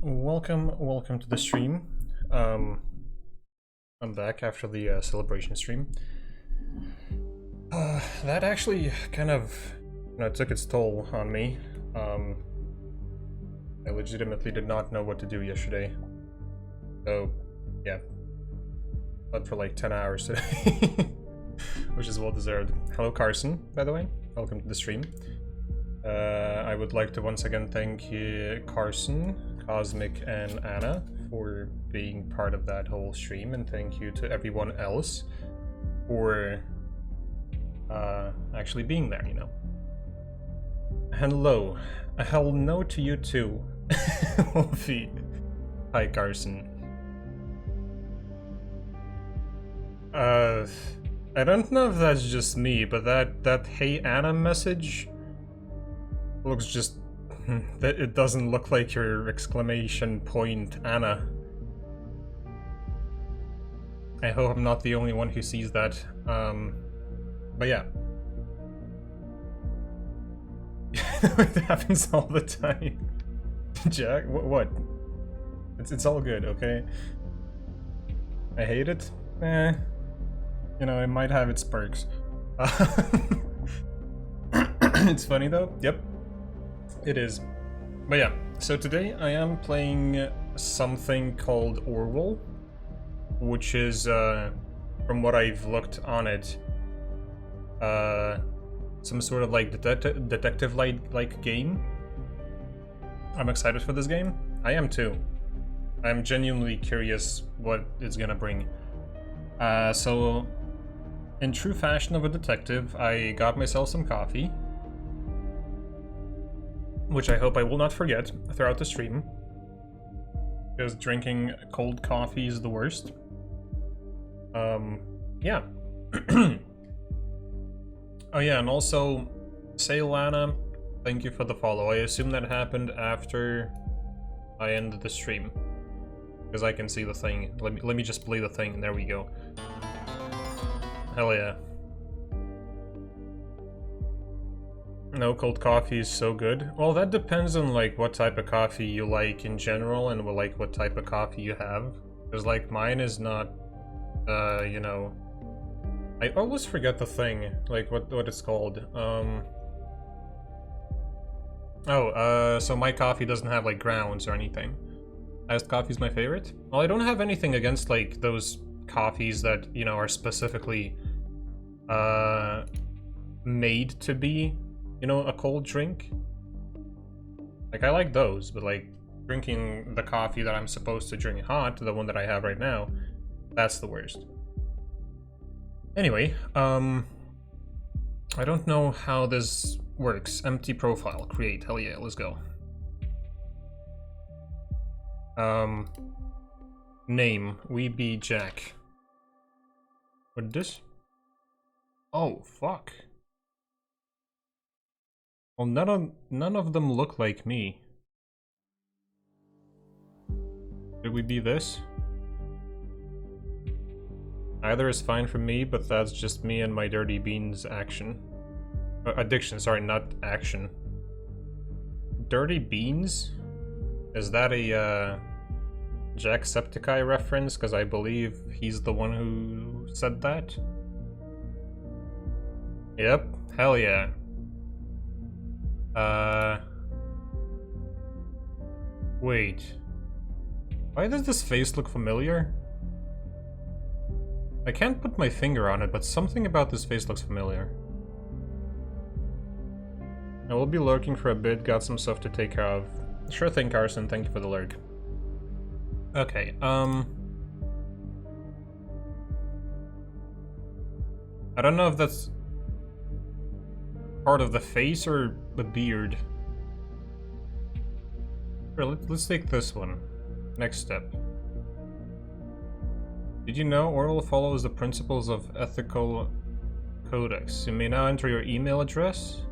Welcome to the stream. I'm back after the celebration stream. That actually kind of, took its toll on me. I legitimately did not know what to do yesterday. So, yeah. Slept for like 10 hours today, which is well deserved. Hello, Carson, by the way. Welcome to the stream. I would like to once again thank Carson, Cosmic, and Anna for being part of that whole stream, and thank you to everyone else for actually being there, Hello. A hell no to you too. Wolfie. Hi, Carson. I don't know if that's just me, but that Hey Anna message looks just... it doesn't look like your exclamation point Anna. I hope I'm not the only one who sees that. But yeah. It happens all the time. Jack, what? It's all good, okay? I hate it? It might have its perks. It's funny though, yep. It is. But yeah, so today I am playing something called Orwell, which is, from what I've looked on it, some sort of like detective-like game. I'm excited for this game. I am too. I'm genuinely curious what it's gonna bring. So, in true fashion of a detective, I got myself some coffee, which I hope I will not forget throughout the stream, because drinking cold coffee is the worst. Yeah. Oh yeah, and also, say Lana, thank you for the follow. I assume that happened after I ended the stream, because I can see the thing. Let me just play the thing, there we go. Hell yeah. No, cold coffee is so good. Well, that depends on like what type of coffee you like in general, and like what type of coffee you have. Because like mine is not, I always forget the thing, like what it's called. So my coffee doesn't have like grounds or anything. Iced coffee is my favorite. Well, I don't have anything against like those coffees that, are specifically made to be, a cold drink. Like, I like those, but like drinking the coffee that I'm supposed to drink hot, the one that I have right now, that's the worst. Anyway, I don't know how this works. Empty profile, create, hell yeah, let's go. Name, we be Jack. What this? Oh, fuck. Well, none of them look like me. Did we be this? Either is fine for me, but that's just me and my dirty beans action. Addiction, sorry, not action. Dirty beans? Is that a, Jacksepticeye reference? Because I believe he's the one who said that. Yep, hell yeah. Wait. Why does this face look familiar? I can't put my finger on it, but something about this face looks familiar. I will be lurking for a bit, got some stuff to take care of. Sure thing, Carson, thank you for the lurk. Okay, I don't know if that's part of the face or the beard. Sure, let's take this one. Next step. Did you know Orwell follows the principles of ethical codex? You may now enter your email address.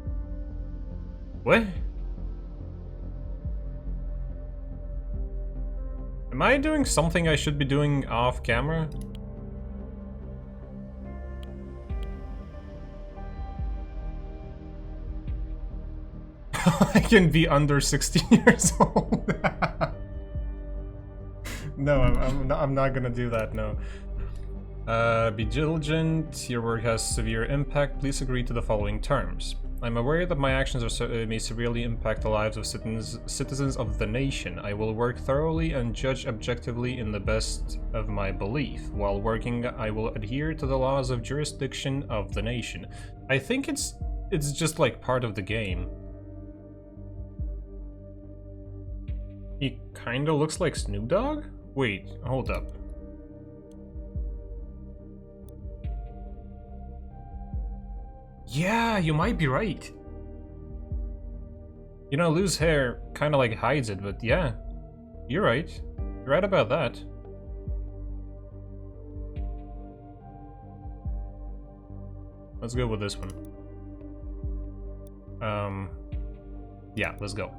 What? Am I doing something I should be doing off camera? I can be under 16 years old. No, I'm not gonna do that, no. Be diligent, your work has severe impact, please agree to the following terms. I'm aware that my actions may severely impact the lives of citizens of the nation. I will work thoroughly and judge objectively in the best of my belief. While working, I will adhere to the laws of jurisdiction of the nation. I think it's just like part of the game. He kinda looks like Snoop Dogg? Wait, hold up. Yeah, you might be right. You know, loose hair kind of like hides it, but yeah, you're right. You're right about that. Let's go with this one. Yeah, let's go.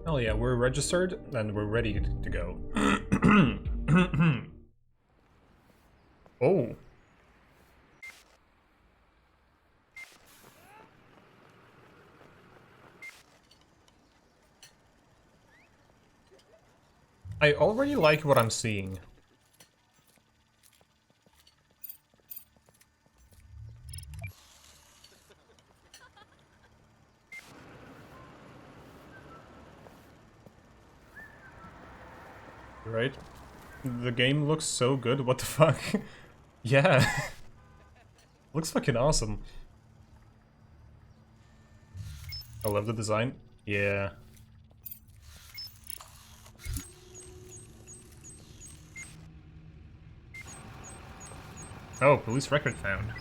Hell yeah, we're registered and we're ready to go. Oh. I already like what I'm seeing. Right? The game looks so good, what the fuck? Yeah. Looks fucking awesome. I love the design. Yeah. Oh, police record found.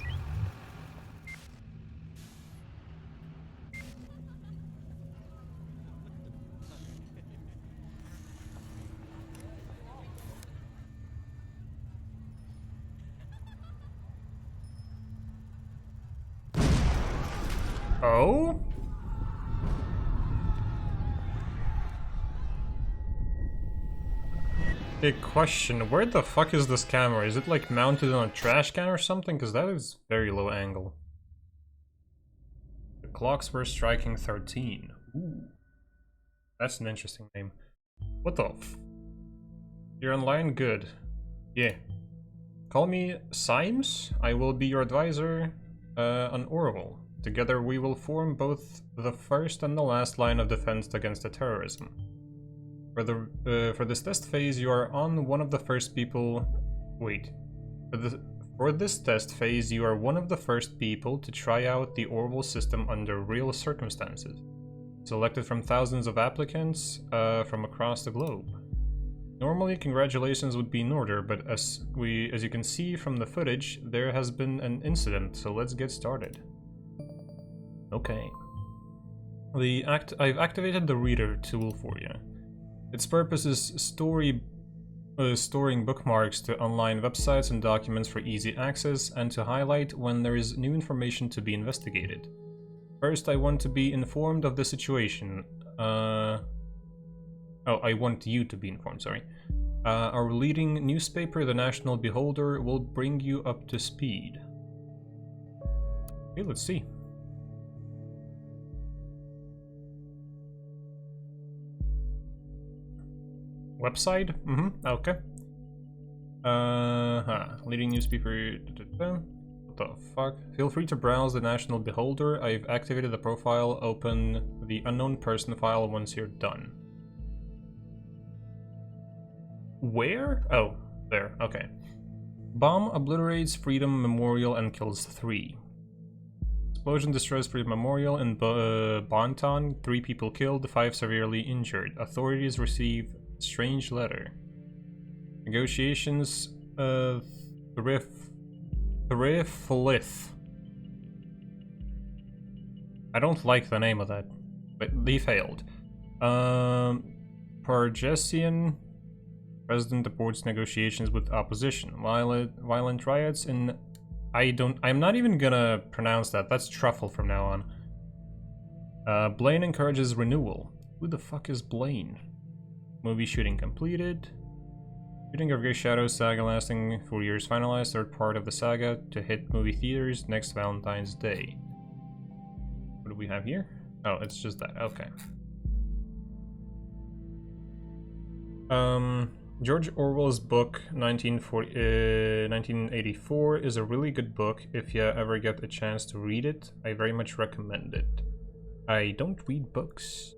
Oh? Big question, where the fuck is this camera? Is it like mounted on a trash can or something? Because that is very low angle. The clocks were striking 13. Ooh. That's an interesting name. What the f... You're online? Good. Yeah. Call me Symes. I will be your advisor on Orwell. Together we will form both the first and the last line of defense against the terrorism. For this test phase, you are on one of the first people... Wait. For this test phase, you are one of the first people to try out the Orwell system under real circumstances. Selected from thousands of applicants from across the globe. Normally, congratulations would be in order, but as you can see from the footage, there has been an incident, so let's get started. Okay. I've activated the reader tool for you. Its purpose is storing bookmarks to online websites and documents for easy access, and to highlight when there is new information to be investigated. First, I want to be informed of the situation. I want you to be informed, sorry. Our leading newspaper, the National Beholder, will bring you up to speed. Okay, let's see. Website? Okay. Leading newspaper... What the fuck? Feel free to browse the National Beholder. I've activated the profile. Open the unknown person file once you're done. Where? Oh, there. Okay. Bomb obliterates Freedom Memorial and kills 3. Explosion destroys Freedom Memorial in Bonton. 3 people killed, 5 severely injured. Authorities receive strange letter. Negotiations Thriflith. I don't like the name of that, but they failed. Pargesian President aborts negotiations with opposition. Violent riots in... I'm not even gonna pronounce that. That's truffle from now on. Blaine encourages renewal. Who the fuck is Blaine? Movie shooting completed. Shooting of Grey Shadows saga lasting 4 years finalized. Third part of the saga to hit movie theaters next Valentine's Day. What do we have here? Oh, it's just that. Okay. George Orwell's book 1984 is a really good book. If you ever get a chance to read it, I very much recommend it. I don't read books,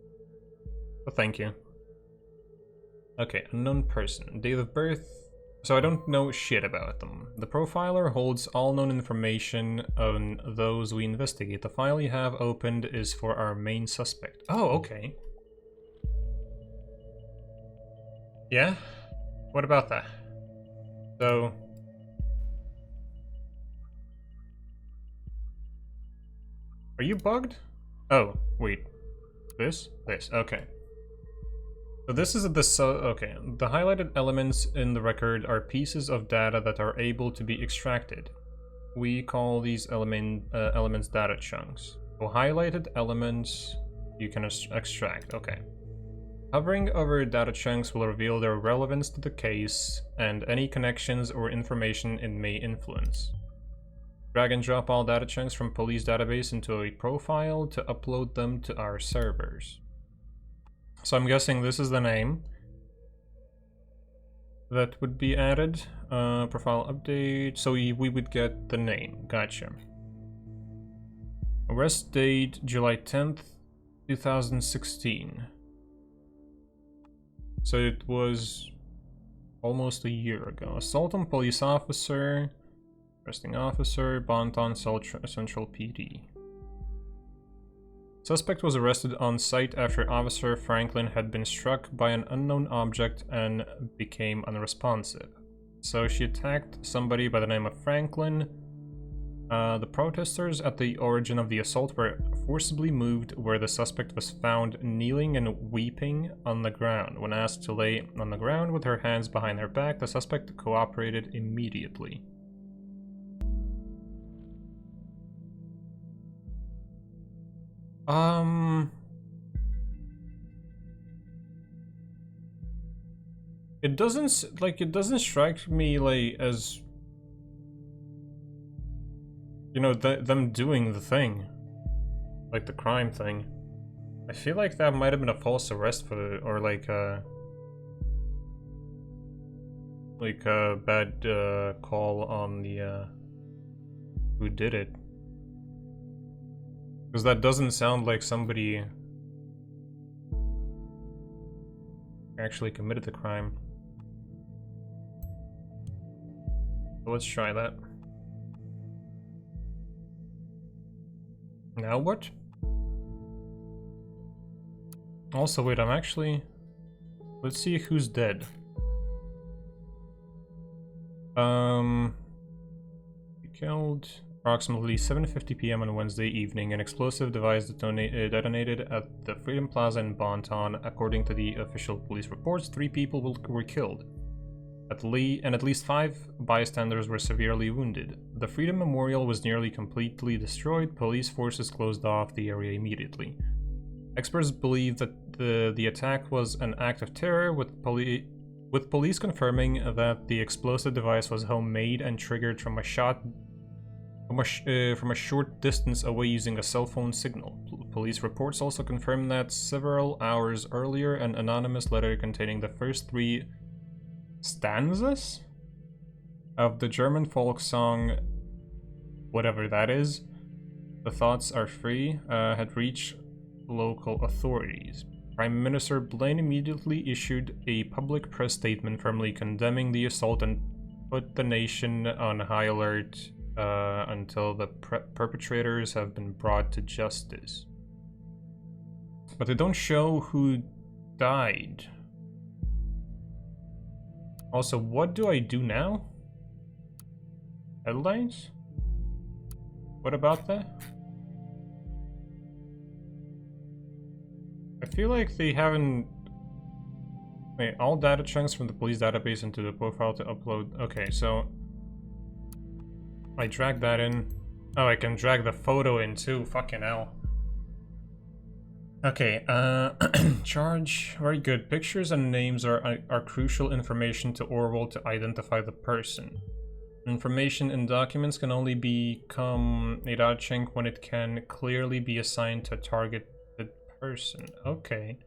but thank you. Okay, unknown person. Date of birth. So I don't know shit about them. The profiler holds all known information on those we investigate. The file you have opened is for our main suspect. Oh, okay. Yeah? What about that? So... Are you bugged? Oh, wait. This? This, okay. So this is okay. The highlighted elements in the record are pieces of data that are able to be extracted. We call these elements data chunks. So highlighted elements you can extract, okay. Hovering over data chunks will reveal their relevance to the case and any connections or information it may influence. Drag and drop all data chunks from police database into a profile to upload them to our servers. So I'm guessing this is the name that would be added. Profile update. So we would get the name. Gotcha. Arrest date July 10th, 2016. So it was almost a year ago. Assault on police officer, arresting officer, Bonton Central PD. Suspect was arrested on site after Officer Franklin had been struck by an unknown object and became unresponsive. So she attacked somebody by the name of Franklin. The protesters at the origin of the assault were forcibly moved where the suspect was found kneeling and weeping on the ground. When asked to lay on the ground with her hands behind her back, the suspect cooperated immediately. It doesn't strike me like as, you know, them doing the thing, like the crime thing. I feel like that might have been a false arrest for the, or like a bad call on the who did it. Because that doesn't sound like somebody actually committed the crime. So let's try that. Now what? Also, wait, I'm actually... Let's see who's dead. He killed... Approximately 7:50 p.m. on Wednesday evening, an explosive device detonated at the Freedom Plaza in Bonton. According to the official police reports, 3 people were killed. At least 5 bystanders were severely wounded. The Freedom Memorial was nearly completely destroyed. Police forces closed off the area immediately. Experts believe that the attack was an act of terror, with police confirming that the explosive device was homemade and triggered from a short distance away using a cell phone signal. Police reports also confirm that several hours earlier, an anonymous letter containing the first 3 stanzas of the German folk song, whatever that is, "The Thoughts Are Free," had reached local authorities. Prime Minister Blaine immediately issued a public press statement firmly condemning the assault and put the nation on high alert until the perpetrators have been brought to justice. But they don't show who died. Also, what do I do now? Headlines? What about that? I feel like they haven't... Wait, all data chunks from the police database into the profile to upload. Okay, so... I drag that in. Oh, I can drag the photo in too. Fucking hell. Okay, charge. Very good. Pictures and names are crucial information to Orwell to identify the person. Information in documents can only become a data chunk when it can clearly be assigned to a targeted person. Okay.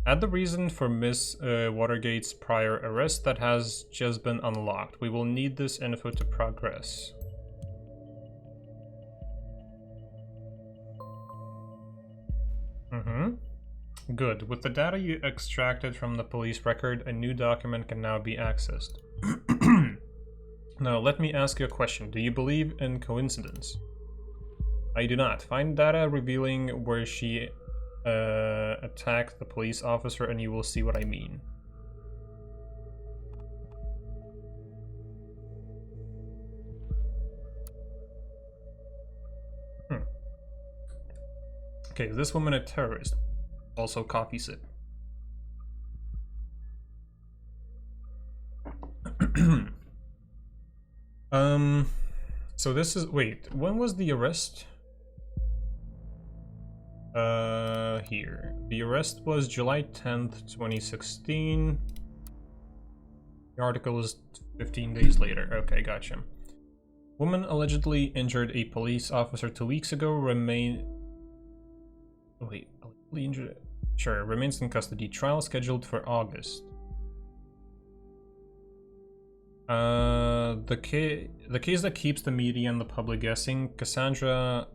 Add the reason for Miss Watergate's prior arrest that has just been unlocked. We will need this info to progress. Good. With the data you extracted from the police record, a new document can now be accessed. Now, let me ask you a question. Do you believe in coincidence? I do not. Find data revealing where she attacked the police officer and you will see what I mean. Okay, is this woman a terrorist? Also coffee sip. So this is, wait, when was the arrest? Here. The arrest was July 10th, 2016. The article is 15 days later. Okay, gotcha. Woman allegedly injured a police officer 2 weeks ago, remains in custody. Trial scheduled for August. The case that keeps the media and the public guessing, Cassandra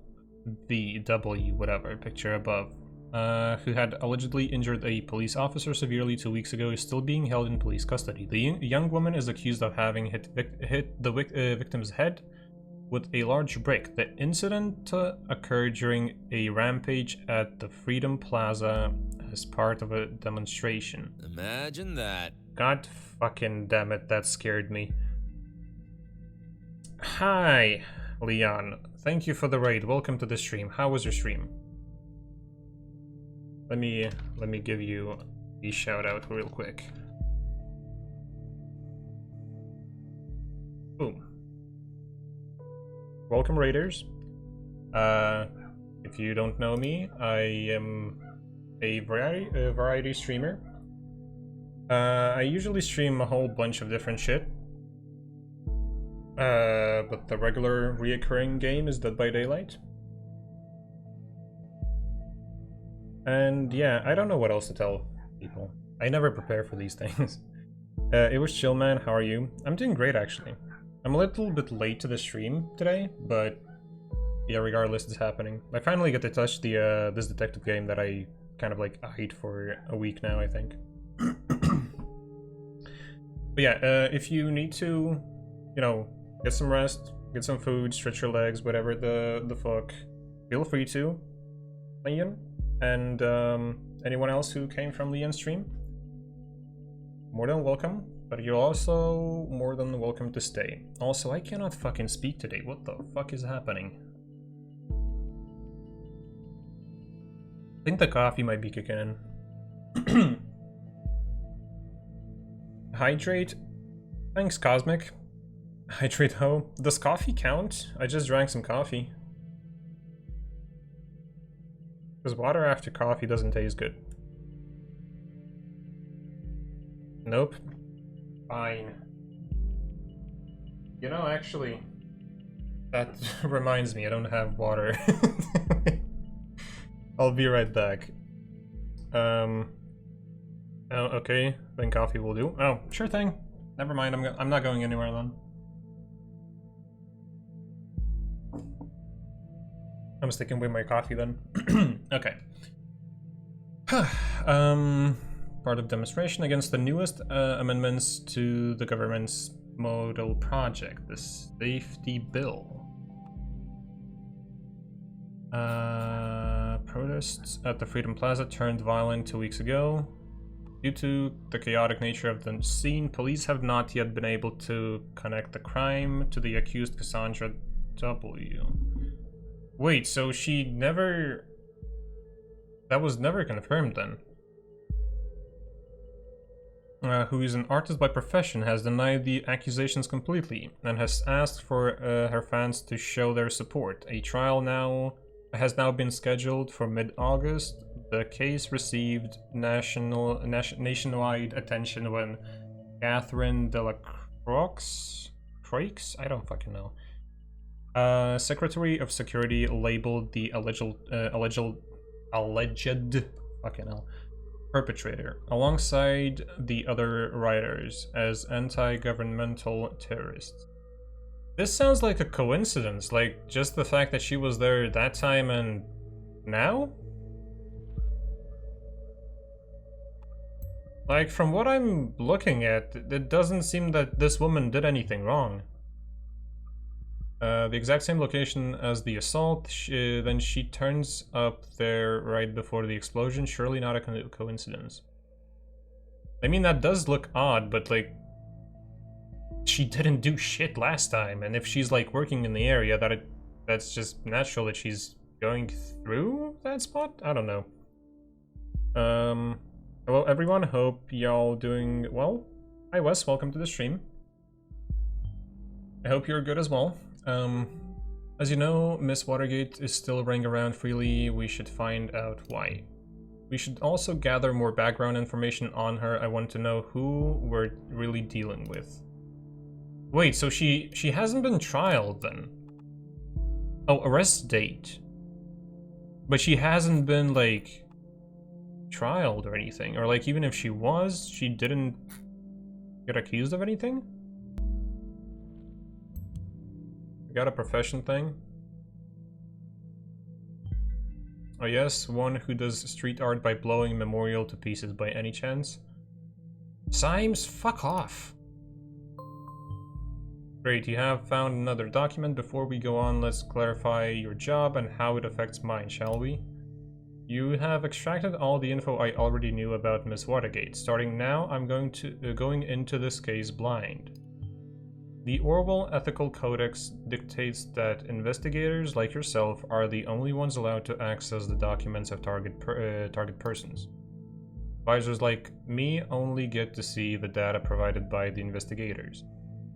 V.W. whatever, picture above, who had allegedly injured a police officer severely 2 weeks ago, is still being held in police custody. The young woman is accused of having hit the victim's head with a large brick. The incident occurred during a rampage at the Freedom Plaza as part of a demonstration. Imagine that. God fucking damn it, that scared me. Hi, Leon. Thank you for the raid. Welcome to the stream. How was your stream? Let me give you a shout out real quick. Boom. Welcome, raiders. If you don't know me, I am a variety streamer. I usually stream a whole bunch of different shit. But the regular reoccurring game is Dead by Daylight. And yeah, I don't know what else to tell people. I never prepare for these things. It was chill, man. How are you? I'm doing great, actually. I'm a little bit late to the stream today, but yeah, regardless, it's happening. I finally get to touch the this detective game that I kind of like eyed for a week now, I think. But yeah, if you need to, you know, get some rest, get some food, stretch your legs, whatever the fuck, feel free to. Leon and anyone else who came from Leon's stream, more than welcome. But you're also more than welcome to stay. Also, I cannot fucking speak today. What the fuck is happening? I think the coffee might be kicking in. Hydrate. Thanks, Cosmic. Hydrate ho. Does coffee count? I just drank some coffee. Because water after coffee doesn't taste good. Nope. Fine. You know, actually, that reminds me, I don't have water. I'll be right back. Oh, okay, then coffee will do. Oh, sure thing. Never mind, I'm not going anywhere then. I'm sticking with my coffee then. Okay. Part of demonstration against the newest amendments to the government's model project, the safety bill. Protests at the Freedom Plaza turned violent 2 weeks ago. Due to the chaotic nature of the scene, police have not yet been able to connect the crime to the accused Cassandra W. Wait, so she never... That was never confirmed then? Who is an artist by profession, has denied the accusations completely and has asked for her fans to show their support. A trial has now been scheduled for mid-August. The case received nationwide attention when Catherine Delacroix Croix? I don't fucking know. Secretary of Security labeled the alleged fucking hell perpetrator alongside the other writers as anti-governmental terrorists. This sounds like a coincidence, like just the fact that she was there that time and now? Like, from what I'm looking at, it doesn't seem that this woman did anything wrong. The exact same location as the assault, then she turns up there right before the explosion. Surely not a coincidence. I mean, that does look odd, but like, she didn't do shit last time, and if she's like working in the area, that's just natural that she's going through that spot? I don't know. Hello everyone, hope y'all doing well. Hi Wes, welcome to the stream. I hope you're good as well. As you know, Miss Watergate is still running around freely. We should find out why. We should also gather more background information on her. I want to know who we're really dealing with. Wait, so she hasn't been trialed then? Oh, arrest date. But she hasn't been, like, trialed or anything. Or, like, even if she was, she didn't get accused of anything? We got a profession thing. Oh yes, one who does street art by blowing memorial to pieces by any chance? Symes, fuck off. Great, you have found another document. Before we go on, let's clarify your job and how it affects mine, shall we? You have extracted all the info I already knew about Miss Watergate. Starting now, I'm going into this case blind. The Orwell Ethical Codex dictates that investigators like yourself are the only ones allowed to access the documents of target persons. Advisors like me only get to see the data provided by the investigators.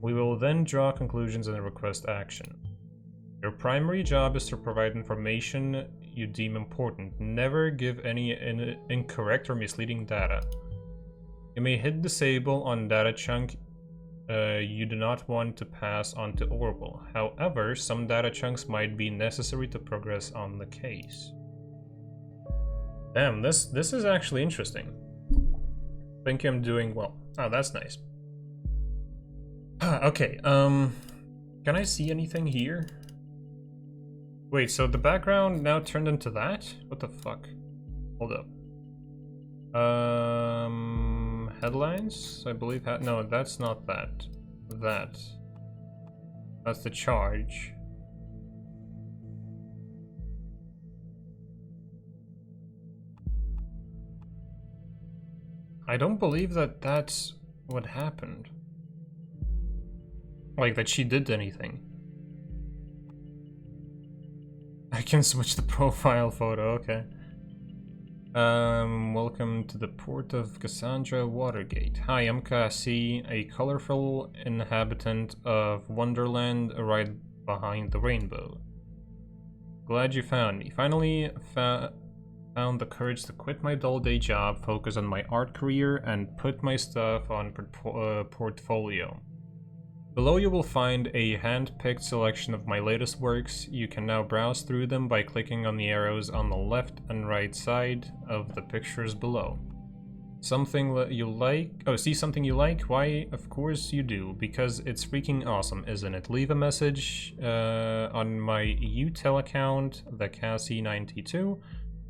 We will then draw conclusions and request action. Your primary job is to provide information you deem important. Never give any incorrect or misleading data. You may hit disable on data chunk you do not want to pass on to Orwell. However, some data chunks might be necessary to progress on the case. Damn, this is actually interesting. Think I'm doing well. Oh, that's nice. Okay, can I see anything here? Wait, so the background now turned into that? What the fuck? Hold up. Headlines? I believe no, that's not that. That's the charge. I don't believe that that's what happened. Like, that she did anything. I can switch the profile photo, okay. Welcome to the port of Cassandra Watergate. Hi, I'm Cassie, a colorful inhabitant of Wonderland right behind the rainbow. Glad you found me. Finally found the courage to quit my dull day job, focus on my art career, and put my stuff on portfolio. Below you will find a hand-picked selection of my latest works. You can now browse through them by clicking on the arrows on the left and right side of the pictures below. Something that you like? Oh, see something you like? Why, of course you do, because it's freaking awesome, isn't it? Leave a message on my utel account, the Cassie92,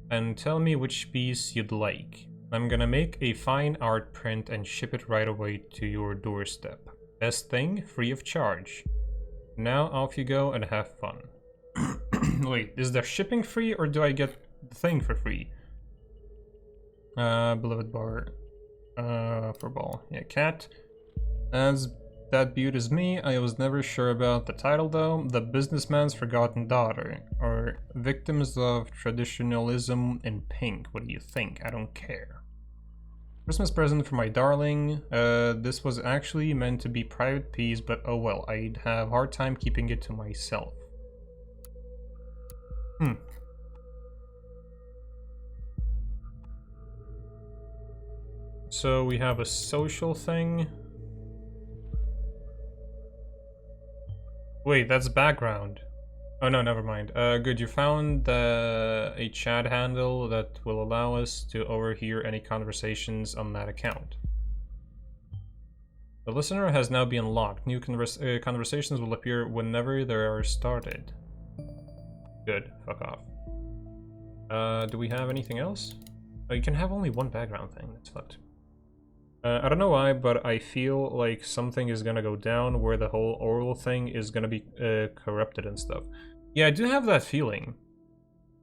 and tell me which piece you'd like. I'm gonna make a fine art print and ship it right away to your doorstep. Best thing, free of charge. Now off you go and have fun. Wait, is there shipping free or do I get the thing for free? Beloved bar for ball. Yeah, cat. As that beaut as me, I was never sure about the title though. The Businessman's Forgotten Daughter, or Victims of Traditionalism in Pink. What do you think? I don't care. Christmas present for my darling. This was actually meant to be private piece, but oh well, I'd have a hard time keeping it to myself. So we have a social thing. Wait, that's background. Oh no, never mind. Good, you found a chat handle that will allow us to overhear any conversations on that account. The listener has now been locked. New conversations will appear whenever they are started. Good, fuck off. Do we have anything else? Oh, you can have only one background thing, that's fucked. I don't know why, but I feel like something is gonna go down where the whole Orwell thing is gonna be corrupted and stuff. Yeah, I do have that feeling.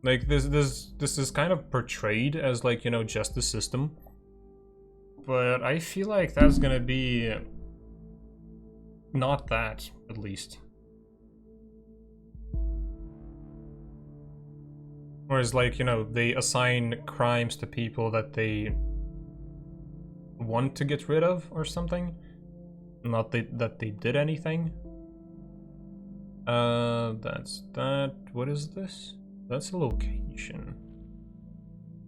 Like, this is kind of portrayed as, like, you know, justice system. But I feel like that's gonna be... not that, at least. Whereas, like, you know, they assign crimes to people that they want to get rid of or something. Not that they did anything. That's that. What is this? That's a location.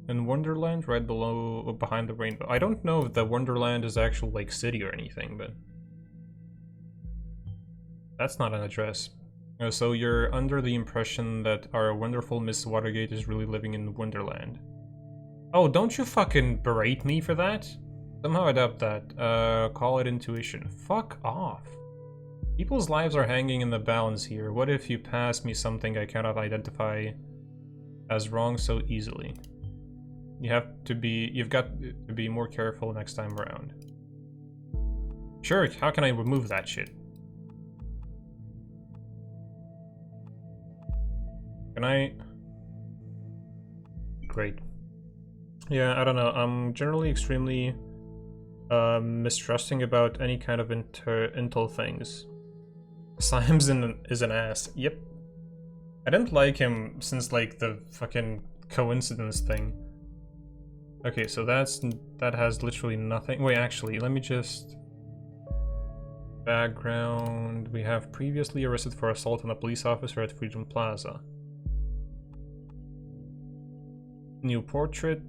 In Wonderland, right below, behind the rainbow. I don't know if the Wonderland is actual, like, city or anything, but... that's not an address. So you're under the impression that our wonderful Miss Watergate is really living in Wonderland. Oh, don't you fucking berate me for that? Somehow adopt that. Call it intuition. Fuck off. People's lives are hanging in the balance here. What if you pass me something I cannot identify as wrong so easily? You've got to be more careful next time around. Sure, how can I remove that shit? Can I? Great. Yeah, I don't know. I'm generally extremely mistrusting about any kind of intel things. Symes is an ass. Yep. I didn't like him since, like, the fucking coincidence thing. Okay, so that has literally nothing. Wait, actually, let me just... background. We have previously arrested for assault on a police officer at Freedom Plaza. New portrait.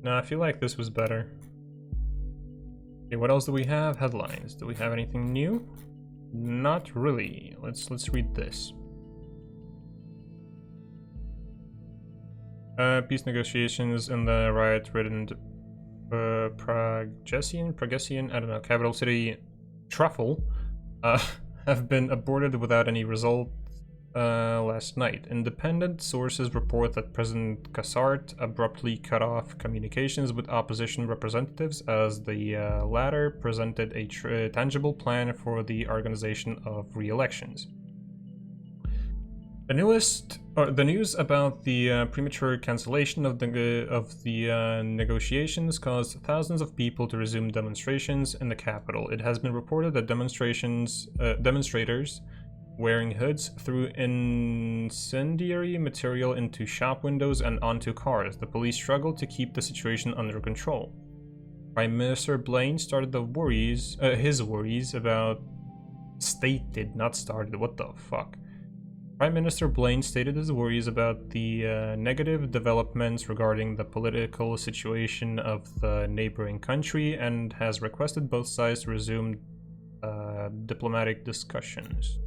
No, I feel like this was better. Okay, what else do we have? Headlines. Do we have anything new? Not really. Let's read this. Peace negotiations in the riot-ridden Pragesian, I don't know, capital city Truffle, have been aborted without any result last night. Independent sources report that President Kassart abruptly cut off communications with opposition representatives as the latter presented a tangible plan for the organization of re-elections. The news about the premature cancellation of the negotiations caused thousands of people to resume demonstrations in the capital. It has been reported that demonstrators wearing hoods threw incendiary material into shop windows and onto cars. The police struggled to keep the situation under control. Prime Minister Blaine started his worries about... stated, not started, what the fuck? Prime Minister Blaine stated his worries about the negative developments regarding the political situation of the neighboring country and has requested both sides to resume diplomatic discussions.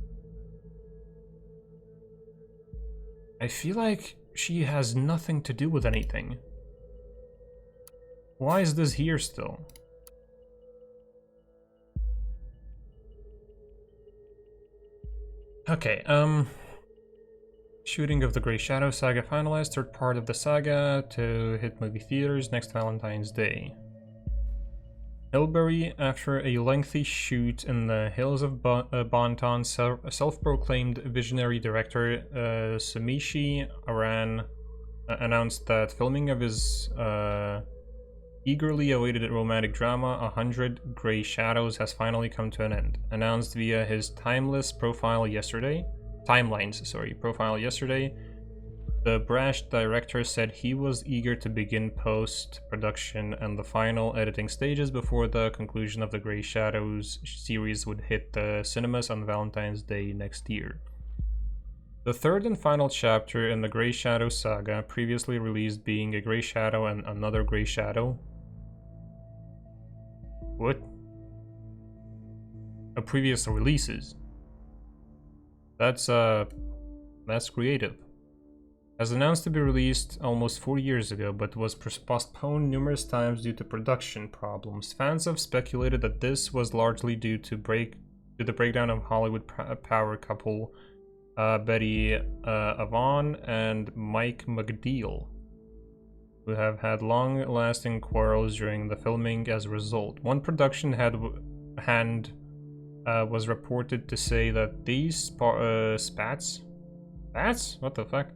I feel like she has nothing to do with anything. Why is this here still? Okay, shooting of the Grey Shadow saga finalized, third part of the saga to hit movie theaters next Valentine's Day. Hilbury, after a lengthy shoot in the hills of Bonton, self-proclaimed visionary director Sumishi Aran announced that filming of his eagerly awaited romantic drama 100 Grey Shadows has finally come to an end. Announced via his timelines profile yesterday, the brash director said he was eager to begin post-production and the final editing stages before the conclusion of the Grey Shadows series would hit the cinemas on Valentine's Day next year. The third and final chapter in the Grey Shadow saga, previously released being A Grey Shadow and Another Grey Shadow. What? Previous releases. That's creative. As announced to be released almost 4 years ago, but was postponed numerous times due to production problems. Fans have speculated that this was largely due to the breakdown of Hollywood power couple Betty Avon and Mike McDeal, who have had long-lasting quarrels during the filming as a result. One production hand was reported to say that these spats? What the fuck?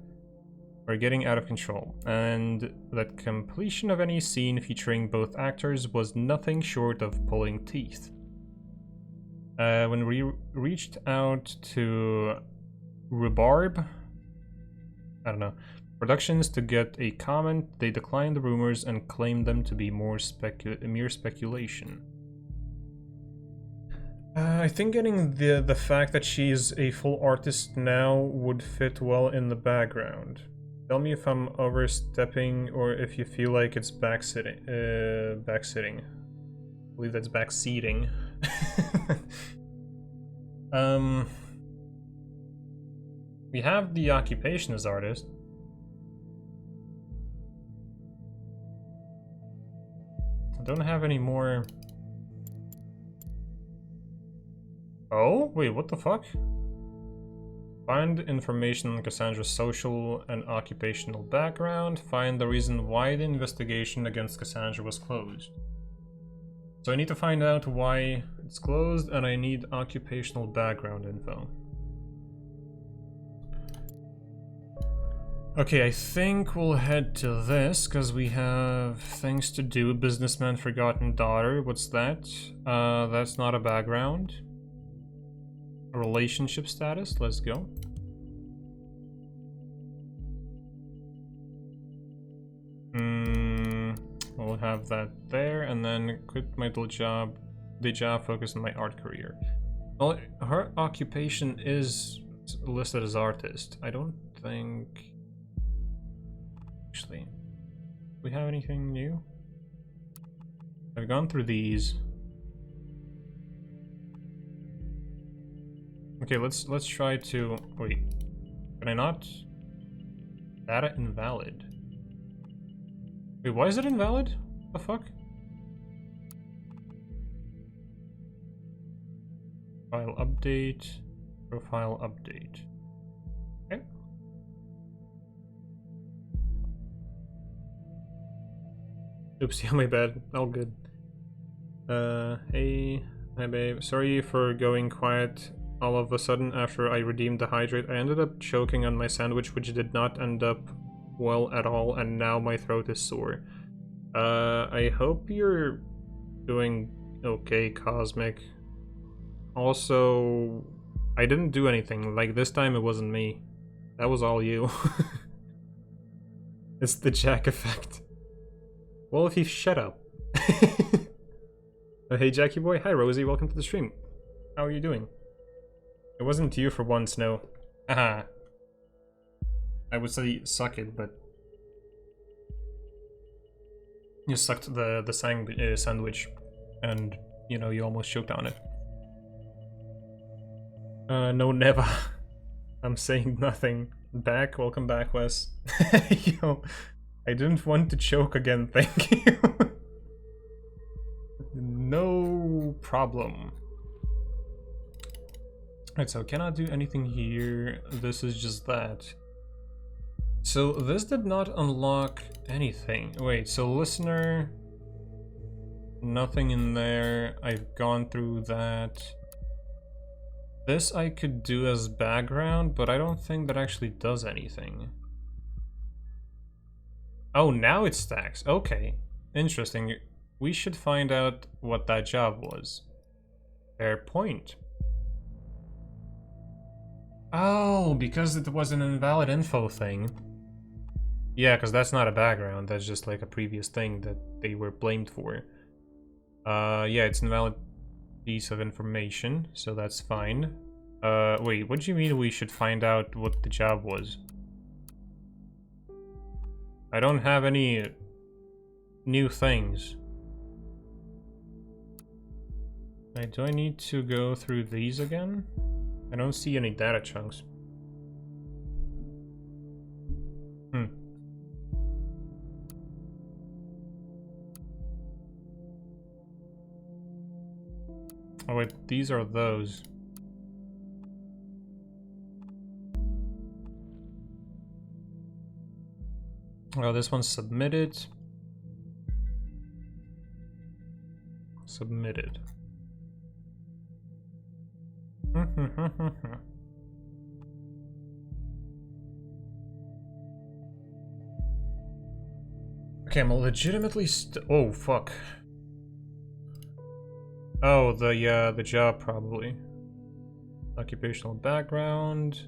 Are getting out of control, and that completion of any scene featuring both actors was nothing short of pulling teeth. When we reached out to Rhubarb, I don't know, Productions to get a comment, they declined the rumors and claimed them to be mere speculation. I think getting the fact that she's a full artist now would fit well in the background. Tell me if I'm overstepping or if you feel like it's backseating. I believe that's backseating. We have the occupation as artist. I don't have any more. Oh, wait, what the fuck? Find information on Cassandra's social and occupational background. Find the reason why the investigation against Cassandra was closed. So I need to find out why it's closed, and I need occupational background info. Okay, I think we'll head to this, because we have things to do. Businessman Forgotten Daughter, what's that? That's not a background. Relationship status, let's go. We'll have that there, and then quit my day job, focus on my art career. Well, her occupation is listed as artist. I don't think... Actually, do we have anything new? I've gone through these. Okay, let's try to wait. Can I not? Data invalid. Wait, why is it invalid? What the fuck? File update. Profile update. Okay. Oopsie, my bad. All good. Hey, hi babe. Sorry for going quiet all of a sudden after I redeemed the hydrate. I ended up choking on my sandwich, which did not end up well at all, and now my throat is sore. I hope you're doing okay, Cosmic. Also, I didn't do anything. Like, this time it wasn't me. That was all you. It's the Jack effect. Well, if you shut up. Hey, Jackie boy. Hi, Rosie. Welcome to the stream. How are you doing? It wasn't you for once, no. Haha. I would say suck it, but... You sucked the sandwich, and, you know, you almost choked on it. No, never. I'm saying nothing. Back, welcome back, Wes. Yo, I didn't want to choke again, thank you. No problem. Right, so cannot do anything here. This is just that. So this did not unlock anything. Wait, so listener, nothing in there. I've gone through that. This I could do as background, but I don't think that actually does anything. Oh, now it stacks. Okay, interesting. We should find out what that job was. Fair point. Oh, because it was an invalid info thing. Yeah, because that's not a background, that's just like a previous thing that they were blamed for. Yeah, it's an invalid piece of information, so that's fine. Wait, what do you mean we should find out what the job was? I don't have any new things. Do I need to go through these again? I don't see any data chunks. Oh wait, these are those. Oh, this one's submitted. Submitted. Okay, I'm legitimately oh, fuck. Oh, the job probably. Occupational background.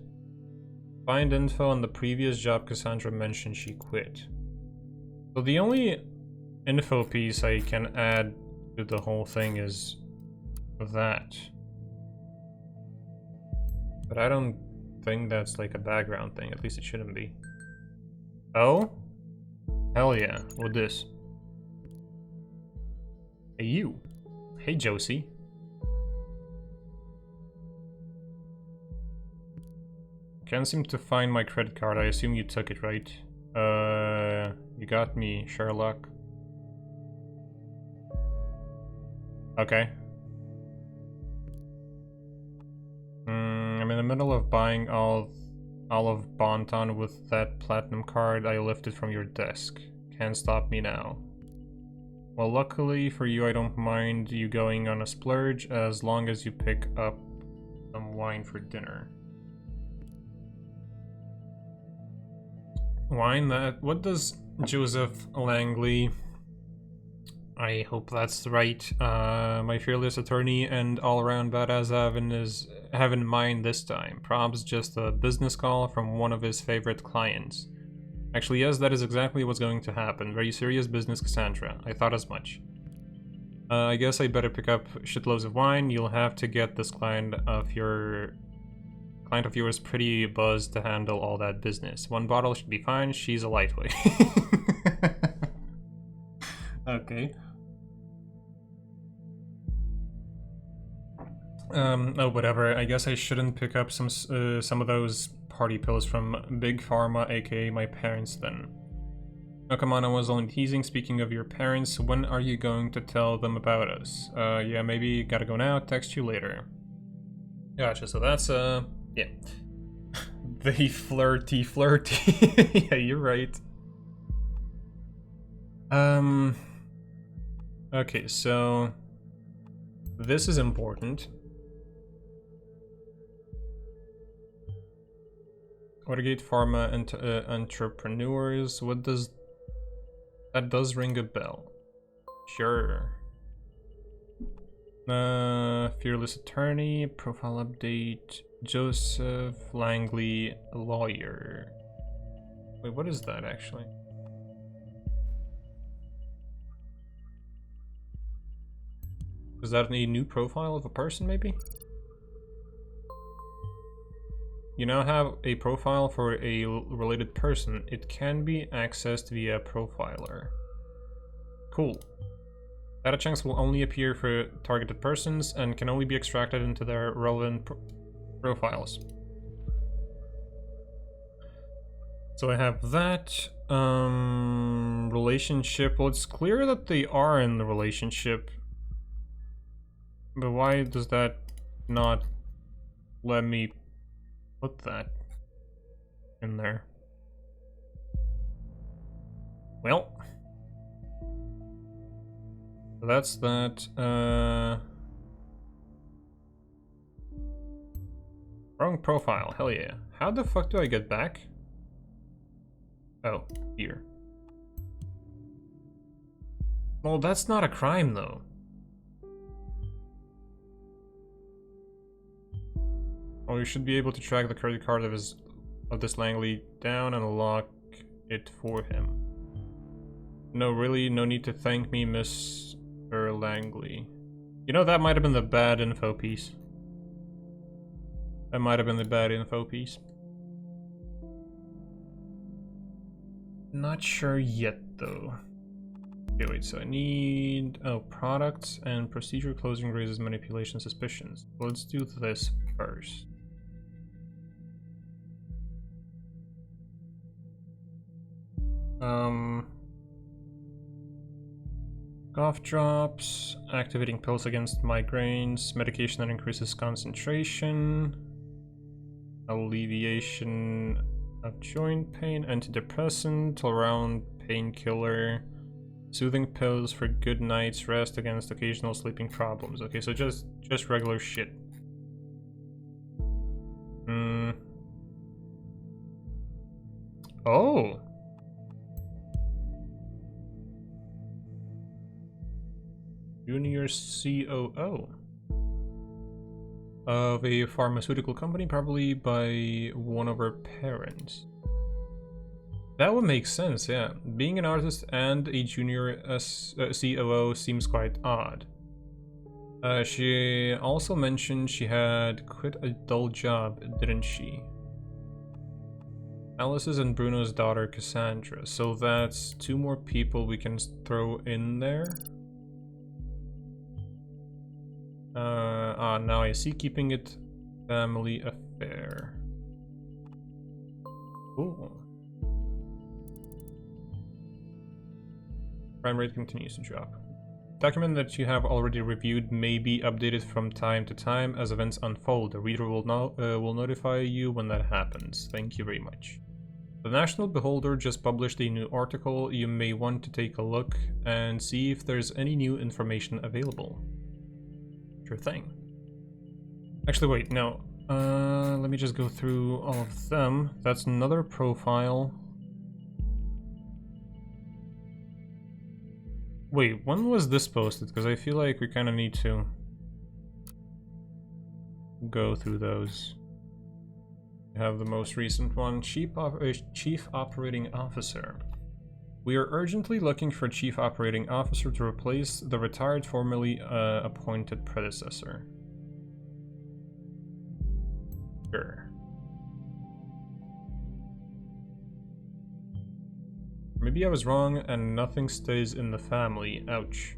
Find info on the previous job Cassandra mentioned she quit. So the only info piece I can add to the whole thing is that. But I don't think that's like a background thing, at least it shouldn't be. Oh? Hell yeah, with this. Hey you. Hey Josie. Can't seem to find my credit card. I assume you took it, right? You got me, Sherlock. Okay. I'm in the middle of buying all of Bonton with that platinum card I lifted from your desk. Can't stop me now. Well, luckily for you, I don't mind you going on a splurge as long as you pick up some wine for dinner. Wine that... What does Joseph Langley... I hope that's right. My fearless attorney and all-around badass have in mind this time. Prob's just a business call from one of his favorite clients. Actually, yes, that is exactly what's going to happen. Very serious business, Cassandra. I thought as much. I guess I better pick up shitloads of wine. You'll have to get this client of yours pretty buzzed to handle all that business. One bottle should be fine. She's a lightweight. Okay. Oh, whatever. I guess I shouldn't pick up some of those party pills from Big Pharma, aka my parents, then. Oh, come on, I was only teasing. Speaking of your parents, when are you going to tell them about us? Yeah, maybe gotta go now. Text you later. Gotcha, so that's, yeah. The flirty. Yeah, you're right. Okay, so... This is important. Watergate Pharma and entrepreneurs. What does... That does ring a bell. Sure. Fearless attorney, profile update, Joseph Langley, lawyer. Wait, what is that actually? Is that a new profile of a person, maybe? You now have a profile for a related person. It can be accessed via Profiler. Cool. Data chunks will only appear for targeted persons and can only be extracted into their relevant profiles. So I have that. Relationship. Well, it's clear that they are in the relationship. But why does that not let me put that in there? Well, that's that. Wrong profile, hell yeah. How the fuck do I get back? Oh, here. Well, that's not a crime though. Well, you should be able to track the credit card of this Langley down and lock it for him. No, really, no need to thank me, Mr. Langley. You know, that might have been the bad info piece. That might have been the bad info piece. Not sure yet, though. Okay, wait, so I need... Oh, products and procedure closing raises manipulation suspicions. Let's do this first. Cough drops, activating pills against migraines, medication that increases concentration, alleviation of joint pain, antidepressant, all-round painkiller, soothing pills for good night's rest against occasional sleeping problems. Okay, so just regular shit. Oh. Junior COO of a pharmaceutical company, probably by one of her parents. That would make sense, yeah. Being an artist and a junior COO seems quite odd. She also mentioned she had quit a dull job, didn't she? Alice's and Bruno's daughter, Cassandra. So that's two more people we can throw in there. Now I see, keeping it family affair. Ooh. Crime rate continues to drop. Document that you have already reviewed may be updated from time to time as events unfold. The reader will notify you when that happens. Thank you very much. The National Beholder just published a new article. You may want to take a look and see if there's any new information available. Sure thing. Actually, wait, no. Let me just go through all of them. That's another profile. Wait, when was this posted? Because I feel like we kind of need to go through those. We have the most recent one, Chief Operating Officer. We are urgently looking for a Chief Operating Officer to replace the retired formerly appointed predecessor. Sure. Maybe I was wrong and nothing stays in the family. Ouch.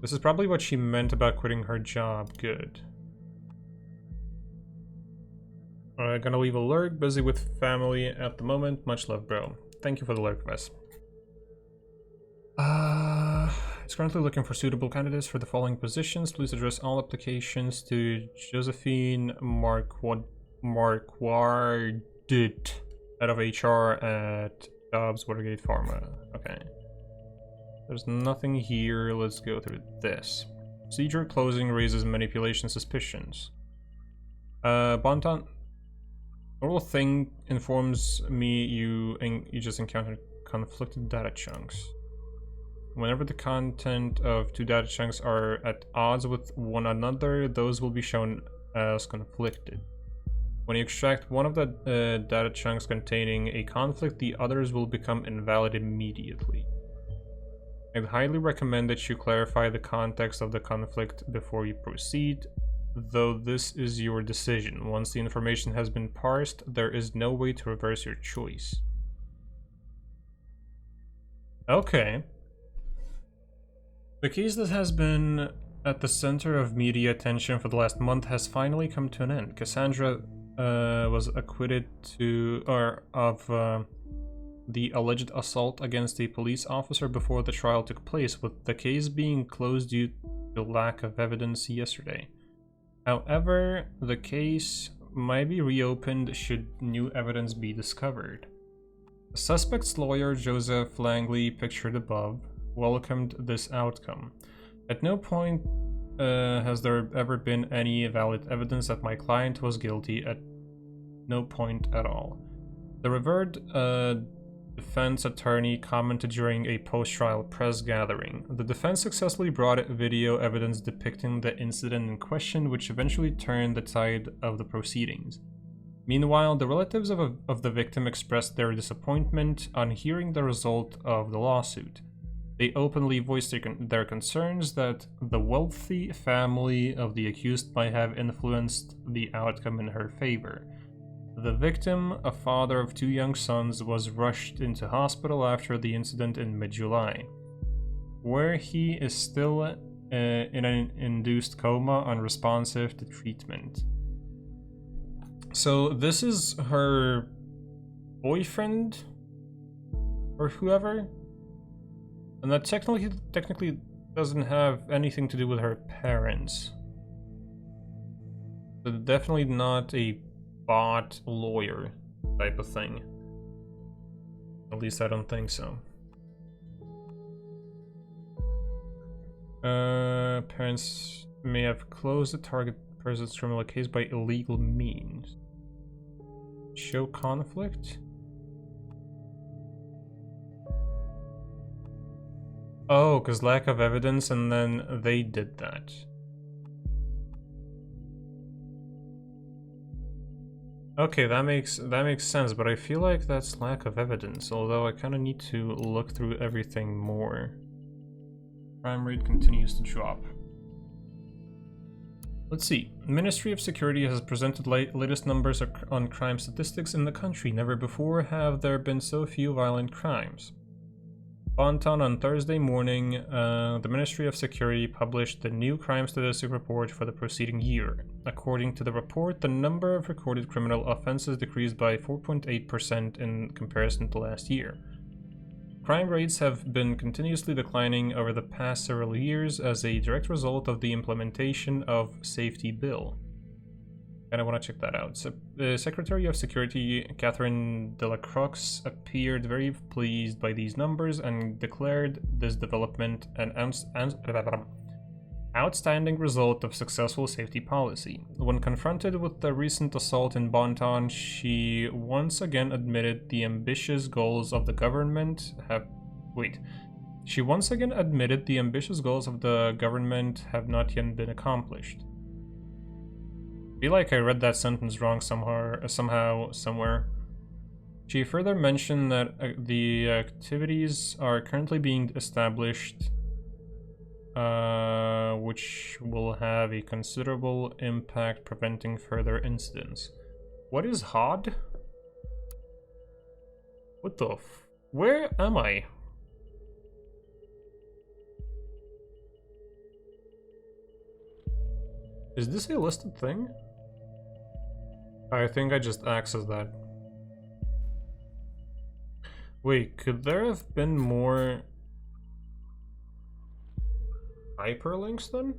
This is probably what she meant about quitting her job. Good. Gonna leave a lurk. Busy with family at the moment. Much love, bro. Thank you for the lurk, Wes. It's currently looking for suitable candidates for the following positions. Please address all applications to Josephine Marquardt, head of HR at Jobs Watergate Pharma. Okay. There's nothing here. Let's go through this. Procedure closing raises manipulation suspicions. Bonton. Normal thing informs me you just encountered conflicted data chunks. Whenever the content of two data chunks are at odds with one another, those will be shown as conflicted. When you extract one of the data chunks containing a conflict, the others will become invalid immediately. I'd highly recommend that you clarify the context of the conflict before you proceed, though this is your decision. Once the information has been parsed, there is no way to reverse your choice. Okay. The case that has been at the center of media attention for the last month has finally come to an end. Cassandra was acquitted of the alleged assault against a police officer before the trial took place, with the case being closed due to lack of evidence yesterday. However, the case might be reopened should new evidence be discovered. The suspect's lawyer, Joseph Langley, pictured above, welcomed this outcome. At no point has there ever been any valid evidence that my client was guilty, at no point at all. The revered defense attorney commented during a post-trial press gathering. The defense successfully brought video evidence depicting the incident in question, which eventually turned the tide of the proceedings. Meanwhile, the relatives of the victim expressed their disappointment on hearing the result of the lawsuit. They openly voiced their concerns that the wealthy family of the accused might have influenced the outcome in her favor. The victim, a father of two young sons, was rushed into hospital after the incident in mid-July, where he is still in an induced coma, unresponsive to treatment. So this is her boyfriend or whoever. And that technically doesn't have anything to do with her parents. So definitely not a bot lawyer type of thing. At least I don't think so. Parents may have closed the target person's criminal case by illegal means. Show conflict? Oh, because lack of evidence, and then they did that. Okay, that makes sense, but I feel like that's lack of evidence, although I kind of need to look through everything more. Crime rate continues to drop. Let's see. Ministry of Security has presented latest numbers on crime statistics in the country. Never before have there been so few violent crimes. Bonton on Thursday morning, the Ministry of Security published the new crime statistic report for the preceding year. According to the report, the number of recorded criminal offenses decreased by 4.8% in comparison to last year. Crime rates have been continuously declining over the past several years as a direct result of the implementation of Safety Bill. And I want to check that out. So, the Secretary of Security, Catherine Delacroix, appeared very pleased by these numbers and declared this development an outstanding result of successful safety policy. When confronted with the recent assault in Bonton, she once again admitted the ambitious goals of the government have... She once again admitted the ambitious goals of the government have not yet been accomplished. I feel like I read that sentence wrong somehow, somewhere. She further mentioned that the activities are currently being established, which will have a considerable impact preventing further incidents. What is HOD? What the f... Where am I? Is this a listed thing? I think I just accessed that. Wait, could there have been more hyperlinks then?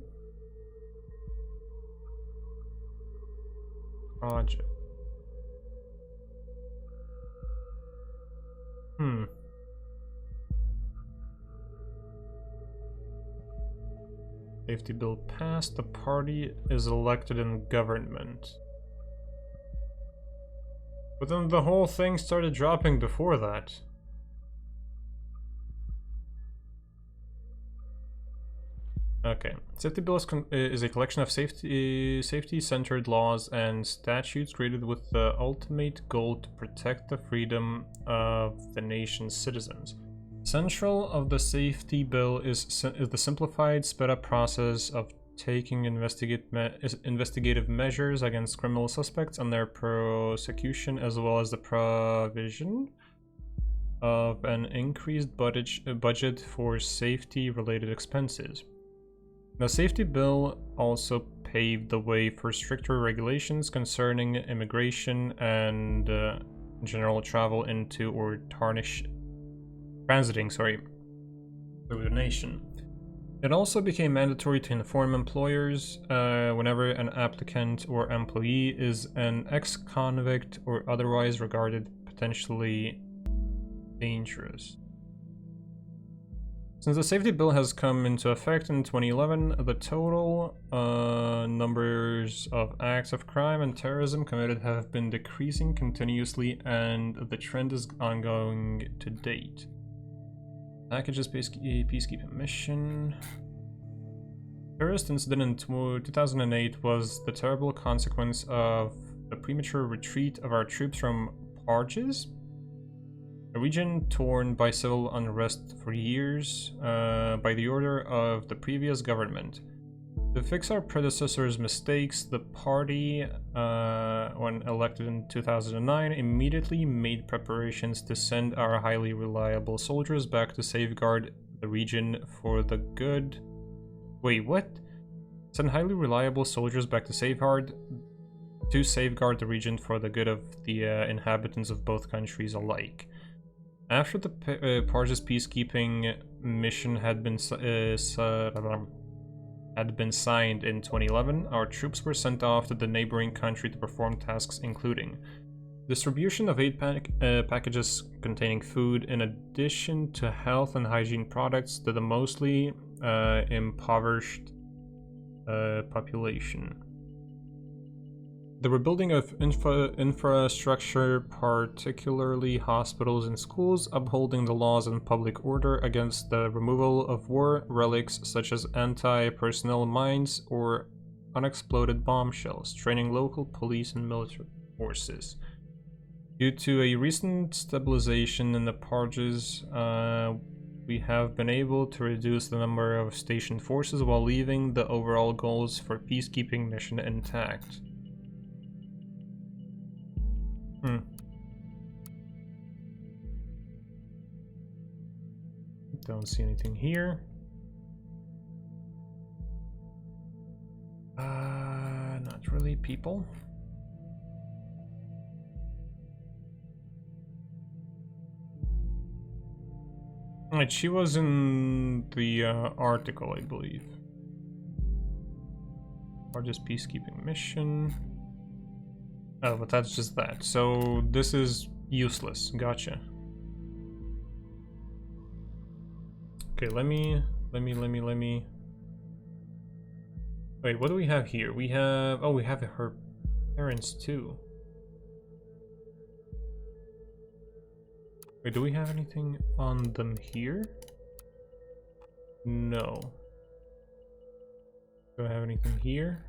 Project. Safety bill passed, the party is elected in government. But then the whole thing started dropping before that. Okay, Safety Bill is a collection of safety-centered laws and statutes created with the ultimate goal to protect the freedom of the nation's citizens. Central of the Safety Bill is the simplified, sped-up process of taking investigative measures against criminal suspects and their prosecution, as well as the provision of an increased budget for safety-related expenses. The Safety Bill also paved the way for stricter regulations concerning immigration and general travel into or transiting through the nation. It also became mandatory to inform employers whenever an applicant or employee is an ex-convict or otherwise regarded potentially dangerous. Since the Safety Bill has come into effect in 2011, the total numbers of acts of crime and terrorism committed have been decreasing continuously, and the trend is ongoing to date. Packages, peacekeeping mission. Terrorist incident in 2008 was the terrible consequence of the premature retreat of our troops from Parges, a region torn by civil unrest for years by the order of the previous government. To fix our predecessors' mistakes, the party, when elected in 2009, immediately made preparations to send our highly reliable soldiers back to safeguard the region for the good... Wait, what? Send highly reliable soldiers back to safeguard the region for the good of the inhabitants of both countries alike. After the Parja's peacekeeping mission had been signed in 2011, our troops were sent off to the neighboring country to perform tasks including distribution of aid packages containing food, in addition to health and hygiene products to the mostly impoverished population. The rebuilding of infrastructure, particularly hospitals and schools, upholding the laws and public order against the removal of war relics such as anti-personnel mines or unexploded bombshells, training local police and military forces. Due to a recent stabilization in the Parjas, we have been able to reduce the number of stationed forces while leaving the overall goals for peacekeeping mission intact. Don't see anything here. Not really people. Right, she was in the article, I believe. Or just peacekeeping mission. Oh, but that's just that. So this is useless. Gotcha. Okay, let me. Wait, what do we have here? We have. Oh, we have her parents too. Wait, do we have anything on them here? No. Do I have anything here?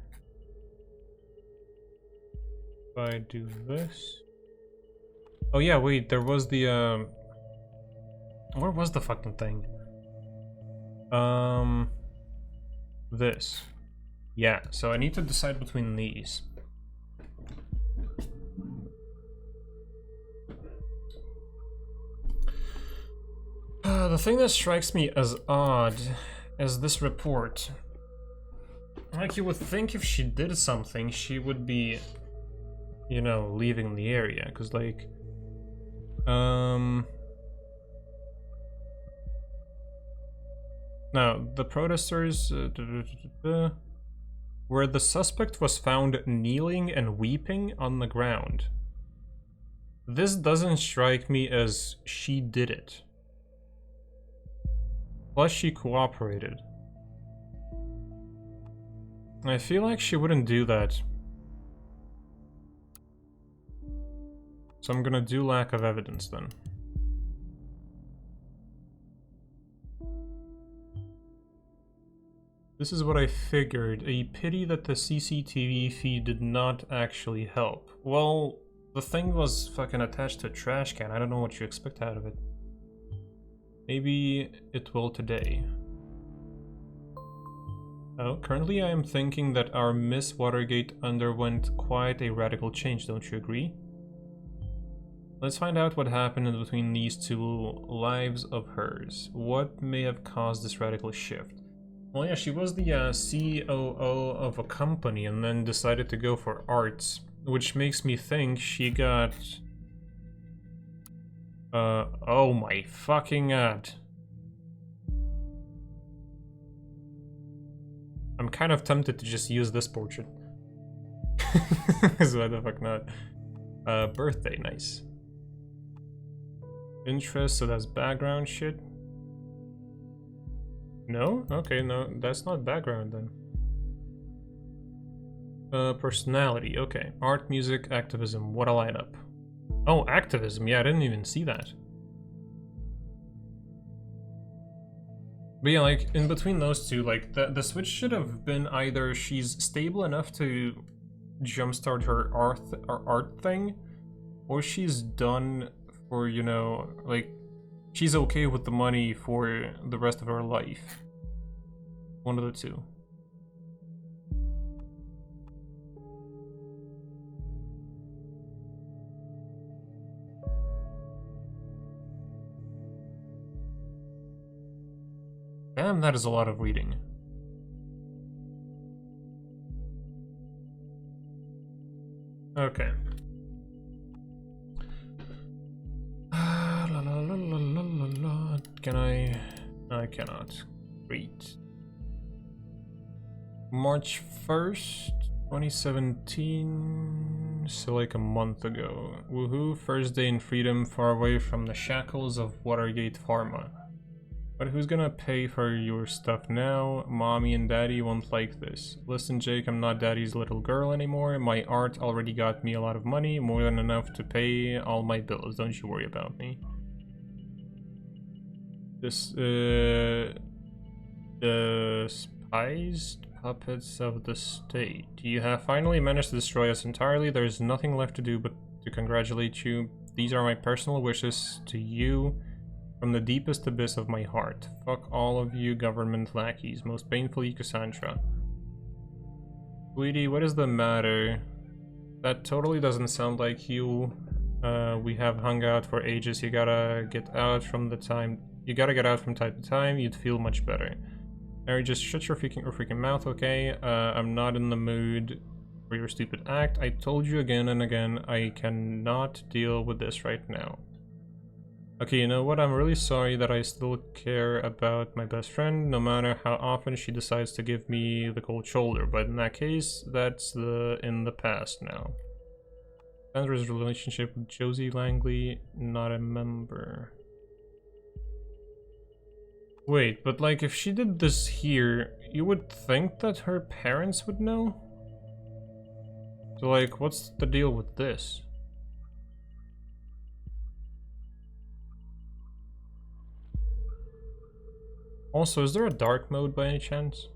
If I do this. Oh yeah, wait, there was the where was the fucking thing? This. Yeah, so I need to decide between these. The thing that strikes me as odd is this report. Like, you would think if she did something, she would be, you know, leaving the area, because, like, now, the protesters, where the suspect was found kneeling and weeping on the ground. This doesn't strike me as she did it. Plus, she cooperated. I feel like she wouldn't do that. So I'm gonna do lack of evidence then. This is what I figured. A pity that the CCTV feed did not actually help. Well, the thing was fucking attached to a trash can. I don't know what you expect out of it. Maybe it will today. Oh, currently I am thinking that our Miss Watergate underwent quite a radical change, don't you agree? Let's find out what happened in between these two lives of hers. What may have caused this radical shift? Well, yeah, she was the COO of a company and then decided to go for arts, which makes me think she got... oh my fucking god. I'm kind of tempted to just use this portrait. So why the fuck not? Birthday, nice. Interest, so that's background shit. No? Okay, no, that's not background then. Personality, okay. Art, music, activism, what a lineup. Oh, activism, yeah, I didn't even see that. But yeah, like, in between those two, like, the switch should have been either she's stable enough to jumpstart her art thing, or she's done for, you know, like, she's okay with the money for the rest of her life. One of the two. Damn, that is a lot of reading. Okay. La, la, la, can I? I cannot. Great. March 1st, 2017, so like a month ago. Woohoo, first day in freedom, far away from the shackles of Watergate Pharma. But who's gonna pay for your stuff now? Mommy and Daddy won't like this. Listen, Jake, I'm not Daddy's little girl anymore. My art already got me a lot of money, more than enough to pay all my bills. Don't you worry about me. This, despised puppets of the state. You have finally managed to destroy us entirely. There's nothing left to do but to congratulate you. These are my personal wishes to you from the deepest abyss of my heart. Fuck all of you government lackeys. Most painfully, Cassandra. Sweetie, what is the matter? That totally doesn't sound like you. We have hung out for ages. You gotta get out from time to time. You'd feel much better. Mary, just shut your freaking mouth, okay? I'm not in the mood for your stupid act. I told you again and again, I cannot deal with this right now. Okay, you know what? I'm really sorry that I still care about my best friend, no matter how often she decides to give me the cold shoulder. But in that case, that's in the past now. Sandra's relationship with Josie Langley, not a member. Wait, but like if she did this here, you would think that her parents would know? So like, what's the deal with this? Also, is there a dark mode by any chance?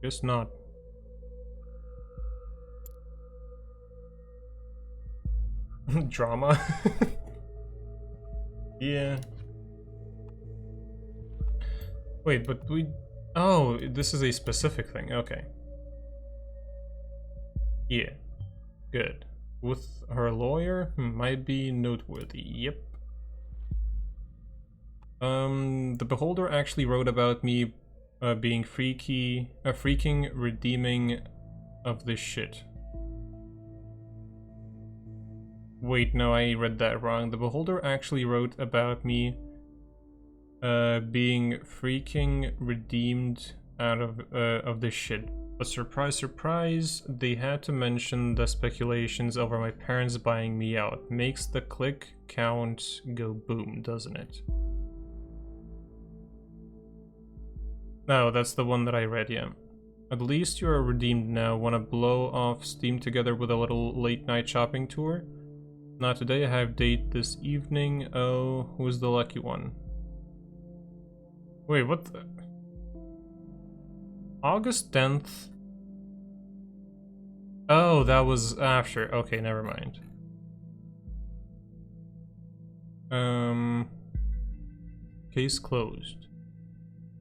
Guess not. Drama? Yeah. Wait, but oh, this is a specific thing. Okay. Yeah. Good. With her lawyer? Might be noteworthy. Yep. The Beholder actually wrote about me being freaking redeeming of this shit. Wait, no, I read that wrong. The Beholder actually wrote about me being freaking redeemed out of this shit. But surprise, surprise, they had to mention the speculations over my parents buying me out. Makes the click count go boom, doesn't it? No, that's the one that I read, yeah. At least you are redeemed now. Wanna blow off steam together with a little late night shopping tour? Not today, I have date this evening. Oh, who's the lucky one? Wait, what the? August 10th? Oh, that was after. Okay, never mind. Case closed.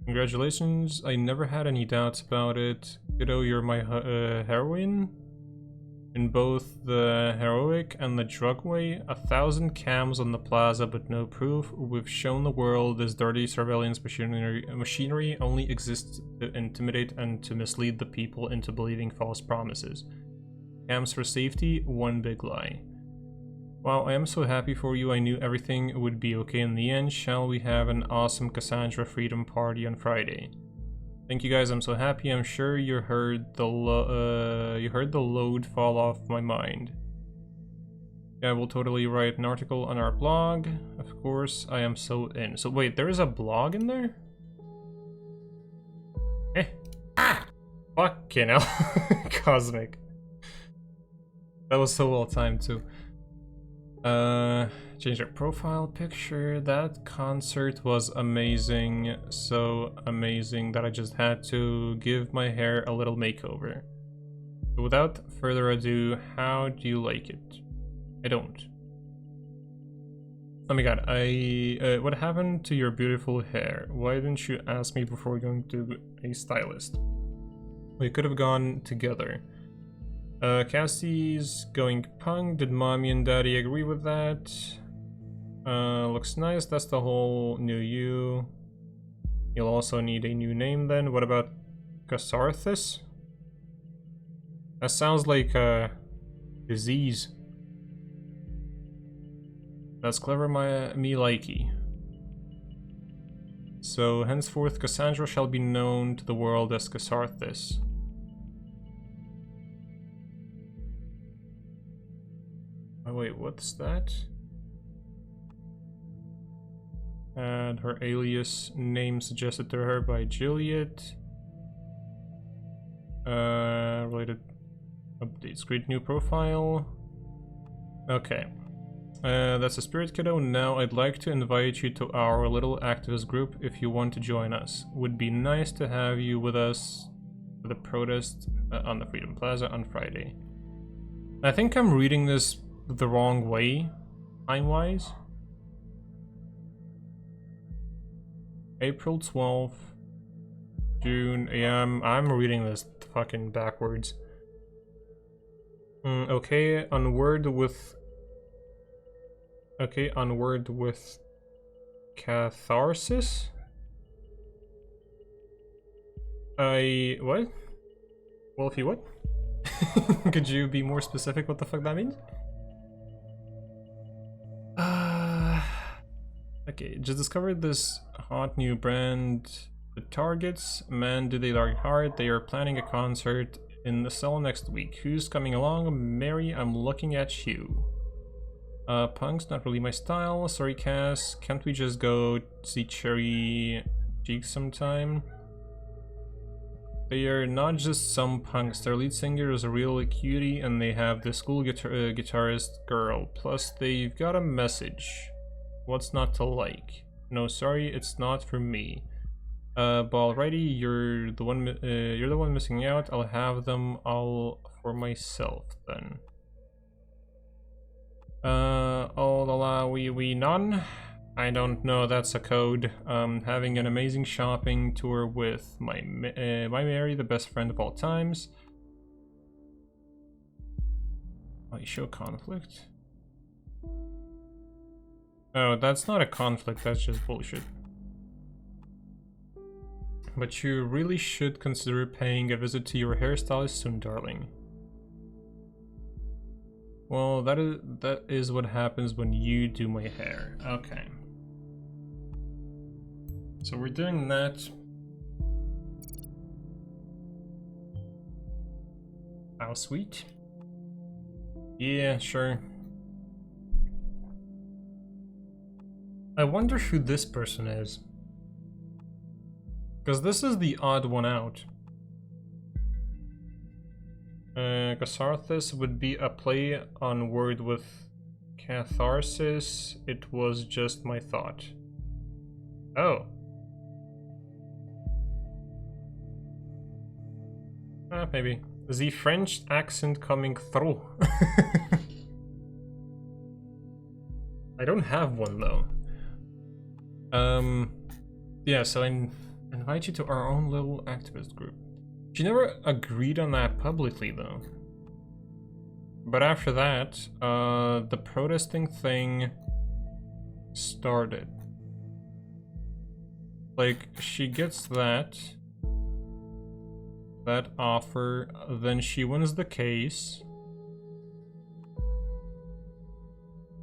Congratulations, I never had any doubts about it. Kiddo, you're my heroine? In both the heroic and the drug way, 1,000 cams on the plaza but no proof. We've shown the world this dirty surveillance machinery only exists to intimidate and to mislead the people into believing false promises. Cams for safety, one big lie. Wow, I am so happy for you. I knew everything would be okay in the end. Shall we have an awesome Cassandra Freedom Party on Friday? Thank you guys, I'm so happy. I'm sure you heard the load fall off my mind. Yeah, I will totally write an article on our blog. Of course, I am so in. So wait, there is a blog in there? Eh. Ah! Fucking hell. Cosmic. That was so well timed too. Change our profile picture. That concert was amazing, so amazing that I just had to give my hair a little makeover. So without further ado, how do you like it? I don't. Oh my god, what happened to your beautiful hair? Why didn't you ask me before going to a stylist? We could have gone together. Cassie's going punk. Did mommy and daddy agree with that? Looks nice. That's the whole new you. You'll also need a new name then. What about Casarthus? That sounds like a disease. That's clever, me likey. So, henceforth, Cassandra shall be known to the world as Cassarthis. Oh wait, what's that? And her alias name suggested to her by Juliet. Related updates. Create new profile. Okay. That's a spirit kiddo. Now I'd like to invite you to our little activist group if you want to join us. Would be nice to have you with us for the protest on the Freedom Plaza on Friday. I think I'm reading this the wrong way, time-wise. April 12th, June. Yeah, I'm reading this fucking backwards. Okay, on word with catharsis. What? Wolfie, what? Could you be more specific what the fuck that means? Okay, just discovered this hot new brand. The targets, man, do they like hard. They are planning a concert in the cell next week. Who's coming along? Mary, I'm looking at you. Punk's not really my style. Sorry, Cass. Can't we just go see Cherry Cheeks sometime? They are not just some punks. Their lead singer is a real cutie, and they have this cool guitarist girl. Plus, they've got a message. What's not to like? No, sorry, it's not for me. But alrighty, you're the one missing out. I'll have them all for myself then. Oh la la, wee none. I don't know, that's a code. Having an amazing shopping tour with my Mary, the best friend of all times. Oh, you show conflict? Oh, that's not a conflict, that's just bullshit. But you really should consider paying a visit to your hairstylist soon, darling. Well, that is what happens when you do my hair. Okay. So we're doing that. How sweet. Yeah, sure. I wonder who this person is. Because this is the odd one out. Cassarthis would be a play on word with catharsis. It was just my thought. Oh. Maybe. The French accent coming through. I don't have one though. Yeah, so I invite you to our own little activist group. She never agreed on that publicly though. But after that, the protesting thing started. Like, she gets that offer, then she wins the case,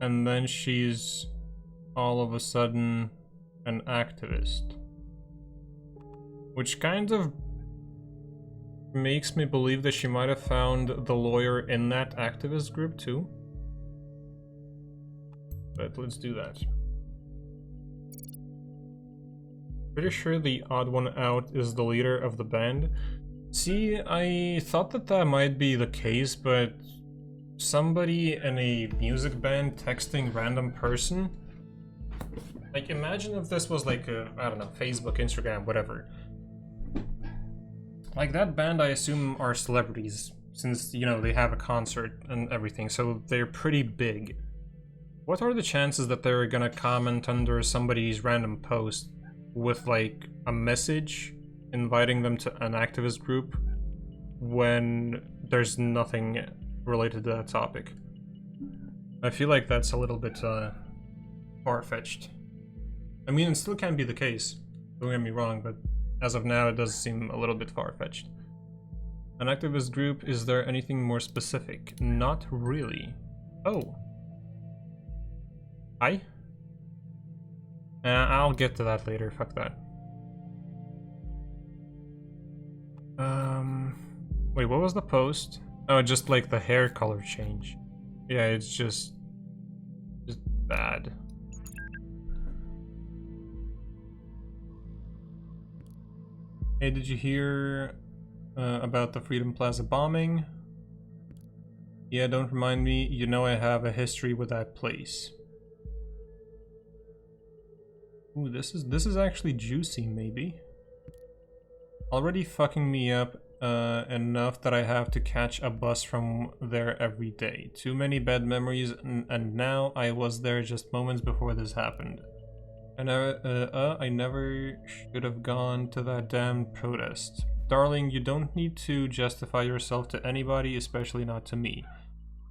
and then she's all of a sudden an activist. Which kind of makes me believe that she might have found the lawyer in that activist group too. But let's do that. Pretty sure the odd one out is the leader of the band. See, I thought that might be the case, but somebody in a music band texting random person. Like, imagine if this was like a, I don't know, Facebook, Instagram, whatever. Like, that band, I assume, are celebrities, since, you know, they have a concert and everything, so they're pretty big. What are the chances that they're gonna comment under somebody's random post with, like, a message inviting them to an activist group when there's nothing related to that topic? I feel like that's a little bit, far-fetched. I mean, it still can be the case, don't get me wrong, but as of now, it does seem a little bit far-fetched. An activist group, is there anything more specific? Not really. Oh. Hi? I'll get to that later, fuck that. Wait, what was the post? Oh, just like the hair color change. Yeah, it's just bad. Hey, did you hear about the Freedom Plaza bombing? Yeah, don't remind me. You know I have a history with that place. Ooh, this is actually juicy, maybe. Already fucking me up enough that I have to catch a bus from there every day. Too many bad memories, and now I was there just moments before this happened. I never should have gone to that damn protest. Darling, you don't need to justify yourself to anybody, especially not to me.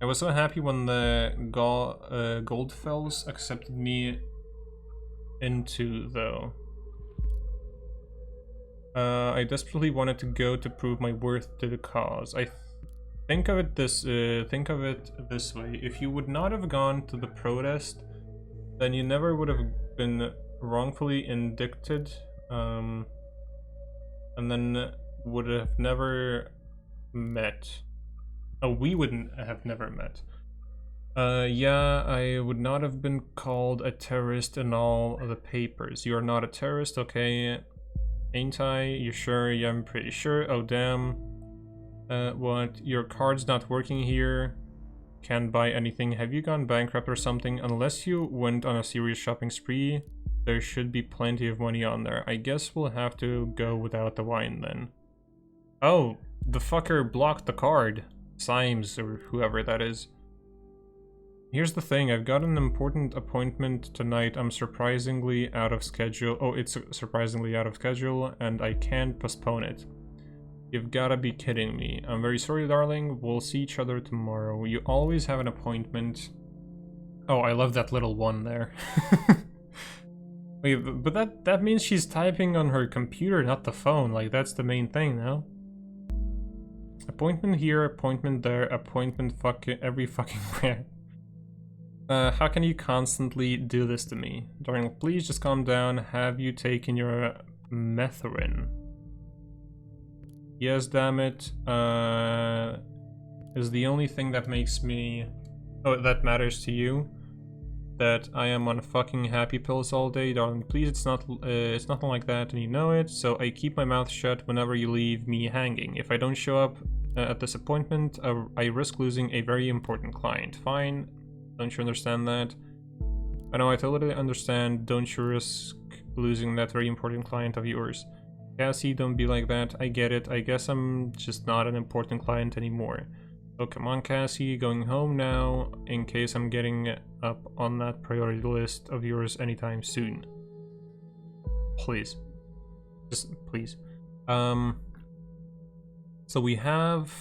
I was so happy when the Goldfells accepted me into, though. I desperately wanted to go to prove my worth to the cause. Think of it this way: if you would not have gone to the protest, then you never would have been wrongfully indicted, and then would have never met. Oh, we wouldn't have never met. Yeah, I would not have been called a terrorist in all of the papers. You are not a terrorist, okay? Ain't I? You sure? Yeah, I'm pretty sure. Oh, damn. What? Your card's not working here. Can't buy anything. Have you gone bankrupt or something? Unless you went on a serious shopping spree, there should be plenty of money on there. I guess we'll have to go without the wine then. Oh, the fucker blocked the card. Symes, or whoever that is. Here's the thing, I've got an important appointment tonight. I'm surprisingly out of schedule. Oh, it's surprisingly out of schedule, and I can't postpone it. You've gotta be kidding me. I'm very sorry, darling. We'll see each other tomorrow. You always have an appointment. Oh, I love that little one there. Wait, but that means she's typing on her computer, not the phone. Like, that's the main thing, no? Appointment here, appointment there, appointment every fucking where. How can you constantly do this to me? Darling, please just calm down. Have you taken your methrin? Yes, damn it. Is the only thing that makes me... Oh, that matters to you? That I am on fucking happy pills all day? Darling, please, it's nothing like that and you know it. So I keep my mouth shut whenever you leave me hanging. If I don't show up at this appointment, I risk losing a very important client. Fine. Don't you understand that? I know, I totally understand. Don't you risk losing that very important client of yours. Cassie, don't be like that. I get it. I guess I'm just not an important client anymore. Oh, come on, Cassie. Going home now, in case I'm getting up on that priority list of yours anytime soon. Please. Just, please. So we have...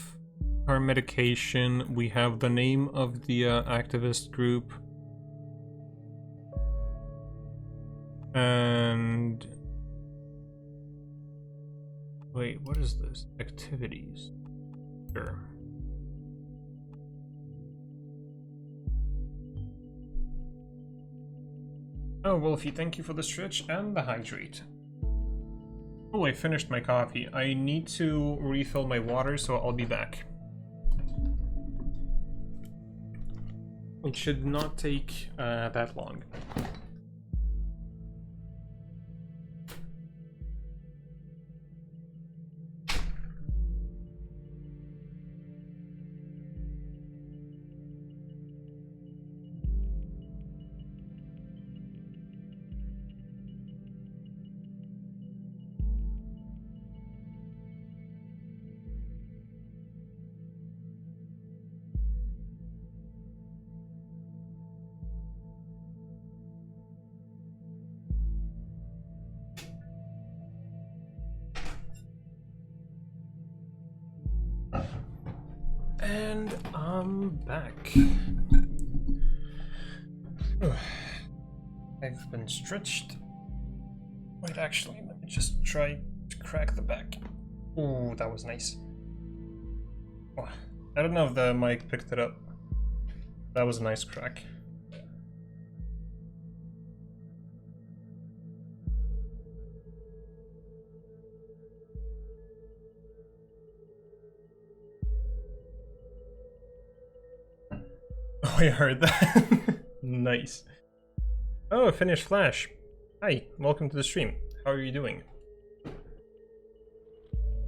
our medication, we have the name of the activist group, and wait, what is this? Activities. Sure. Oh, Wolfie, thank you for the stretch and the hydrate. Oh, I finished my coffee. I need to refill my water, so I'll be back. It should not take that long. And I'm back. I've been stretched. Wait, actually, let me just try to crack the back. Ooh, that was nice. Oh, I don't know if the mic picked it up. That was a nice crack. Oh, I heard that. Nice. Oh, finished Flash. Hi, welcome to the stream. How are you doing?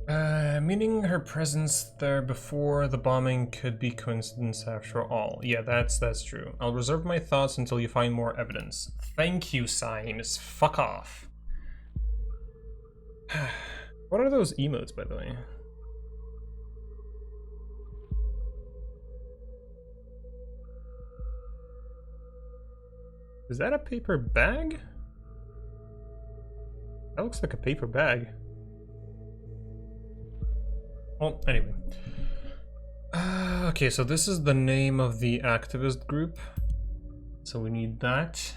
Meaning her presence there before the bombing could be coincidence after all. Yeah, that's true. I'll reserve my thoughts until you find more evidence. Thank you, Symes. Fuck off. What are those emotes, by the way? Is that a paper bag? That looks like a paper bag. Well, anyway. Okay, so this is the name of the activist group. So we need that.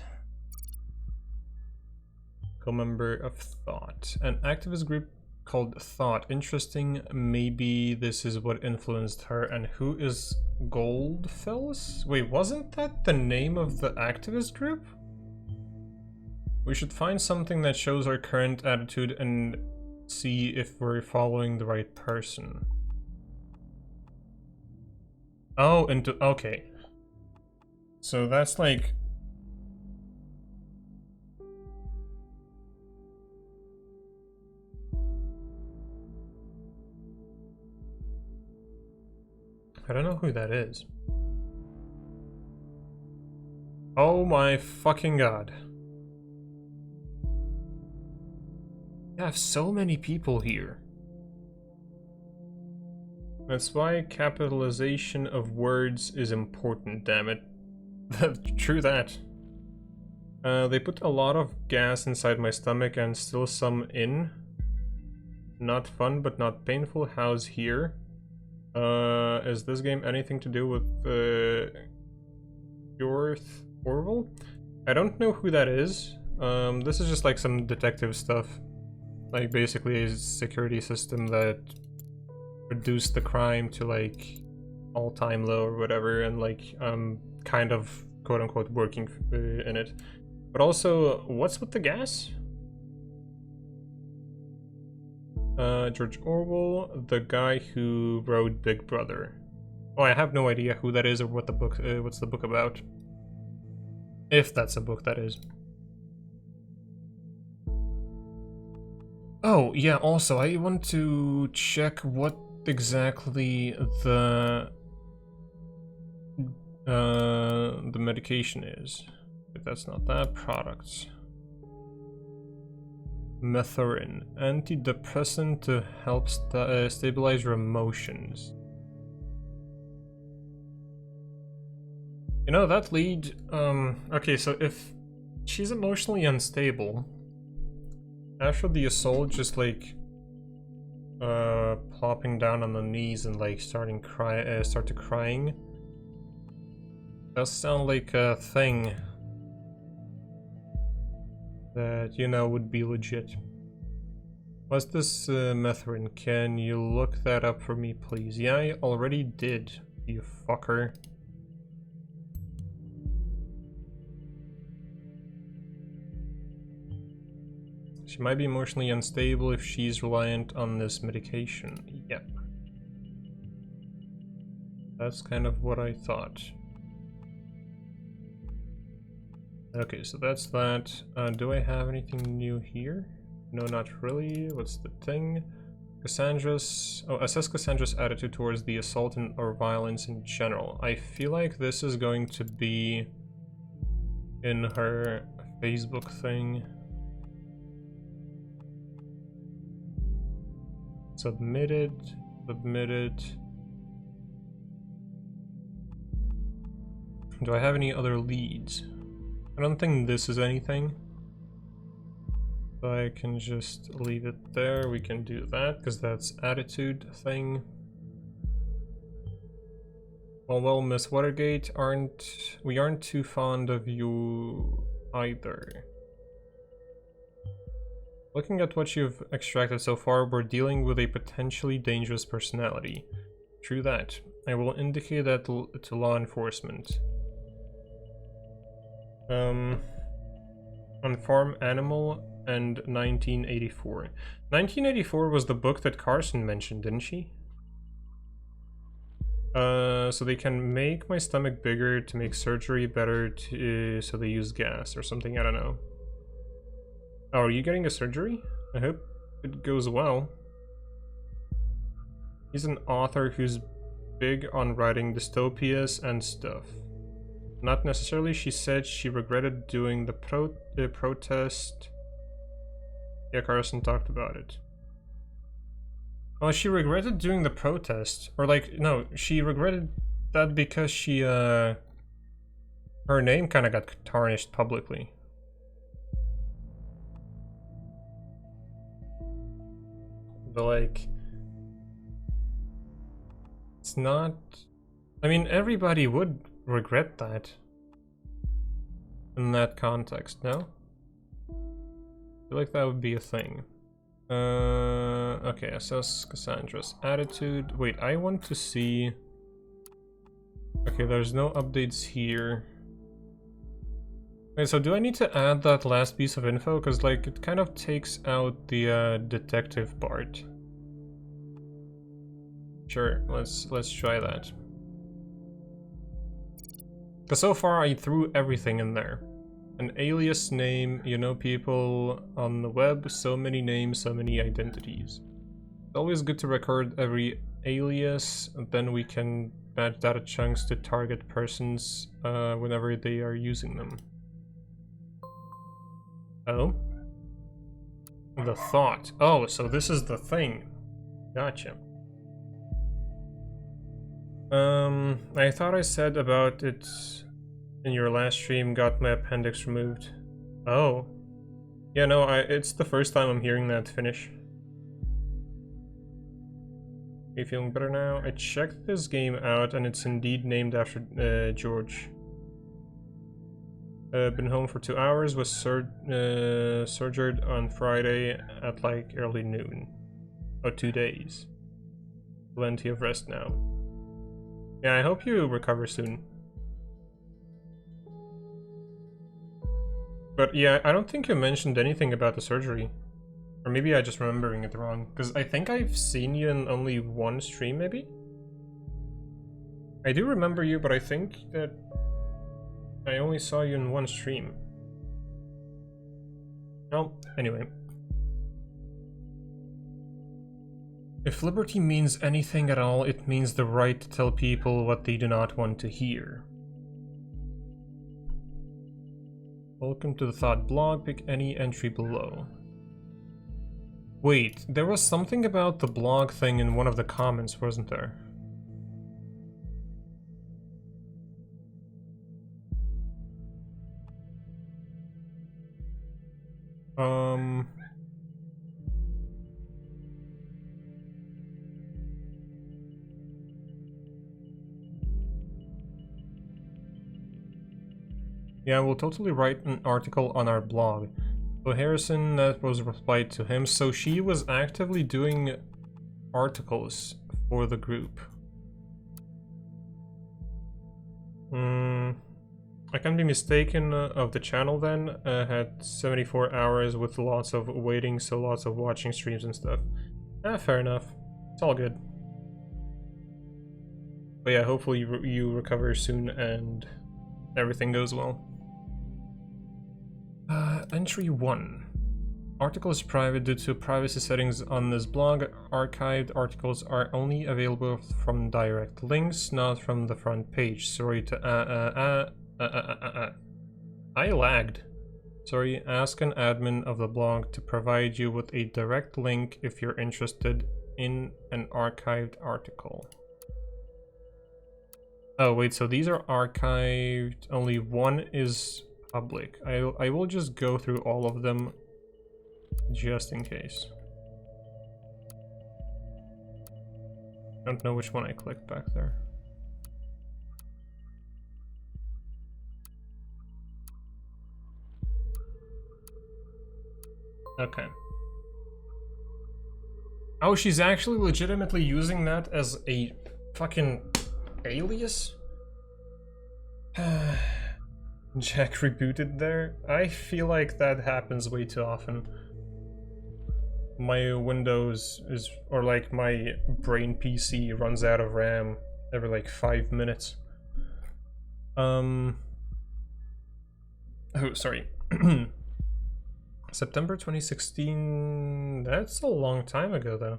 Co-member of Thought. An activist group called Thought. Interesting. Maybe this is what influenced her. And who is Goldfellas? Wait, wasn't that the name of the activist group? We should find something that shows our current attitude and see if we're following the right person. Oh, okay. So that's like... I don't know who that is. Oh my fucking god. I have so many people here. That's why capitalization of words is important, damn it. True that. They put a lot of gas inside my stomach and still some in. Not fun, but not painful. How's here? Is this game anything to do with Orwell? I don't know who that is. This is just like some detective stuff. Like basically a security system that reduced the crime to like all-time low or whatever, and like kind of quote-unquote working in it. But also, what's with the gas? George Orwell, the guy who wrote Big Brother. Oh, I have no idea who that is or what the book, what's the book about. If that's a book, that is. Oh, yeah, also, I want to check what exactly the medication is. If that's not that, products. Methorin, antidepressant to help stabilize your emotions. You know, that lead, okay, so if she's emotionally unstable, after the assault, just like plopping down on the knees and like start to crying, does sound like a thing that, you know, would be legit. What's this Methorin? Can you look that up for me, please? Yeah, I already did, you fucker. She might be emotionally unstable if she's reliant on this medication. Yep. That's kind of what I thought. Okay, so that's that. Do I have anything new here? No, not really. What's the thing? Cassandra's... Oh, assess Cassandra's attitude towards the assault or violence in general. I feel like this is going to be in her Facebook thing. Submitted. Do I have any other leads? I don't think this is anything. So I can just leave it there. We can do that because that's attitude thing. Well, Miss Watergate, we aren't too fond of you either. Looking at what you've extracted so far, we're dealing with a potentially dangerous personality. True that. I will indicate that to law enforcement. On Farm Animal and 1984. 1984 was the book that Carson mentioned, didn't she? So they can make my stomach bigger to make surgery better to, so they use gas or something, I don't know. Oh, are you getting a surgery? I hope it goes well. He's an author who's big on writing dystopias and stuff. Not necessarily, she said she regretted doing the protest. Yeah, Carson talked about it. Oh, she regretted doing the protest. Or like, no, she regretted that because she, her name kind of got tarnished publicly. But like, it's not... I mean, everybody would regret that in that context, no? I feel like that would be a thing. Okay, assess Cassandra's attitude. Wait, I want to see... Okay, there's no updates here. Okay, so do I need to add that last piece of info? Because, like, it kind of takes out the detective part. Sure, let's try that. Because so far I threw everything in there. An alias name, you know, people on the web, so many names, so many identities. It's always good to record every alias, then we can match data chunks to target persons whenever they are using them. Oh? The thought. Oh, so this is the thing. Gotcha. I thought I said about it in your last stream, got my appendix removed. Oh. Yeah, no, it's the first time I'm hearing that finish. Are you feeling better now? I checked this game out and it's indeed named after George. Been home for 2 hours, was surgered on Friday at like early noon. Oh, 2 days. Plenty of rest now. Yeah, I hope you recover soon. But yeah, I don't think you mentioned anything about the surgery. Or maybe I'm just remembering it wrong. Because I think I've seen you in only one stream, maybe? I do remember you, but I think that I only saw you in one stream. Well, anyway. If liberty means anything at all, it means the right to tell people what they do not want to hear. Welcome to the Thought blog, pick any entry below. Wait, there was something about the blog thing in one of the comments, wasn't there? Yeah, we'll totally write an article on our blog. So Harrison, that was replied to him. So she was actively doing articles for the group. I can't be mistaken of the channel then. Had 74 hours with lots of waiting, so lots of watching streams and stuff. Fair enough. It's all good. But yeah, hopefully you recover soon and everything goes well. Entry 1. Article is private due to privacy settings on this blog. Archived articles are only available from direct links, not from the front page. Sorry to I lagged. Sorry, ask an admin of the blog to provide you with a direct link if you're interested in an archived article. Oh wait, so these are archived, only one is public. I will just go through all of them just in case. Don't know which one I clicked back there. Okay. Oh, she's actually legitimately using that as a fucking alias? Jack rebooted there? I feel like that happens way too often. My Windows is, or like my brain PC runs out of RAM every like 5 minutes. Oh, sorry. September 2016, that's a long time ago though.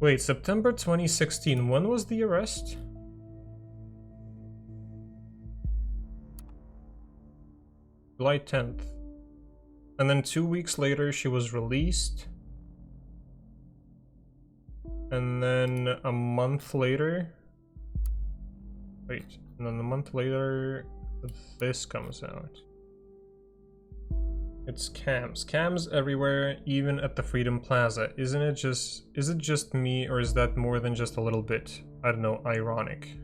Wait, September 2016, when was the arrest? July 10th. And then 2 weeks later she was released. And then a month later... Wait, and then a month later this comes out. It's cams. Cams everywhere, even at the Freedom Plaza. Is it just me, or is that more than just a little bit, I don't know, ironic?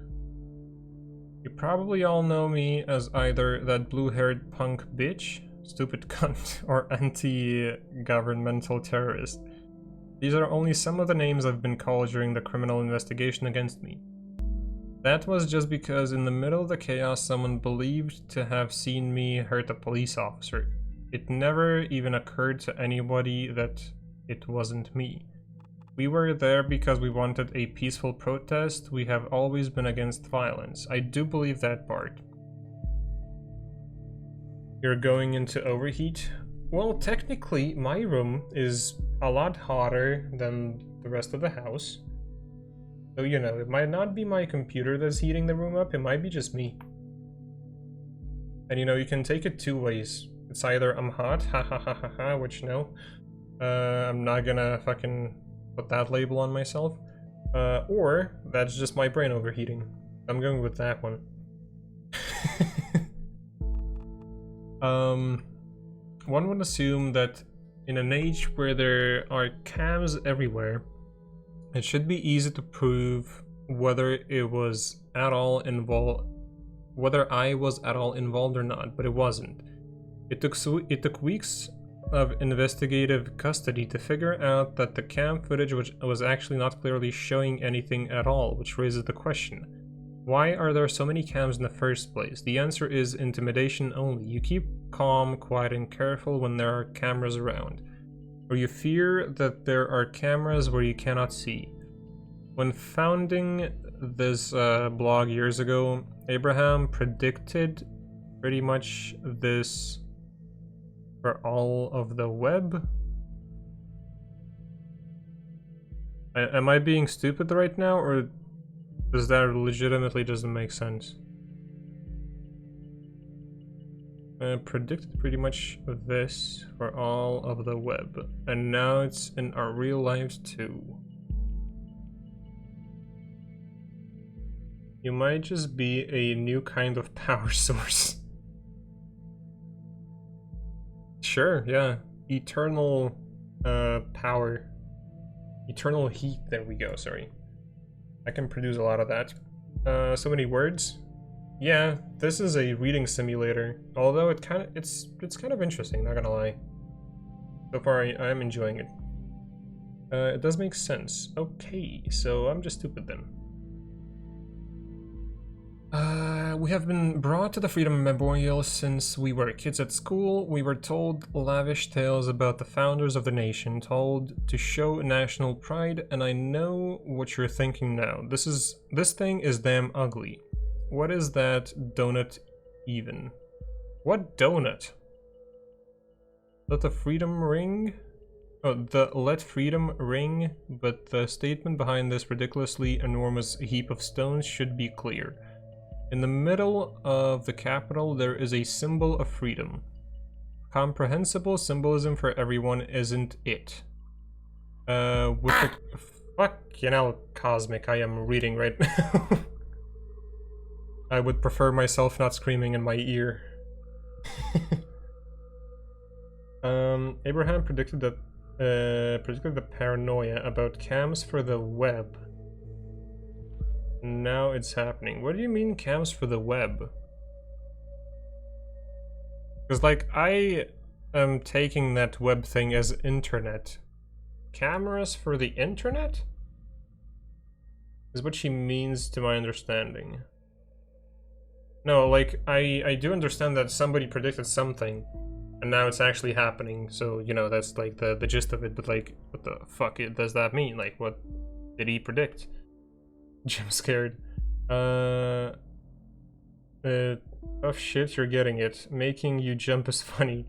You probably all know me as either that blue-haired punk bitch, stupid cunt, or anti-governmental terrorist. These are only some of the names I've been called during the criminal investigation against me. That was just because in the middle of the chaos someone believed to have seen me hurt a police officer. It never even occurred to anybody that it wasn't me. We were there because we wanted a peaceful protest. We have always been against violence. I do believe that part. You're going into overheat? Well, technically, my room is a lot hotter than the rest of the house. So, you know, it might not be my computer that's heating the room up, it might be just me. And you know, you can take it two ways. It's either I'm hot, ha ha ha ha ha, which no. I'm not gonna fucking put that label on myself. Or that's just my brain overheating. I'm going with that one. One would assume that in an age where there are cams everywhere, it should be easy to prove whether it was at all involved, whether I was at all involved or not, but it wasn't. It took weeks of investigative custody to figure out that the cam footage was actually not clearly showing anything at all, which raises the question: why are there so many cams in the first place? The answer is intimidation only. You keep calm, quiet, and careful when there are cameras around, or you fear that there are cameras where you cannot see. When founding this blog years ago, Abraham predicted pretty much this for all of the web. Am I being stupid right now, or does that legitimately doesn't make sense? Predicted pretty much this for all of the web, and now it's in our real lives too. You might just be a new kind of power source. Sure, yeah. Eternal power. Eternal heat, there we go, sorry. I can produce a lot of that. So many words. Yeah, this is a reading simulator. Although it's kind of interesting, not gonna lie. So far I am enjoying it. It does make sense. Okay, so I'm just stupid then. We have been brought to the Freedom Memorial since we were kids at school. We were told lavish tales about the founders of the nation, told to show national pride, and I know what you're thinking now. This thing is damn ugly. What is that donut even? What donut? Let the freedom ring? Oh, the let freedom ring, but the statement behind this ridiculously enormous heap of stones should be clear. In the middle of the Capitol, there is a symbol of freedom. Comprehensible symbolism for everyone, isn't it? With the... Fuck, you know, Cosmic, I am reading right now. I would prefer myself not screaming in my ear. Abraham predicted that predicted the paranoia about cams for the web. Now it's happening. What do you mean cams for the web? Because like I am taking that web thing as internet. Cameras for the internet? Is what she means to my understanding. No, like I do understand that somebody predicted something and now it's actually happening, so you know that's like the gist of it, but like what the fuck does that mean? Like what did he predict? Jim scared. Tough shit, you're getting it. Making you jump is funny.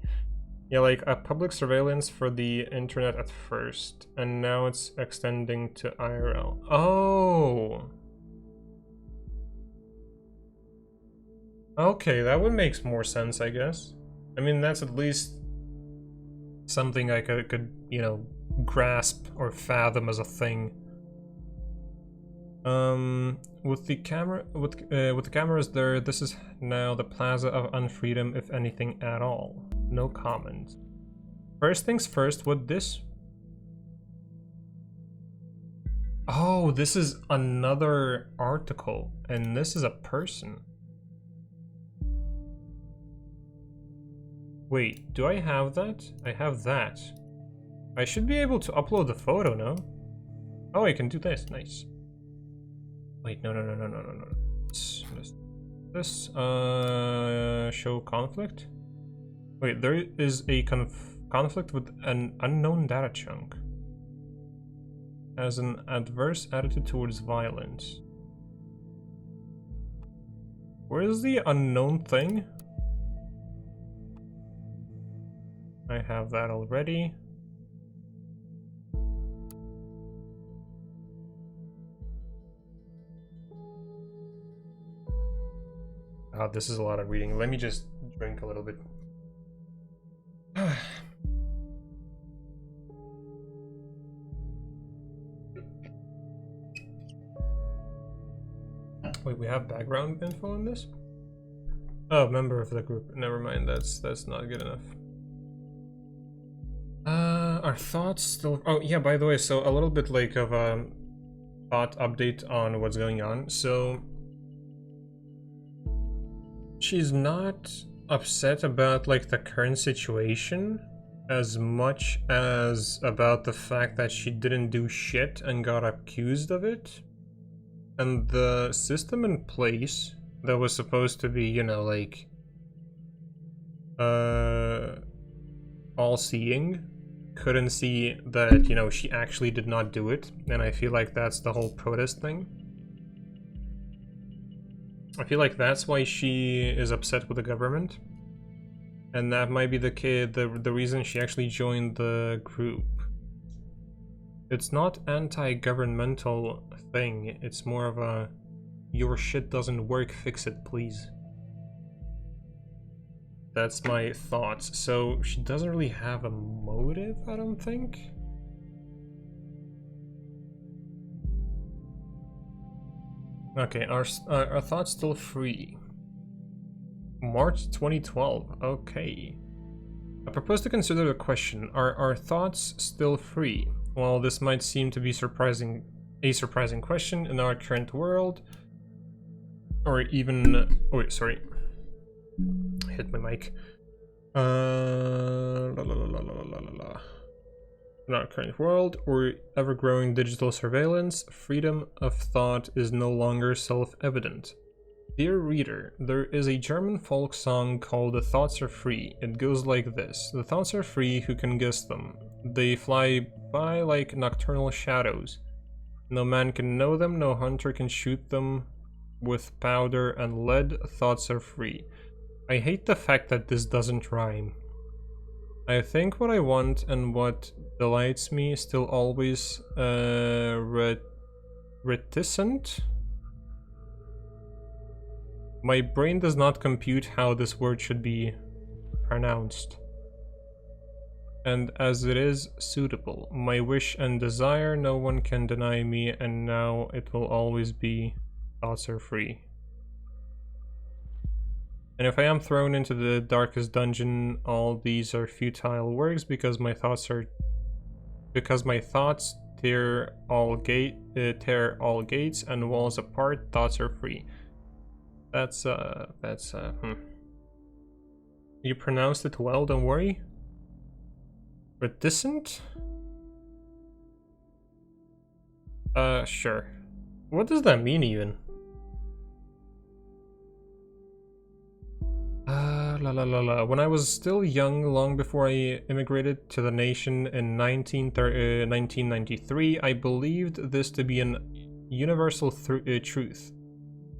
Yeah, like a public surveillance for the internet at first, and now it's extending to IRL. Oh! Okay, that would make more sense, I guess. I mean, that's at least something I could, you know, grasp or fathom as a thing. With the cameras there, this is now the Plaza of Unfreedom, if anything at all. No comment. First things first, what this? Oh, this is another article, and this is a person. Wait, do I have that? I have that. I should be able to upload the photo, no? Oh, I can do this, nice. Wait, no. This, show conflict? Wait, there is a conflict with an unknown data chunk. As an adverse attitude towards violence. Where is the unknown thing? I have that already. Oh, this is a lot of reading. Let me just drink a little bit. Wait, we have background info in this? Oh, member of the group. Never mind, that's not good enough. Our thoughts still... Oh, yeah, by the way, so a little bit like of a thought update on what's going on. So... she's not upset about, like, the current situation as much as about the fact that she didn't do shit and got accused of it. And the system in place that was supposed to be, you know, like... all-seeing couldn't see that, you know, she actually did not do it, and I feel like that's the whole protest thing. I feel like that's why she is upset with the government, and that might be the reason she actually joined the group. It's not anti-governmental thing, it's more of a your shit doesn't work, fix it please. That's my thoughts. So she doesn't really have a motive, I don't think. Okay, our thoughts still free. March 2012. Okay. I propose to consider the question: are our thoughts still free? While this might seem to be a surprising question in our current world, or even oh wait, sorry. Hit my mic. In our current world, or ever-growing digital surveillance, freedom of thought is no longer self-evident. Dear reader, there is a German folk song called "The Thoughts Are Free." It goes like this: the thoughts are free, who can guess them? They fly by like nocturnal shadows. No man can know them, no hunter can shoot them with powder and lead. Thoughts are free. I hate the fact that this doesn't rhyme. I think what I want and what delights me still always reticent. My brain does not compute how this word should be pronounced. And as it is suitable, my wish and desire no one can deny me, and now it will always be thoughts are free. And if I am thrown into the darkest dungeon, all these are futile works because my thoughts tear all gates and walls apart. Thoughts are free. That's You pronounced it well, don't worry. Reticent? Sure. What does that mean even? When I was still young, long before I immigrated to the nation in 1993, I believed this to be an universal truth.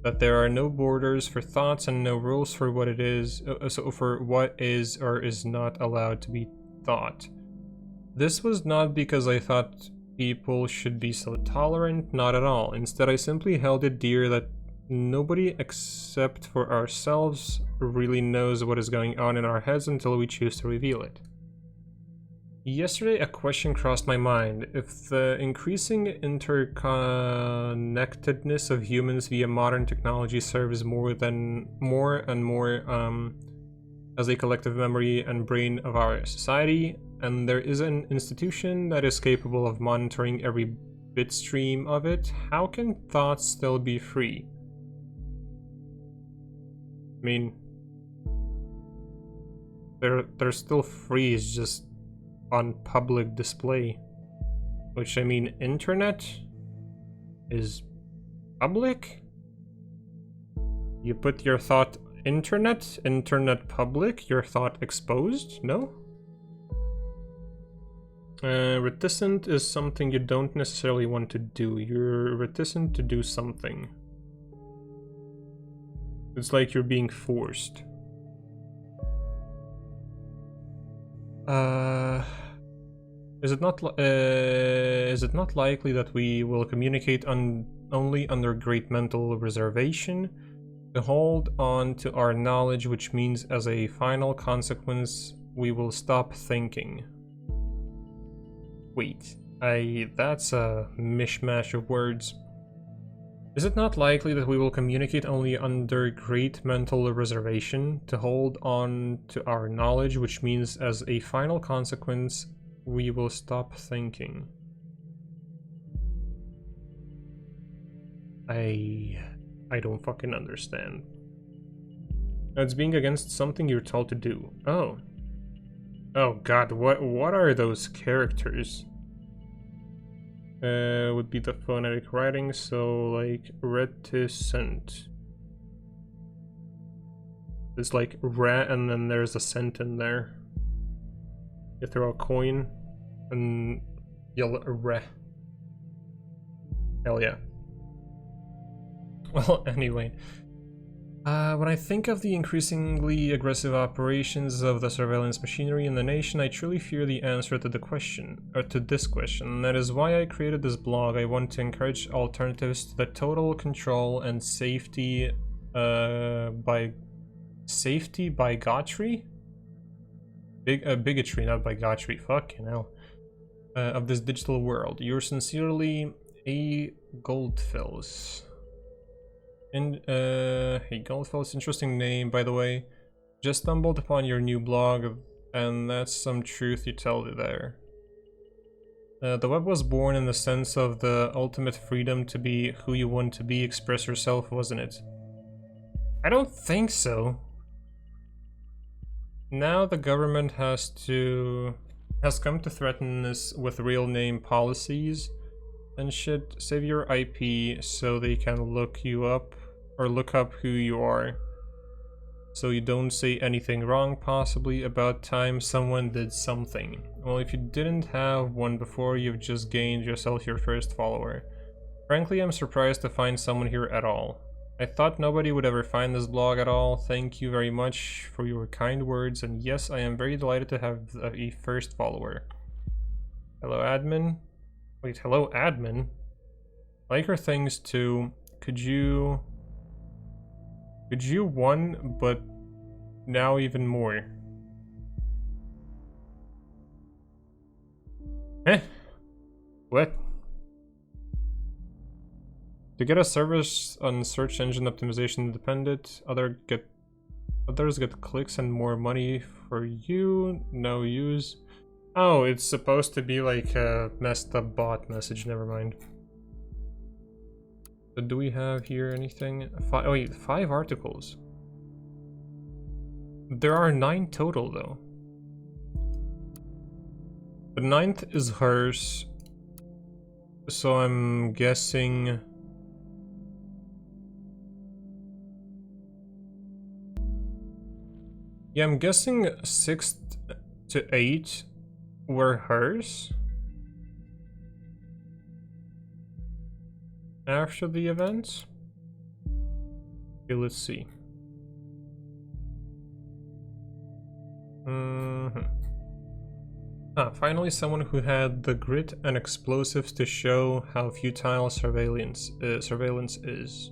That there are no borders for thoughts and no rules for what it is, so for what is or is not allowed to be thought. This was not because I thought people should be so tolerant, not at all. Instead, I simply held it dear that nobody except for ourselves really knows what is going on in our heads until we choose to reveal it. Yesterday, a question crossed my mind. If the increasing interconnectedness of humans via modern technology serves more and more as a collective memory and brain of our society, and there is an institution that is capable of monitoring every bit stream of it, how can thoughts still be free? I mean, they're still free, it's just on public display. Which, I mean, internet is public? You put your thought internet public, your thought exposed? No? Reticent is something you don't necessarily want to do. You're reticent to do something. It's like you're being forced. Is it not likely that we will communicate only under great mental reservation, to hold on to our knowledge, which means as a final consequence we will stop thinking? Wait, that's a mishmash of words. Is it not likely that we will communicate only under great mental reservation, to hold on to our knowledge, which means as a final consequence we will stop thinking? I don't fucking understand. It's being against something you're told to do. Oh god, what are those characters? Would be the phonetic writing, so like reticent. It's like re and then there's a cent in there. You throw a coin and yell re. Hell yeah. Well, anyway. When I think of the increasingly aggressive operations of the surveillance machinery in the nation, I truly fear the answer to the question, or to this question, and that is why I created this blog. I want to encourage alternatives to the total control and safety bigotry? Bigotry, not bigotry, fucking hell. Of this digital world. Yours sincerely, A. Goldfills. And hey Goldfills, interesting name by the way. Just stumbled upon your new blog, and that's some truth you tell there. The web was born in the sense of the ultimate freedom to be who you want to be, express yourself, wasn't it? I don't think so. Now the government has come to threaten us with real name policies and shit. Save your IP so they can look you up or look up who you are, so you don't say anything wrong. Possibly about time someone did something. Well, if you didn't have one before, you've just gained yourself your first follower. Frankly, I'm surprised to find someone here at all. I thought nobody would ever find this blog at all. Thank you very much for your kind words, and yes, I am very delighted to have a first follower. Hello admin. Wait, hello admin? Like her things too. Could you one, but now even more. What? To get a service on search engine optimization independent, others get clicks and more money for you, no use. Oh, it's supposed to be like a messed up bot message, never mind. So do we have here anything? Oh wait, 5 articles. There are 9 total though. The 9th is hers, so I'm guessing... Yeah, I'm guessing 6th to 8th were hers. after the event. Okay, let's see. Finally someone who had the grit and explosives to show how futile surveillance is.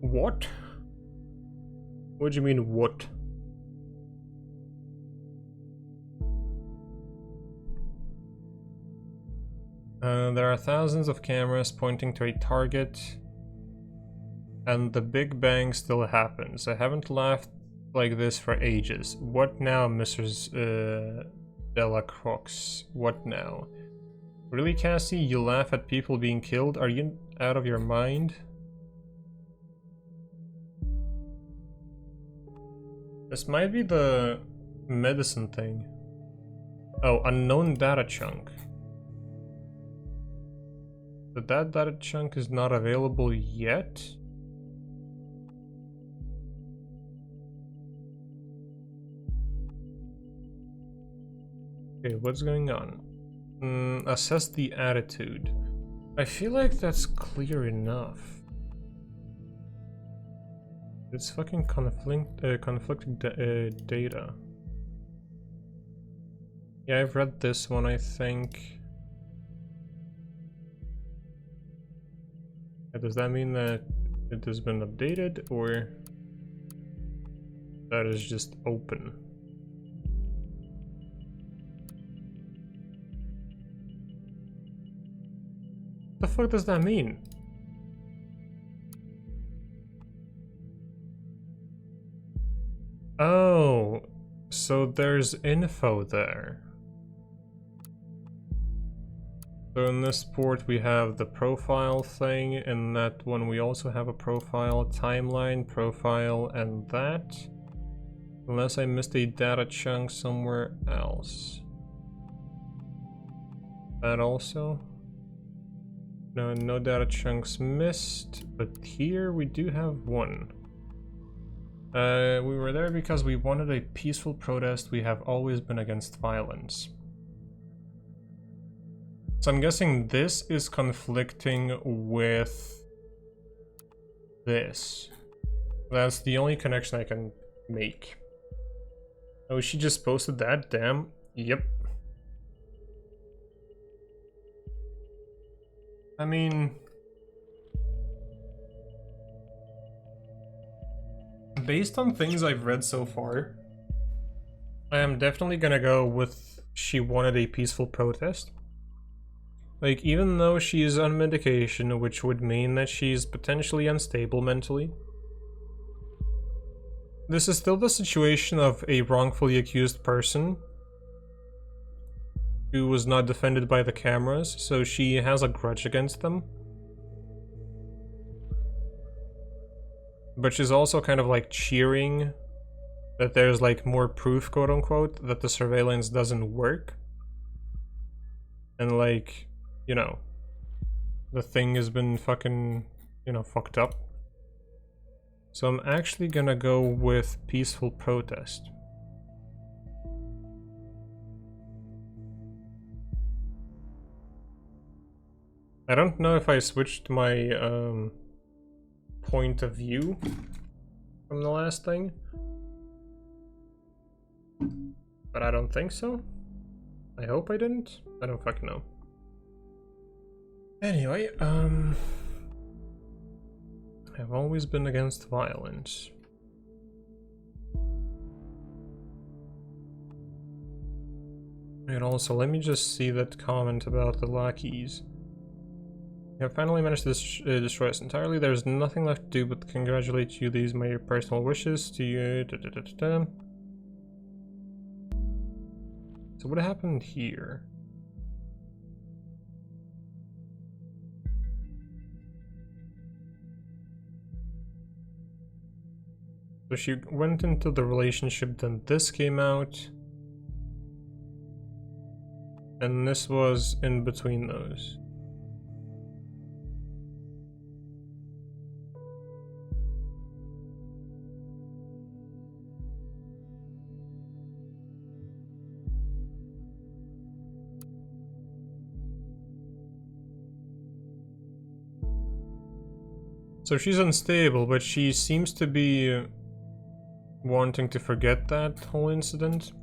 What? What do you mean, what? There are thousands of cameras pointing to a target, and the Big Bang still happens. I haven't laughed like this for ages. What now, Mrs. Delacroix? What now? Really, Cassie? You laugh at people being killed? Are you out of your mind? This might be the medicine thing. Oh, unknown data chunk. But that data chunk is not available yet? Okay, what's going on? Assess the attitude. I feel like that's clear enough. It's fucking conflicting data. Yeah, I've read this one, I think. Does that mean that it has been updated, or that is just open? What the fuck does that mean? Oh, so there's info there. So in this port we have the profile thing, in that one we also have a profile, timeline, profile, and that. Unless I missed a data chunk somewhere else. That also? No, no data chunks missed, but here we do have one. We were there because we wanted a peaceful protest. We have always been against violence. So I'm guessing this is conflicting with this. That's the only connection I can make. Oh, she just posted that? Damn. Yep. I mean... based on things I've read so far, I am definitely gonna go with she wanted a peaceful protest. Like, even though she's on medication, which would mean that she's potentially unstable mentally, this is still the situation of a wrongfully accused person who was not defended by the cameras, so she has a grudge against them. But she's also kind of like cheering that there's like more proof, quote unquote, that the surveillance doesn't work. And like, you know, the thing has been fucking, you know, fucked up. So I'm actually gonna go with peaceful protest. I don't know if I switched my point of view from the last thing, but I don't think so. I hope I didn't. I don't fucking know. Anyway, I've always been against violence. And also, let me just see that comment about the lackeys. You have finally managed to destroy us entirely. There's nothing left to do but congratulate you. These are my personal wishes to you. So what happened here? So she went into the relationship, then this came out. And this was in between those. So she's unstable, but she seems to be wanting to forget that whole incident.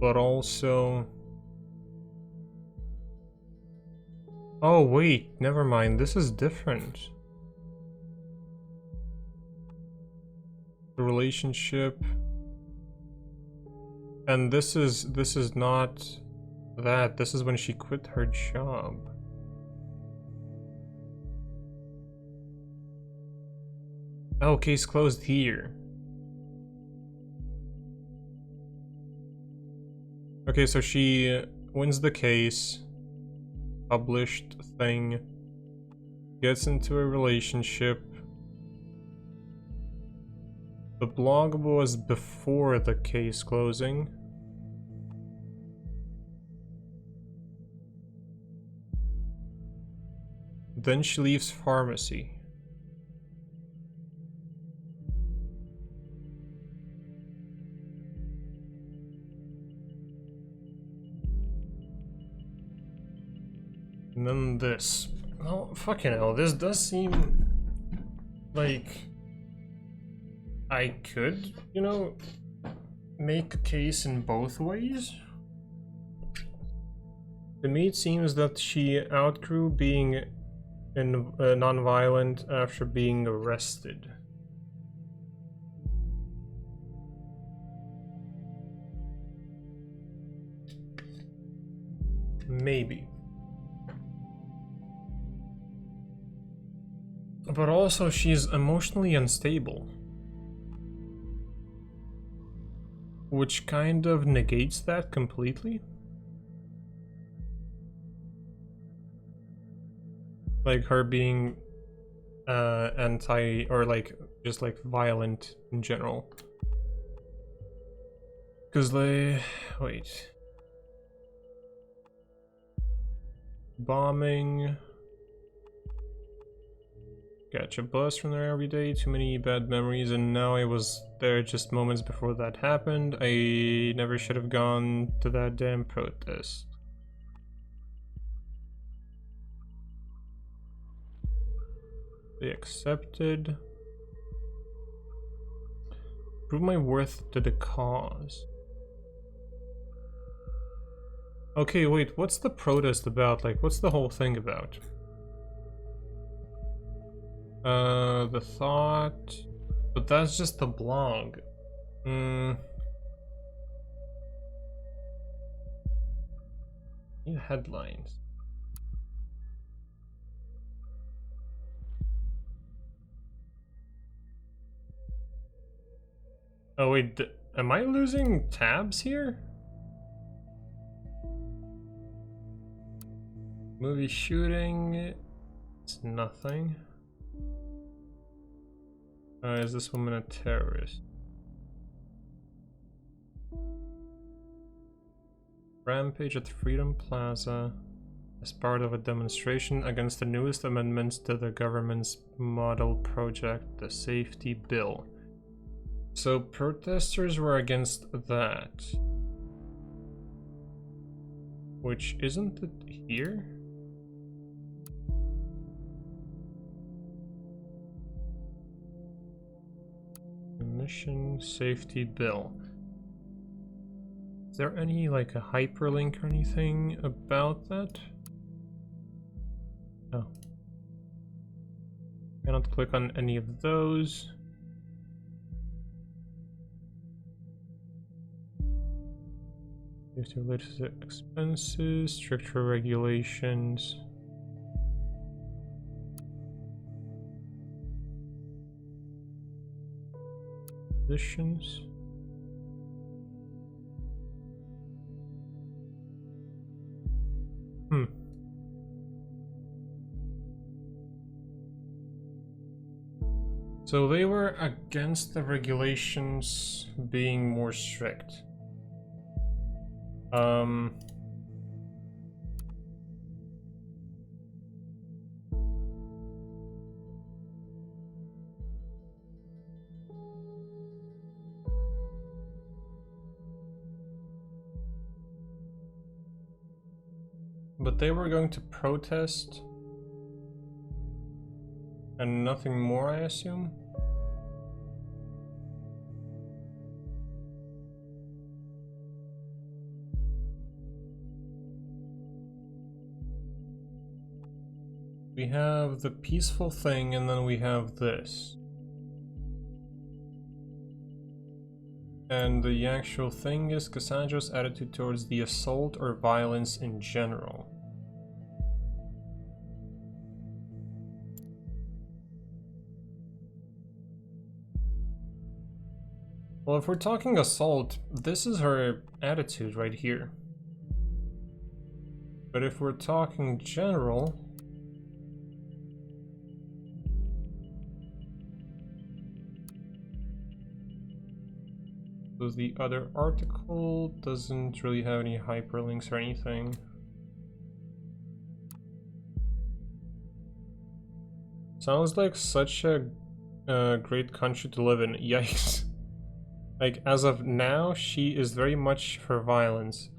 But also... Oh wait, never mind, this is different. The relationship... And this is not that, this is when she quit her job. Oh, case closed here. Okay, so she wins the case, published thing, gets into a relationship. The blog was before the case closing. Then she leaves pharmacy. And then this. Oh, fucking hell, this does seem like I could, you know, make a case in both ways. To me, it seems that she outgrew being non-violent after being arrested. Maybe. But also, she's emotionally unstable. Which kind of negates that completely. Like her being anti, or like just like violent in general. Because they... wait. Bombing. Catch a bus from there every day, too many bad memories, and now I was there just moments before that happened. I never should have gone to that damn protest. They accepted. Prove my worth to the cause. Okay, wait, what's the protest about? Like, what's the whole thing about? The thought... But that's just the blog. Need headlines. Oh wait, am I losing tabs here? Movie shooting... It's nothing. Is this woman a terrorist? Rampage at Freedom Plaza as part of a demonstration against the newest amendments to the government's model project, the Safety Bill. So protesters were against that. Which isn't it here? Mission Safety Bill. Is there any like a hyperlink or anything about that? No. Cannot click on any of those. Safety related to expenses, stricter regulations. Positions. So they were against the regulations being more strict. But but they were going to protest. And nothing more, I assume? We have the peaceful thing, and then we have this. And the actual thing is Cassandra's attitude towards the assault or violence in general. Well, if we're talking assault, this is her attitude right here. But if we're talking general... So the other article doesn't really have any hyperlinks or anything. Sounds like such a great country to live in. Yikes. Like, as of now, she is very much for violence.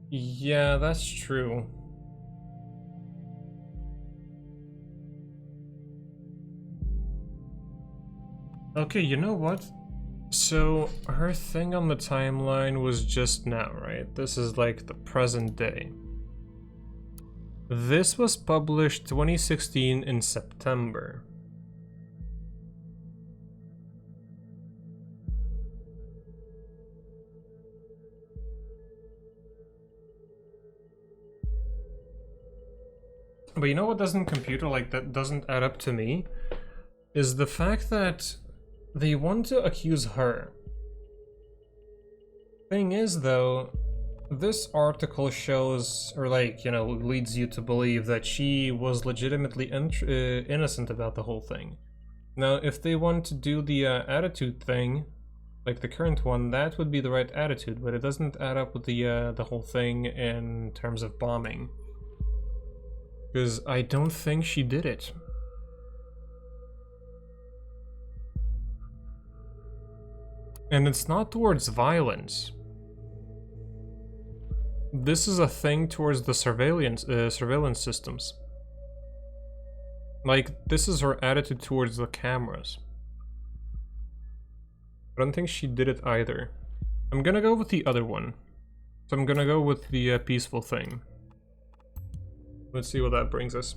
Yeah, that's true. Okay, you know what? So, her thing on the timeline was just now, right? This is like the present day. This was published 2016 in September. But you know what doesn't compute, or like that doesn't add up to me? Is the fact that they want to accuse her. Thing is though, this article shows, or like, you know, leads you to believe that she was legitimately innocent about the whole thing. Now, if they want to do the attitude thing, like the current one, that would be the right attitude, but it doesn't add up with the whole thing in terms of bombing. Because I don't think she did it. And it's not towards violence. This is a thing towards the surveillance systems. Like, this is her attitude towards the cameras. I don't think she did it either. I'm gonna go with the other one. So I'm gonna go with the peaceful thing. Let's see what that brings us.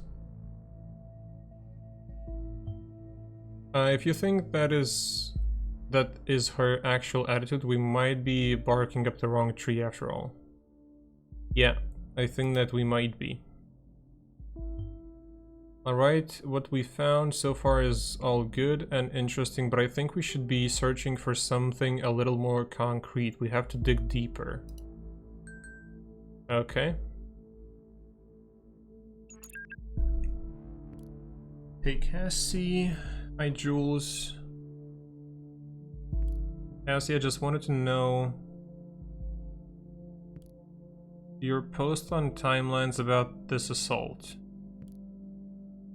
If you think that is her actual attitude, we might be barking up the wrong tree after all. Yeah, I think that we might be. Alright, what we found so far is all good and interesting, but I think we should be searching for something a little more concrete. We have to dig deeper. Okay. Hey Cassie, hi Jules. Cassie, I just wanted to know your post on timelines about this assault.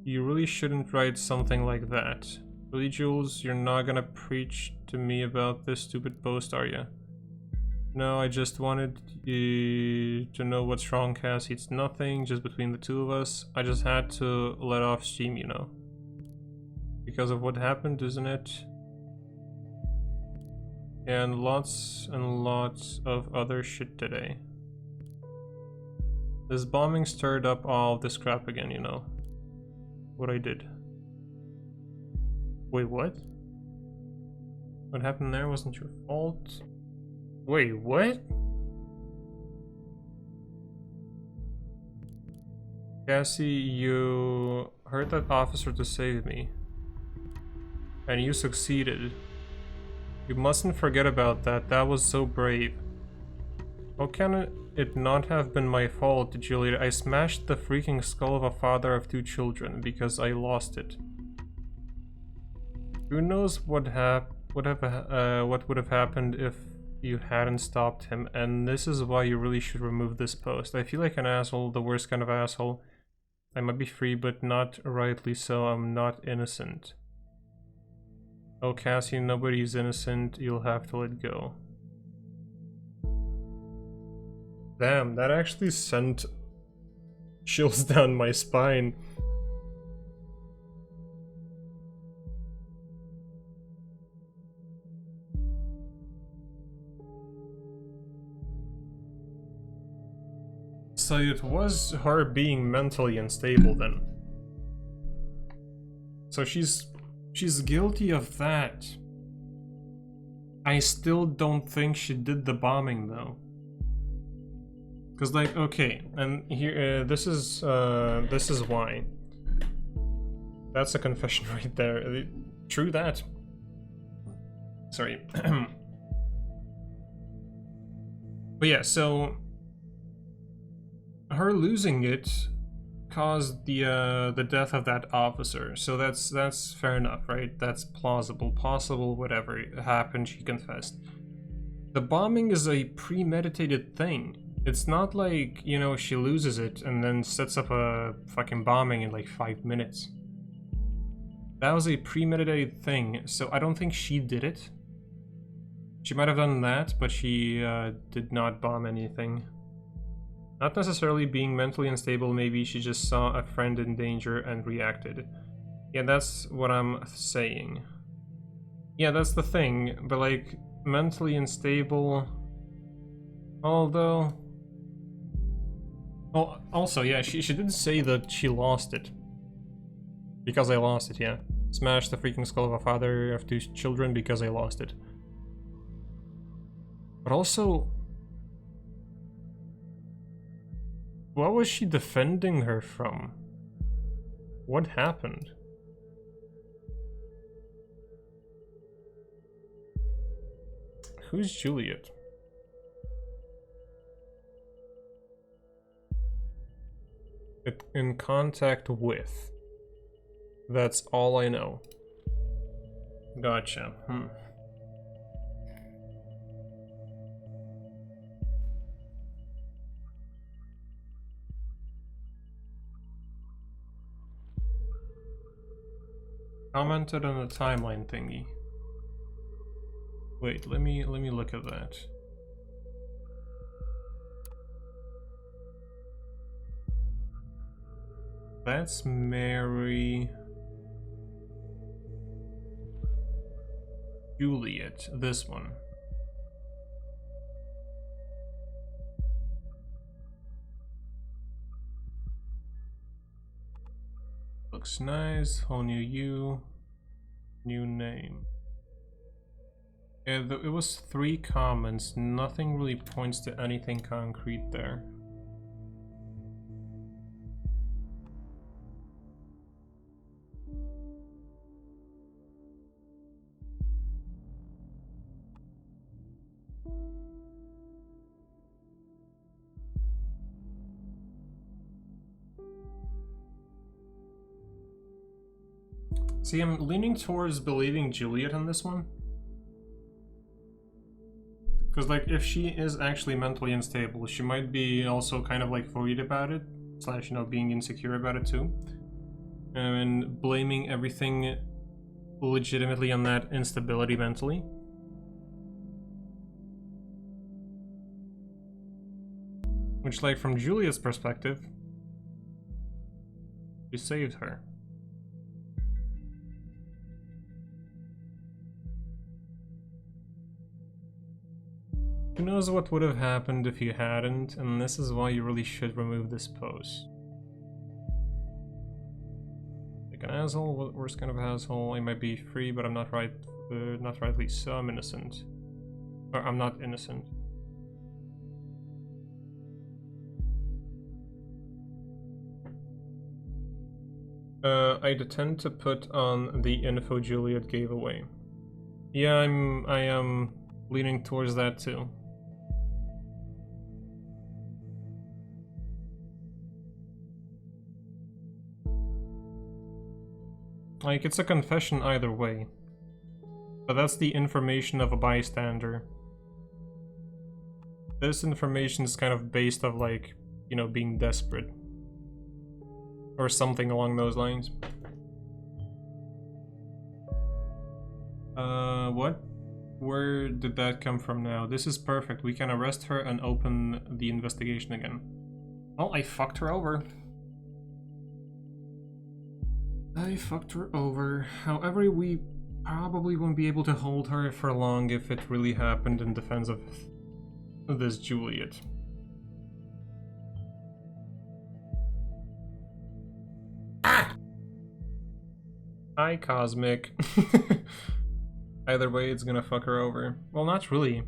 You really shouldn't write something like that. Really, Jules, you're not gonna preach to me about this stupid post, are you? No, I just wanted you to know what's wrong, Cassie. It's nothing, just between the two of us. I just had to let off steam, you know. Because of what happened, isn't it? And lots of other shit today. This bombing stirred up all this crap again, you know. What I did. Wait, what? What happened there wasn't your fault? Wait, what? Cassie, you hurt that officer to save me. And you succeeded. You mustn't forget about that. That was so brave. How can it not have been my fault, Juliet? I smashed the freaking skull of a father of 2 children because I lost it. Who knows what would have happened if you hadn't stopped him? And this is why you really should remove this post. I feel like an asshole, the worst kind of asshole. I might be free, but not rightly so. I'm not innocent. Oh, Cassie, nobody's innocent. You'll have to let go. Damn, that actually sent chills down my spine. So it was her being mentally unstable then. So she's guilty of that. I still don't think she did the bombing though. Cause like, okay, and here this is why. That's a confession right there. True that. Sorry. But yeah, so her losing it caused the death of that officer, so that's fair enough, right? That's plausible, possible, whatever happened. She confessed. The bombing is a premeditated thing. It's not like, you know, she loses it and then sets up a fucking bombing in like 5 minutes. That was a premeditated thing, so I don't think she did it. She might have done that, but she did not bomb anything. Not necessarily being mentally unstable, maybe she just saw a friend in danger and reacted. Yeah, that's what I'm saying. Yeah, that's the thing, but like, mentally unstable... Although... Oh, also, yeah, she did say that she lost it. Because I lost it, yeah. Smashed the freaking skull of a father of 2 children because I lost it. But also... What was she defending her from? What happened? Who's Juliet? In contact with. That's all I know. Gotcha. Commented on the timeline thingy. Wait, let me look at that. That's Mary Juliet, this one. Looks nice, whole new you, new name. Yeah, it was 3 comments, nothing really points to anything concrete there. See, I'm leaning towards believing Juliet on this one. Because, like, if she is actually mentally unstable, she might be also kind of, like, worried about it, slash, you know, being insecure about it too. And blaming everything legitimately on that instability mentally. Which, like, from Juliet's perspective, she saved her. Who knows what would have happened if you hadn't, and this is why you really should remove this post. Like an asshole, worst kind of asshole. I might be free, but I'm not not rightly so. I'm innocent. Or I'm not innocent. I tend to put on the info Juliet gave away. Yeah, I am leaning towards that too. Like, it's a confession either way. But that's the information of a bystander. This information is kind of based of, like, you know, being desperate. Or something along those lines. What? Where did that come from now? This is perfect. We can arrest her and open the investigation again. Well, I fucked her over. I fucked her over. However, we probably won't be able to hold her for long if it really happened in defense of this Juliet. Ah! Hi, Cosmic. Either way, it's gonna fuck her over. Well, not really.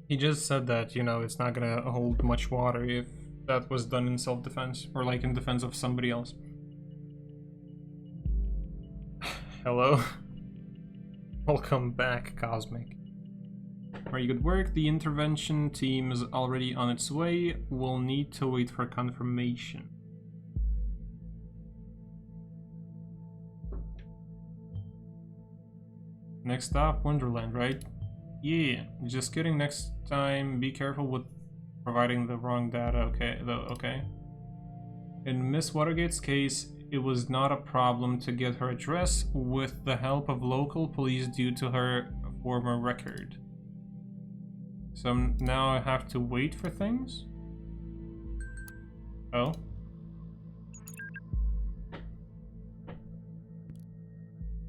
He just said that, you know, it's not gonna hold much water if that was done in self-defense, or like in defense of somebody else. Hello? Welcome back, Cosmic. Very good work. The intervention team is already on its way. We'll need to wait for confirmation. Next stop, Wonderland, right? Yeah, just kidding. Next time, be careful with providing the wrong data, okay? Okay. In Miss Watergate's case, it was not a problem to get her address with the help of local police due to her former record. So now I have to wait for things? Oh.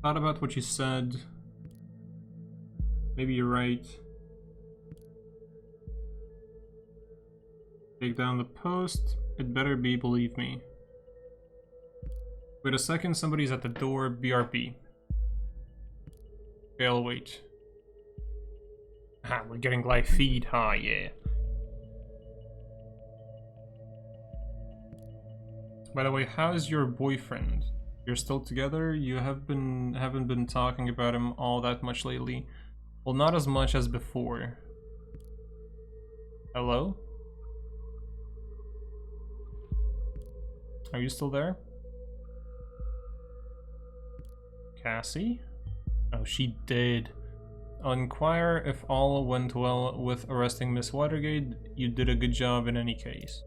Thought about what you said. Maybe you're right. Take down the post. It better be, believe me. Wait a second, somebody's at the door. BRB. Okay, I'll wait. Ah, we're getting live feed, huh? Yeah. By the way, how's your boyfriend? You're still together? You haven't been talking about him all that much lately. Well, not as much as before. Hello? Are you still there? Cassie? Oh, she did. I'll inquire if all went well with arresting Miss Watergate. You did a good job in any case.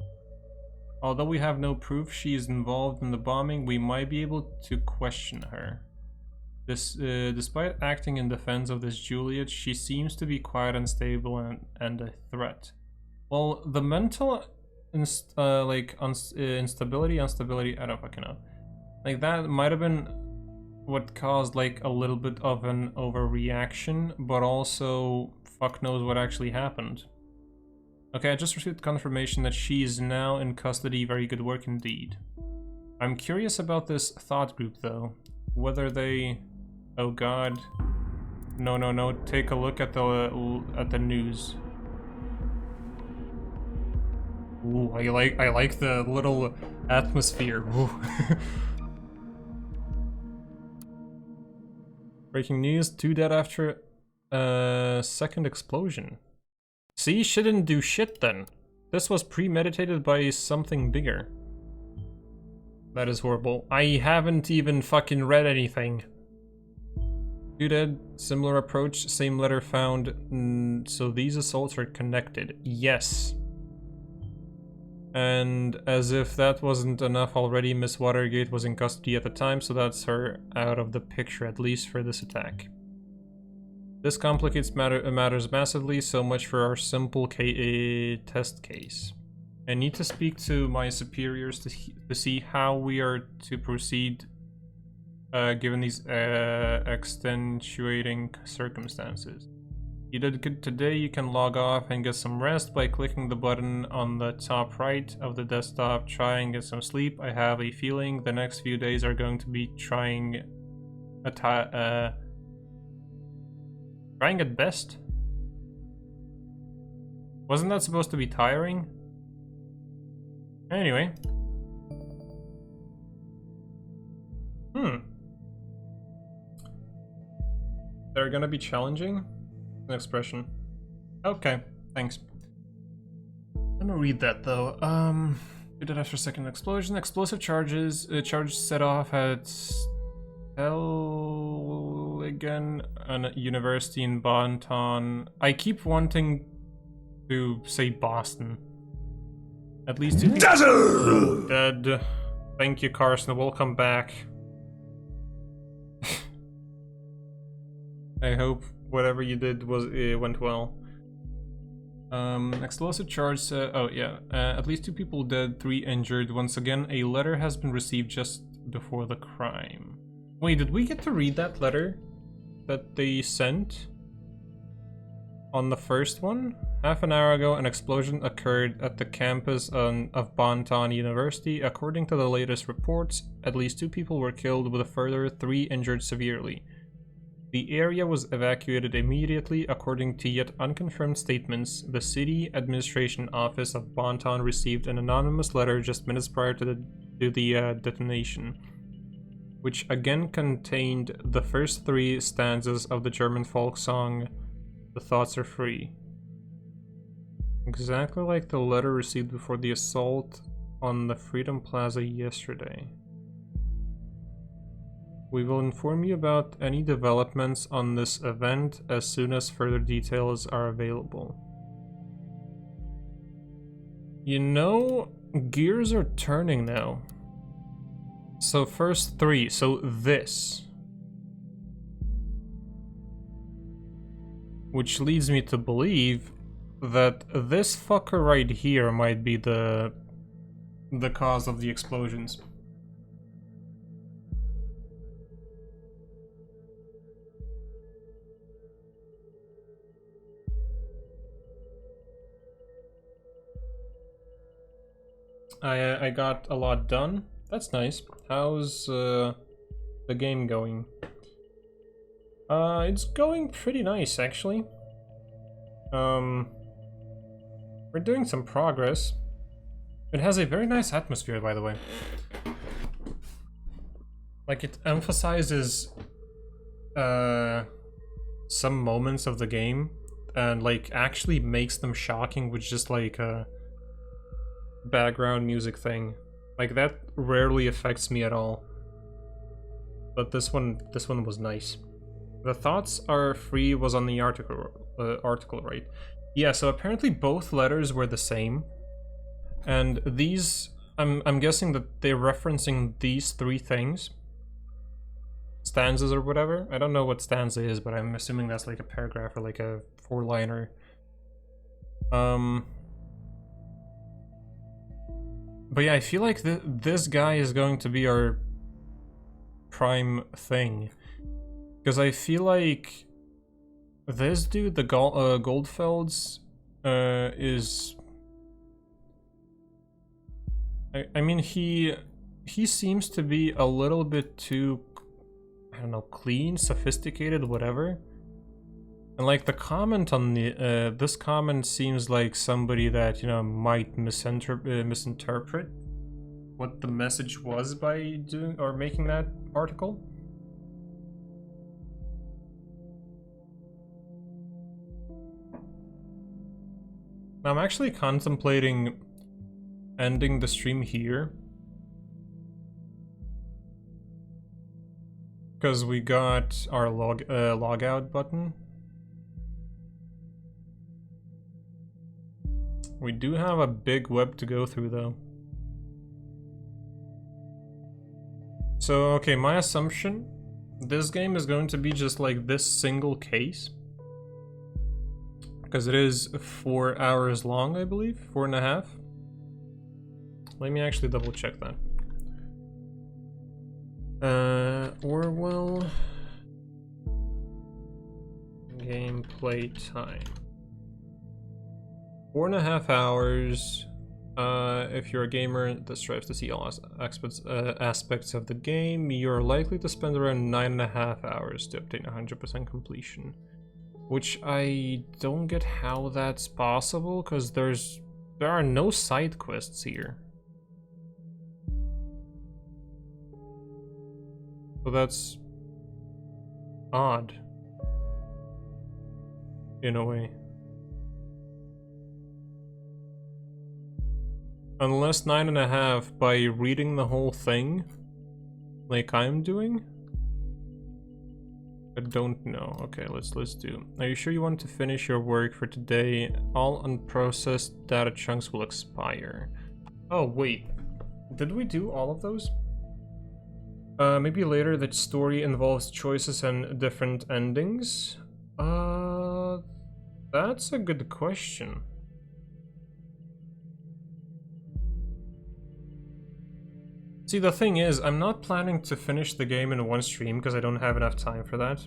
Although we have no proof she is involved in the bombing, we might be able to question her. Despite acting in defense of this Juliet, she seems to be quite unstable and a threat. Well, the mental instability, I don't fucking know. Like, that might have been what caused like a little bit of an overreaction, but also fuck knows what actually happened. Okay, I just received confirmation that she is now in custody. Very good work indeed. I'm curious about this thought group though. Whether they... Oh god. No. Take a look at the news. Ooh, I like the little atmosphere. Ooh. Breaking news, 2 dead after second explosion. See, she didn't do shit then. This was premeditated by something bigger. That is horrible. I haven't even fucking read anything. 2 dead, similar approach, same letter found. So these assaults are connected. Yes. And as if that wasn't enough already, Miss Watergate was in custody at the time, so that's her out of the picture, at least for this attack. This complicates matters massively, so much for our simple test case. I need to speak to my superiors to see how we are to proceed given these extenuating circumstances. You did good today. You can log off and get some rest by clicking the button on the top right of the desktop. Try and get some sleep. I have a feeling the next few days are going to be trying at best. Wasn't that supposed to be tiring? Anyway. They're gonna be challenging? An expression. Okay, thanks. Let me read that though. We did after second explosion. Explosive charges. Charge set off at Again, a university in Bonton. I keep wanting to say Boston. At least it's dead. Thank you, Carson. Welcome back. I hope whatever you did went well. Explosive charge, oh yeah, at least 2 people dead, 3 injured. Once again, a letter has been received just before the crime. Wait, did we get to read that letter that they sent on the first one? Half an hour ago, an explosion occurred at the campus of Bonton University. According to the latest reports, at least 2 people were killed with a further 3 injured severely. The area was evacuated immediately. According to yet unconfirmed statements, the city administration office of Bonton received an anonymous letter just minutes prior to the detonation, which again contained the first 3 stanzas of the German folk song, "The Thoughts Are Free." Exactly like the letter received before the assault on the Freedom Plaza yesterday. We will inform you about any developments on this event as soon as further details are available. You know, gears are turning now. So first 3, so this. Which leads me to believe that this fucker right here might be the cause of the explosions. I got a lot done. That's nice. How's the game going? It's going pretty nice, actually. We're doing some progress. It has a very nice atmosphere, by the way. Like, it emphasizes some moments of the game and like actually makes them shocking with just like a background music thing. Like, that rarely affects me at all. But this one was nice. The Thoughts Are Free was on the article, right? Yeah, so apparently both letters were the same. And these, I'm guessing that they're referencing these 3 things. Stanzas or whatever. I don't know what stanza is, but I'm assuming that's like a paragraph or like a 4-liner. But yeah, I feel like this guy is going to be our prime thing. Because I feel like this dude, the Goldfelds, is... I mean, he seems to be a little bit too, I don't know, clean, sophisticated, whatever. And like the comment on the this comment seems like somebody that, you know, might misinterpret what the message was by doing or making that article. I'm actually contemplating ending the stream here, because we got our logout button. We do have a big web to go through though. So okay, my assumption, this game is going to be just like this single case, because it is 4 hours long, I believe, 4.5. Let me actually double check that. Orwell gameplay time. 4.5 hours. If you're a gamer that strives to see all aspects of the game, you're likely to spend around 9.5 hours to obtain 100% completion. Which I don't get how that's possible, because there are no side quests here. So that's odd, in a way. Unless 9.5 by reading the whole thing, like I'm doing? I don't know. Okay, let's do. Are you sure you want to finish your work for today? All unprocessed data chunks will expire. Oh, wait. Did we do all of those? Maybe later. That story involves choices and different endings. That's a good question. See, the thing is, I'm not planning to finish the game in one stream because I don't have enough time for that.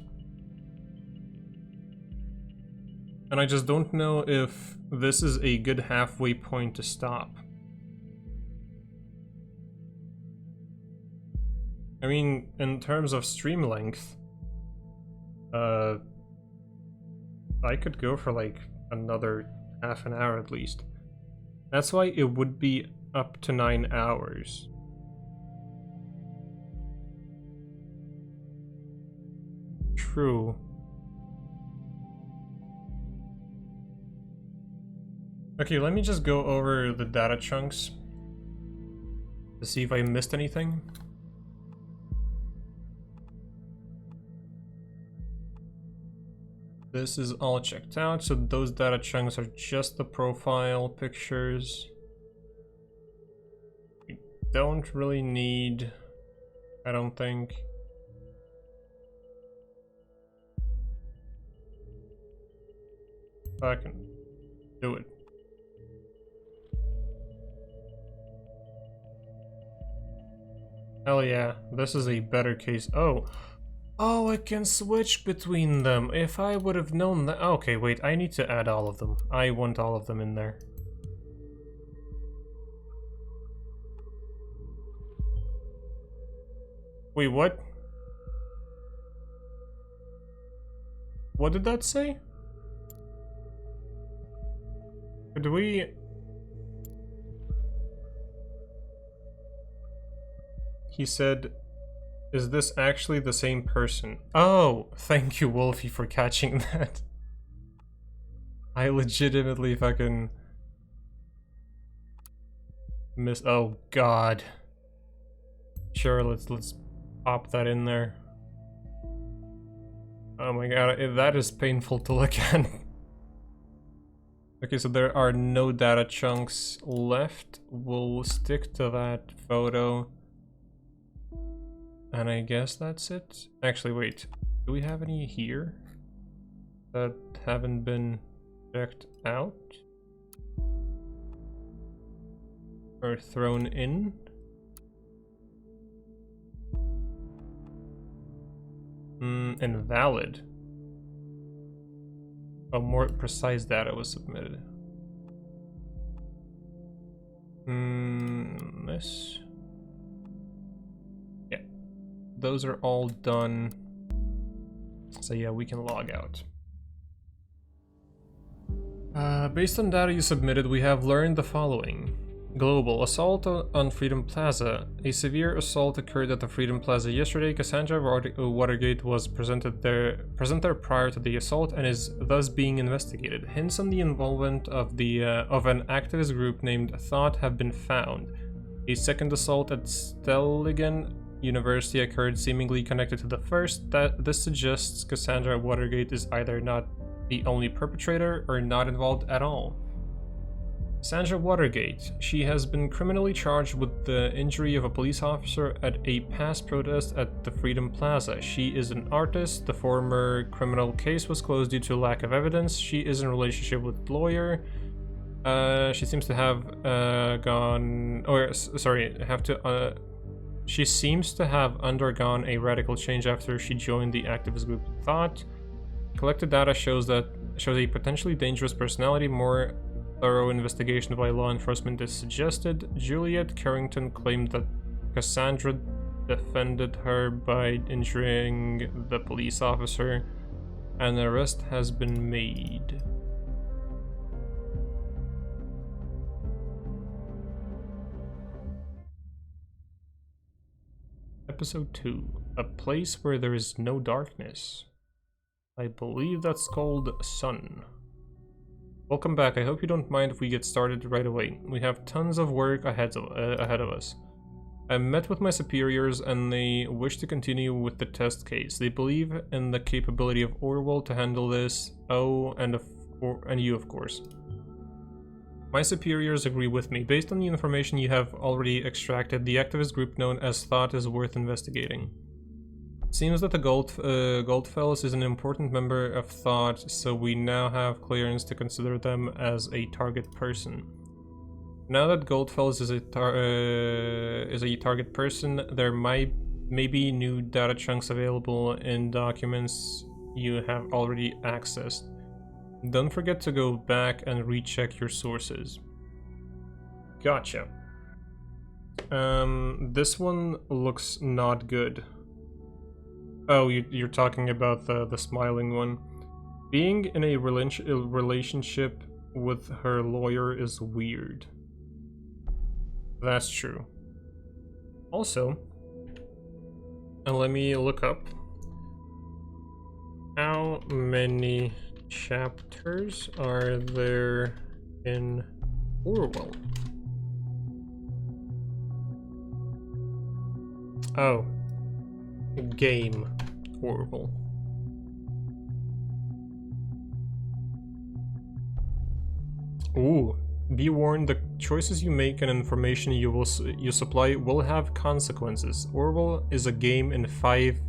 And I just don't know if this is a good halfway point to stop. I mean, in terms of stream length, I could go for like another half an hour at least. That's why it would be up to 9 hours. True. Okay, let me just go over the data chunks to see if I missed anything. This is all checked out, so those data chunks are just the profile pictures. We don't really need, I don't think. I can do it. Hell yeah, this is a better case. Oh, I can switch between them. If I would have known that. Okay, wait, I need to add all of them. I want all of them in there. Wait, what? What did that say? Did we... He said, is this actually the same person? Oh, thank you, Wolfie, for catching that. I legitimately fucking... Oh, God. Sure, let's pop that in there. Oh my god, that is painful to look at. Okay, so there are no data chunks left. We'll stick to that photo. And I guess that's it. Actually, wait. Do we have any here that haven't been checked out? Or thrown in? Invalid. Oh, more precise data was submitted. This. Yeah. Those are all done. So yeah, we can log out. Based on data you submitted, we have learned the following. Global assault on Freedom Plaza. A severe assault occurred at the Freedom Plaza yesterday. Cassandra Watergate was present there prior to the assault and is thus being investigated. Hints on the involvement of an activist group named Thought have been found. A second assault at Stelligan University occurred, seemingly connected to the first. This suggests Cassandra Watergate is either not the only perpetrator or not involved at all. Cassandra Watergate. She has been criminally charged with the injury of a police officer at a past protest at the Freedom Plaza. She is an artist. The former criminal case was closed due to lack of evidence. She is in a relationship with a lawyer. She seems to have she seems to have undergone a radical change after she joined the activist group Thought. Collected data shows a potentially dangerous personality. More thorough investigation by law enforcement is suggested. Juliet Carrington claimed that Cassandra defended her by injuring the police officer. An arrest has been made. Episode 2. A place where there is no darkness. I believe that's called Sun. Welcome back. I hope you don't mind if we get started right away. We have tons of work ahead of us. I met with my superiors and they wish to continue with the test case. They believe in the capability of Orwell to handle this. Oh, and you, of course. My superiors agree with me. Based on the information you have already extracted, the activist group known as Thought is worth investigating. Seems that the Goldfellas is an important member of Thought, so we now have clearance to consider them as a target person. Now that Goldfellas is a target person, there may be new data chunks available in documents you have already accessed. Don't forget to go back and recheck your sources. Gotcha. This one looks not good. Oh, you're talking about the smiling one. Being in a relationship with her lawyer is weird. That's true. Also, and let me look up how many chapters are there in Orwell. Oh, game Orwell. Ooh, be warned, the choices you make and information you supply will have consequences. Orwell is a game in 5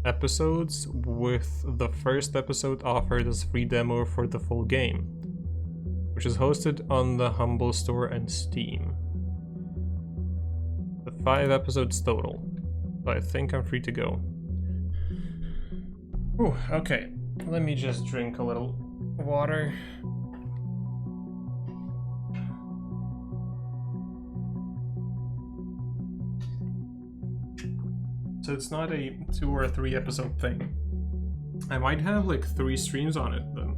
episodes, with the first episode offered as free demo for the full game, which is hosted on the Humble Store and Steam. The 5 episodes total. I think I'm free to go. Ooh, okay. Let me just drink a little water. So it's not a 2 or 3 episode thing. I might have like 3 streams on it then.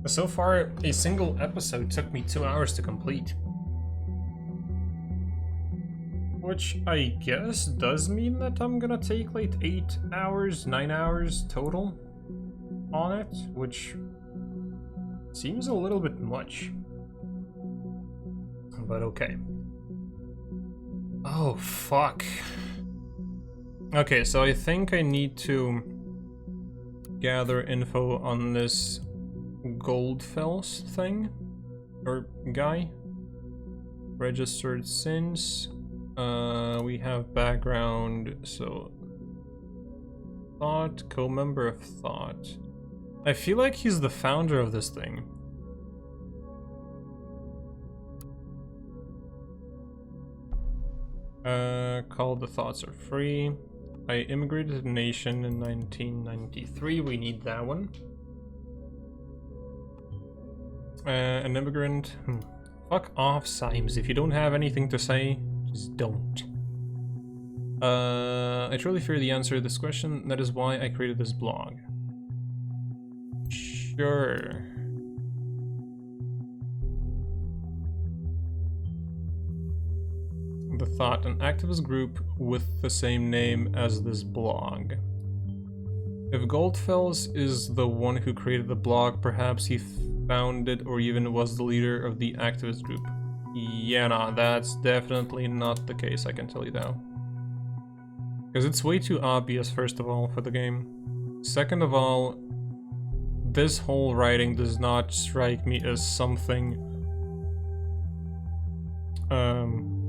So far, a single episode took me 2 hours to complete. Which I guess does mean that I'm gonna take like 8 hours, 9 hours total on it, which seems a little bit much. But okay. Oh, fuck. Okay, so I think I need to gather info on this Goldfells thing, or guy. Registered since. We have background, so Thought, co-member of Thought. I feel like he's the founder of this thing. Called The Thoughts Are Free. I immigrated to the nation in 1993. We need that one. An immigrant. Fuck off, Symes. If you don't have anything to say, just don't. I truly fear the answer to this question. That is why I created this blog. Sure. The Thought, an activist group with the same name as this blog. If Goldfells is the one who created the blog, perhaps he founded or even was the leader of the activist group. Yeah, nah, that's definitely not the case, I can tell you now. Because it's way too obvious, first of all, for the game. Second of all, this whole writing does not strike me as something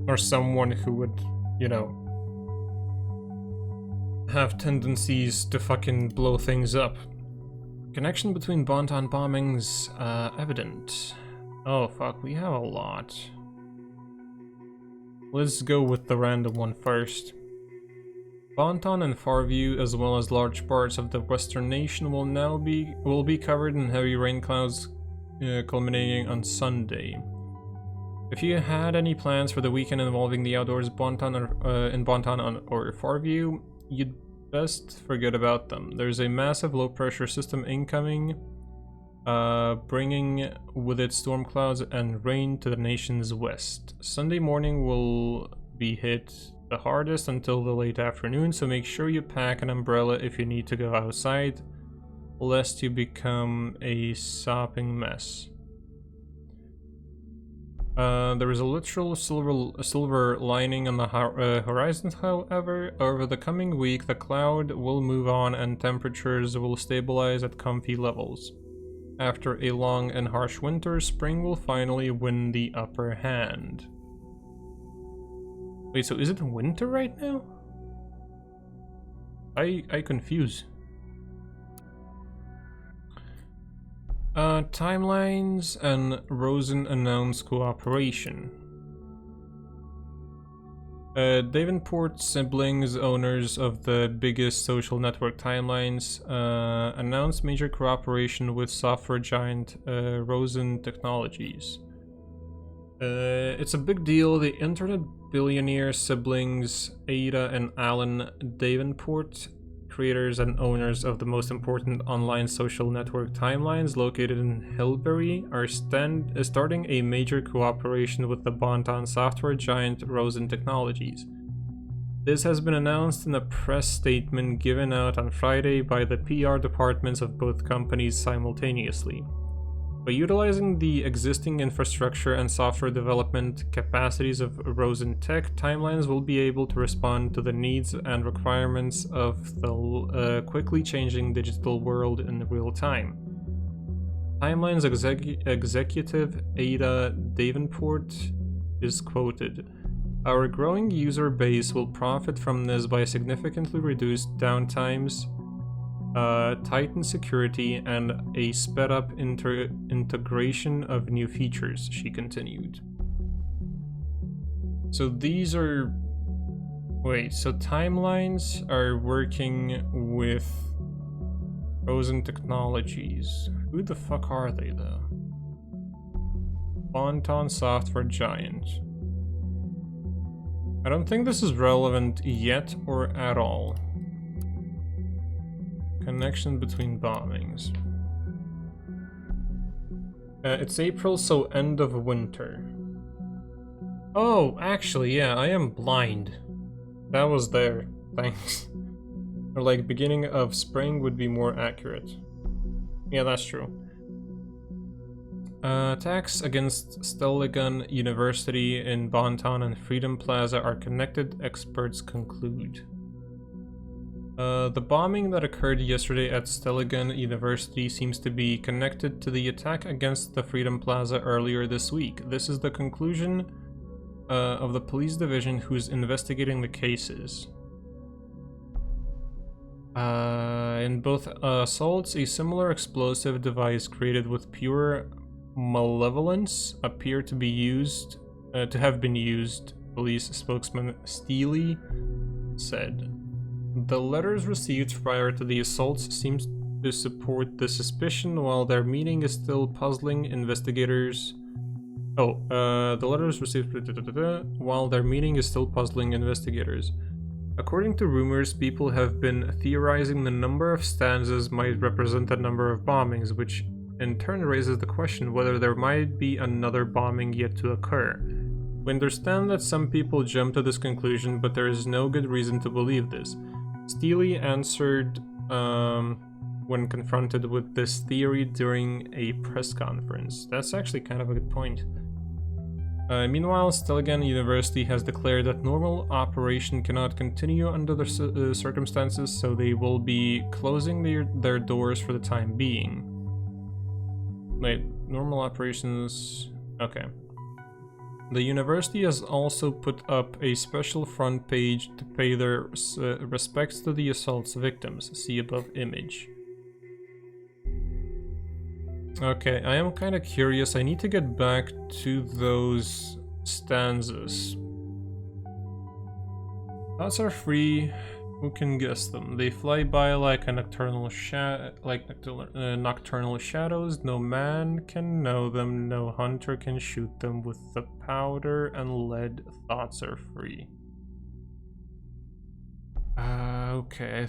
or someone who would, you know, have tendencies to fucking blow things up. Connection between Bonton bombings, evident. Oh fuck, we have a lot. Let's go with the random one first. Bonton and Farview, as well as large parts of the western nation, will be covered in heavy rain clouds, culminating on Sunday. If you had any plans for the weekend involving the outdoors, in Bonton or Farview, you'd best forget about them. There's a massive low-pressure system incoming, bringing with it storm clouds and rain to the nation's west. Sunday morning will be hit the hardest until the late afternoon, so make sure you pack an umbrella if you need to go outside, lest you become a sopping mess. There is a literal silver lining on the horizon, however. Over the coming week, the cloud will move on and temperatures will stabilize at comfy levels. After a long and harsh winter, spring will finally win the upper hand. Wait, so is it winter right now? I confuse. Timelines and Rosen announce cooperation. Davenport siblings, owners of the biggest social network Timelines, announced major cooperation with software giant Rosen Technologies. It's a big deal. The internet billionaire siblings Ada and Alan Davenport, creators and owners of the most important online social network Timelines located in Hillbury, are starting a major cooperation with the Bonton software giant Rosen Technologies. This has been announced in a press statement given out on Friday by the PR departments of both companies simultaneously. By utilizing the existing infrastructure and software development capacities of Rosen Tech, Timelines will be able to respond to the needs and requirements of the quickly changing digital world in real time. Timelines executive Ada Davenport is quoted, "Our growing user base will profit from this by significantly reduced downtimes, tightened security, and a sped-up integration of new features," she continued. So these are... Wait, so Timelines are working with Rosen Technologies. Who the fuck are they, though? Bonton software giant. I don't think this is relevant yet or at all. Connection between bombings. It's April, so end of winter. Oh, actually, yeah, I am blind. That was there. Thanks. Or like beginning of spring would be more accurate. Yeah, that's true. Attacks against Stelligan University in Bonton and Freedom Plaza are connected, experts conclude. The bombing that occurred yesterday at Stelligan University seems to be connected to the attack against the Freedom Plaza earlier this week. This is the conclusion of the police division who's investigating the cases. In both assaults, a similar explosive device created with pure malevolence appeared to have been used, police spokesman Steely said. The letters received prior to the assaults seems to support the suspicion, while their meaning is still puzzling investigators. The letters received while their meaning is still puzzling investigators. According to rumors, people have been theorizing the number of stanzas might represent the number of bombings, which in turn raises the question whether there might be another bombing yet to occur. We understand that some people jump to this conclusion, but there is no good reason to believe this. Steely answered when confronted with this theory during a press conference. That's actually kind of a good point. Meanwhile, Stelligan University has declared that normal operation cannot continue under the circumstances, so they will be closing their doors for the time being. Wait, normal operations... Okay. The university has also put up a special front page to pay their respects to the assault's victims. See above image. Okay, I am kind of curious. I need to get back to those stanzas. Thoughts are free. Who can guess them? They fly by like a nocturnal nocturnal shadows. No man can know them. No hunter can shoot them with the powder and lead. Thoughts are free. Okay,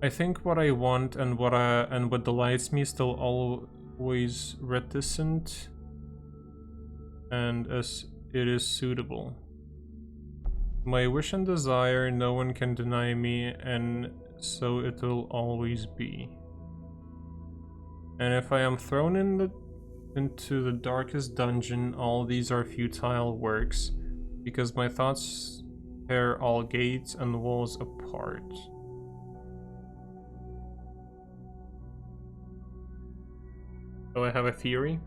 I think what I want and what delights me is still always reticent, and as it is suitable. My wish and desire no one can deny me, and so it will always be. And if I am thrown into the darkest dungeon, all these are futile works, because my thoughts tear all gates and walls apart. Do I have a theory?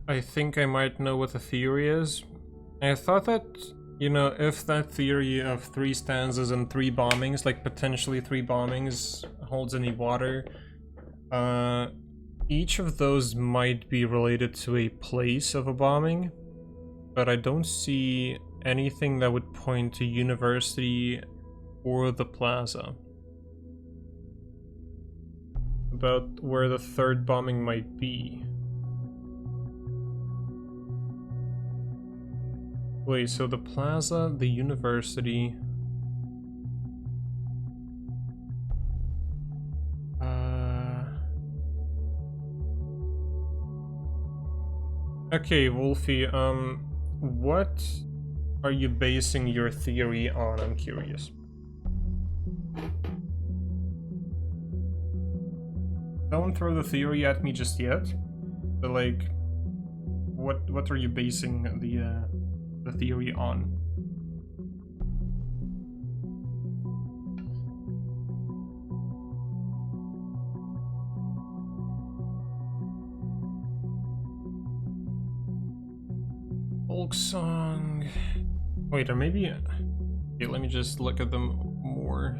I think I might know what the theory is. I thought that You know, if that theory of 3 stanzas and 3 bombings, like potentially 3 bombings, holds any water, each of those might be related to a place of a bombing, but I don't see anything that would point to university or the plaza about where the 3rd bombing might be. Wait, so the plaza, the university... Okay, Wolfie, what are you basing your theory on? I'm curious. Don't throw the theory at me just yet, but like, what are you basing the theory on? Folk song. Wait, or maybe. Okay, let me just look at them more.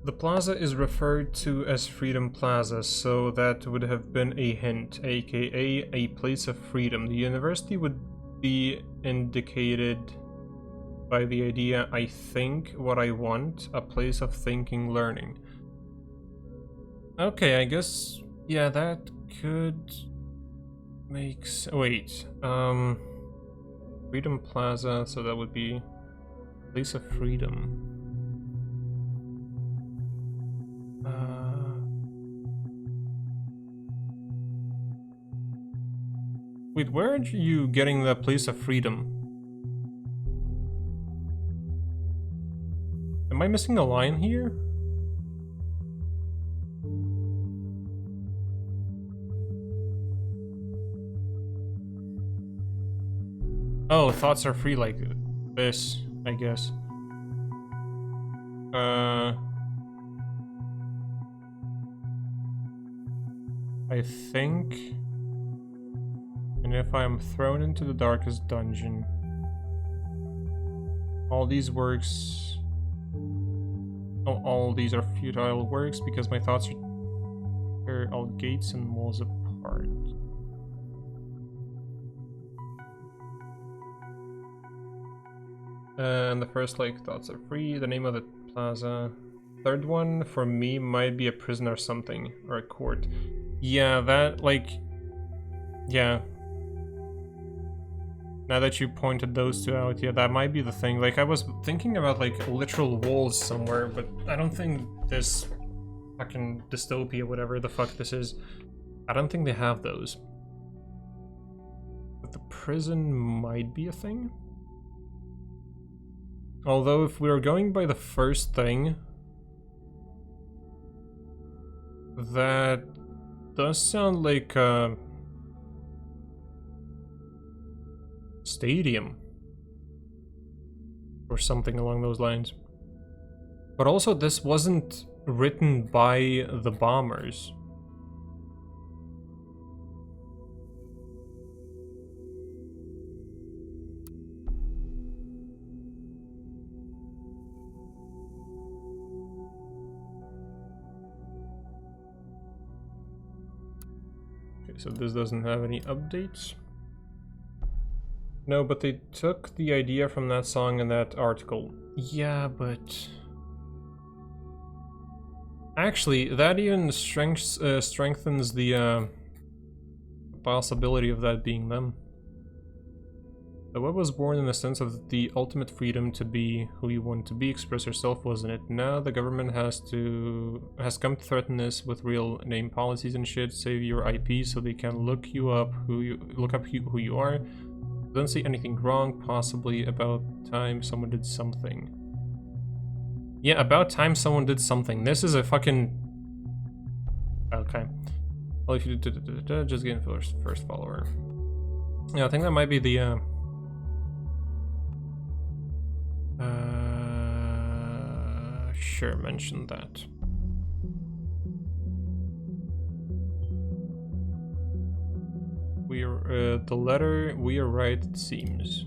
The plaza is referred to as Freedom Plaza, so that would have been a hint, aka a place of freedom. The university would be indicated by the idea, I think what I want, a place of thinking, learning. Okay, I guess, yeah, that could make sense. Wait, Freedom Plaza, so that would be place of freedom. Wait, where are you getting the place of freedom? Am I missing a line here? Oh, thoughts are free like this, I guess. I think... And if I am thrown into the darkest dungeon, all these works... Oh, all these are futile works because my thoughts are all gates and walls apart. And the first, like, thoughts are free, the name of the plaza. Third one, for me, might be a prison or something, or a court. Yeah, that, like... Yeah. Now that you pointed those two out, yeah, that might be the thing. Like, I was thinking about, like, literal walls somewhere, but I don't think this fucking dystopia, whatever the fuck this is, I don't think they have those. But the prison might be a thing? Although, if we were going by the first thing, that does sound like a stadium or something along those lines. But also, this wasn't written by the bombers. So this doesn't have any updates. No, but they took the idea from that song and that article. Yeah, but... Actually, that even strengthens the possibility of that being them. The web was born in the sense of the ultimate freedom to be who you want to be, express yourself, wasn't it? Now the government has come to threaten this with real name policies and shit. Save your IP so they can look up who you are. Don't see anything wrong. Possibly about time someone did something. Yeah, about time someone did something. This is a fucking okay. Well, if you just get first follower. Yeah, I think that might be the sure, mention that. We're the letter we are right, it seems.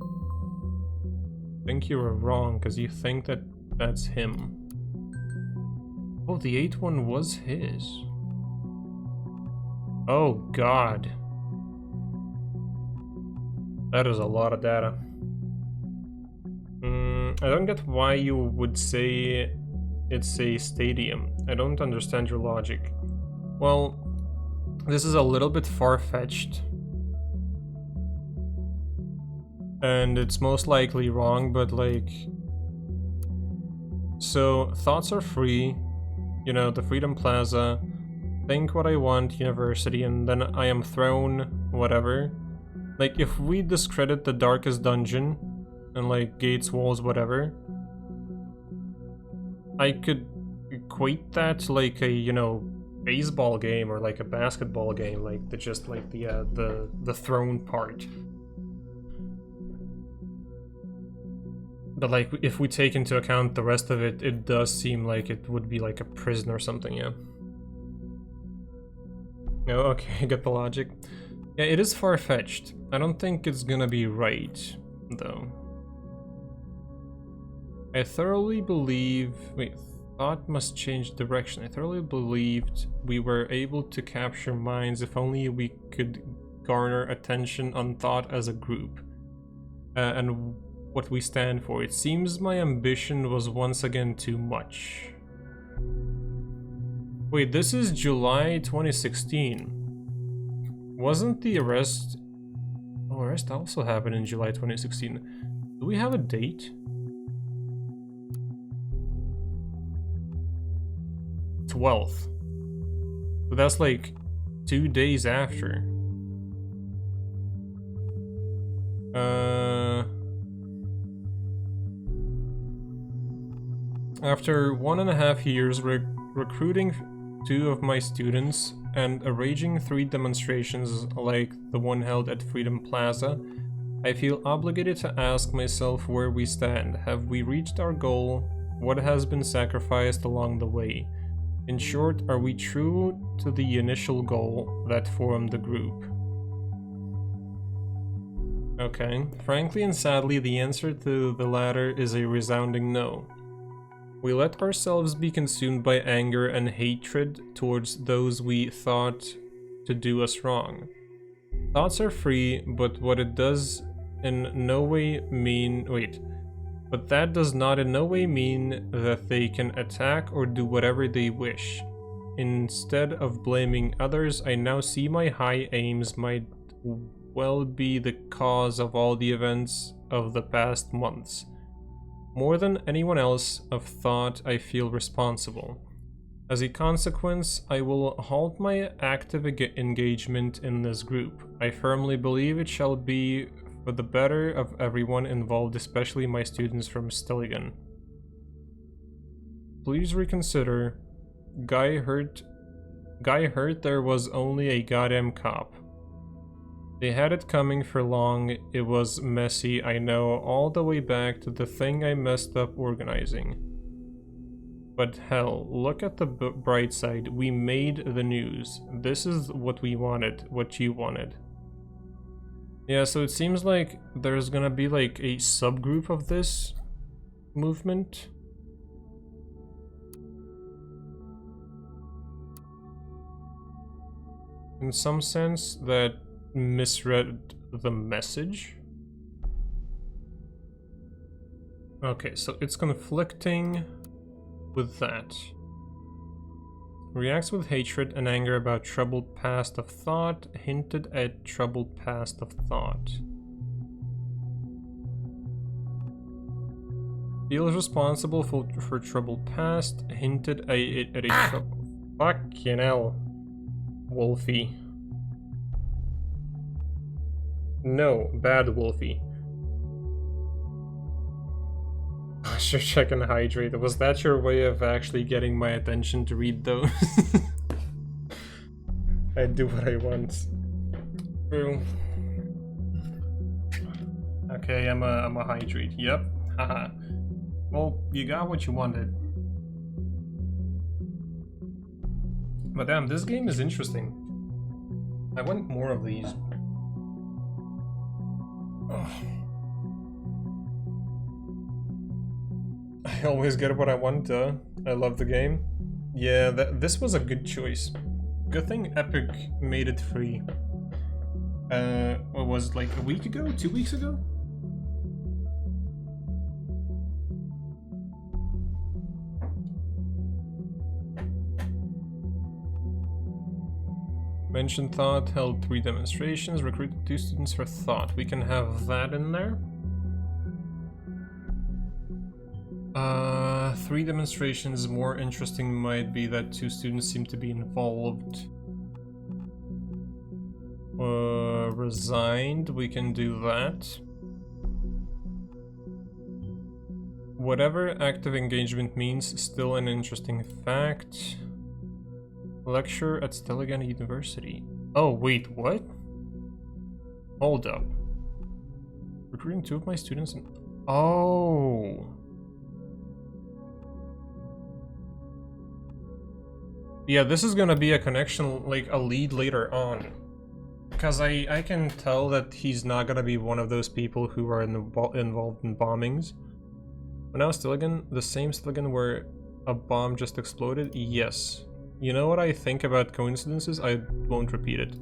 I think you were wrong because you think that that's him. Oh, the 8th one was his. Oh god. That is a lot of data. I don't get why you would say it's a stadium. I don't understand your logic. Well, this is a little bit far-fetched. And it's most likely wrong, but like... So, thoughts are free. You know, the Freedom Plaza. Think what I want, university, and then I am thrown, whatever. Like, if we discredit the darkest dungeon, and like gates, walls, whatever, I could equate that to like a, you know, baseball game or like a basketball game, like the thrown part. But like if we take into account the rest of it, it does seem like it would be like a prison or something, yeah. Oh, okay, I get the logic. Yeah, it is far-fetched. I don't think it's gonna be right, though. I thoroughly believe... Wait, thought must change direction. I thoroughly believed we were able to capture minds if only we could garner attention on thought as a group. And what we stand for. It seems my ambition was once again too much. Wait, this is July 2016. Wasn't the arrest... Oh, arrest also happened in July 2016. Do we have a date? 12th. So that's like 2 days after. After 1.5 years recruiting 2 of my students and arranging 3 demonstrations like the one held at Freedom Plaza, I feel obligated to ask myself where we stand. Have we reached our goal? What has been sacrificed along the way? In short, are we true to the initial goal that formed the group? Okay, frankly and sadly, the answer to the latter is a resounding no. We let ourselves be consumed by anger and hatred towards those we thought to do us wrong. Thoughts are free, but what it does in no way mean... But that does not in no way mean that they can attack or do whatever they wish. Instead of blaming others, I now see my high aims might well be the cause of all the events of the past months. More than anyone else of thought, I feel responsible. As a consequence, I will halt my active engagement in this group. I firmly believe it shall be for the better of everyone involved, especially my students from Stilligan. Please reconsider. Guy hurt there was only a goddamn cop. They had it coming for long. It was messy, I know, all the way back to the thing I messed up organizing. But hell, look at the bright side. We made the news. This is what we wanted, what you wanted. Yeah, so it seems like there's gonna be like a subgroup of this movement. In some sense, that misread the message. Okay, so it's conflicting with that. Reacts with hatred and anger about troubled past of thought, hinted at troubled past of thought. Feels responsible for trouble past, hinted at a trouble. Fucking hell. Wolfie. No, bad Wolfie. I should check and hydrate. Was that your way of actually getting my attention to read those? I do what I want. True. Okay, I'm a hydrate. Yep. Haha. Well, you got what you wanted. But damn, this game is interesting. I want more of these. Ugh. I always get what I want, I love the game. Yeah, this was a good choice. Good thing Epic made it free. What was it, like a week ago? 2 weeks ago? Mentioned Thought, held 3 demonstrations, recruited 2 students for Thought. We can have that in there. 3 demonstrations. More interesting might be that 2 students seem to be involved. Resigned, we can do that. Whatever active engagement means, still an interesting fact. Lecture at Stelligan University. Oh, wait, what? Hold up. Recruiting 2 of my students and... Oh! Yeah, this is gonna be a connection, like a lead later on. Because I can tell that he's not gonna be one of those people who are involved in bombings. But now Stelligan, the same Stelligan where a bomb just exploded? Yes. You know what I think about coincidences? I won't repeat it.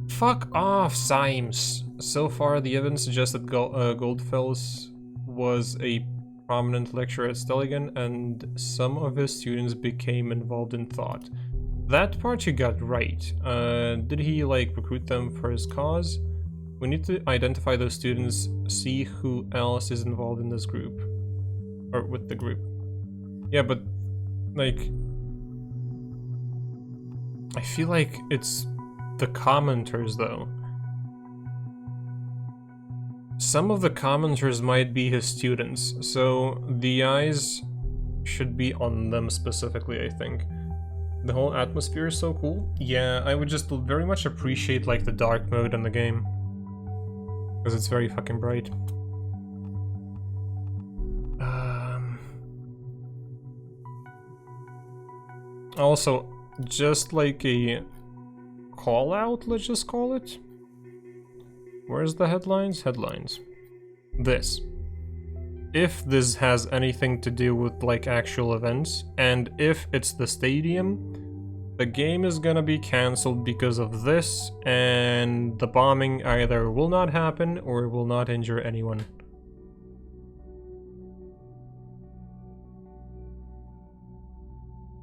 Fuck off, Symes! So far, the evidence suggests that Goldfels was a prominent lecturer at Stelligan, and some of his students became involved in Thought. That part you got right. Did he, like, recruit them for his cause? We need to identify those students, see who else is involved in this group. Or with the group. Yeah, but, like... I feel like it's the commenters, though. Some of the commenters might be his students, so the eyes should be on them specifically, I think. The whole atmosphere is so cool. Yeah, I would just very much appreciate, like, the dark mode in the game. Because it's very fucking bright. Also, just like a call out, let's just call it. Where's the headlines? Headlines. This. If this has anything to do with like actual events, and if it's the stadium, the game is gonna be cancelled because of this, and the bombing either will not happen or will not injure anyone.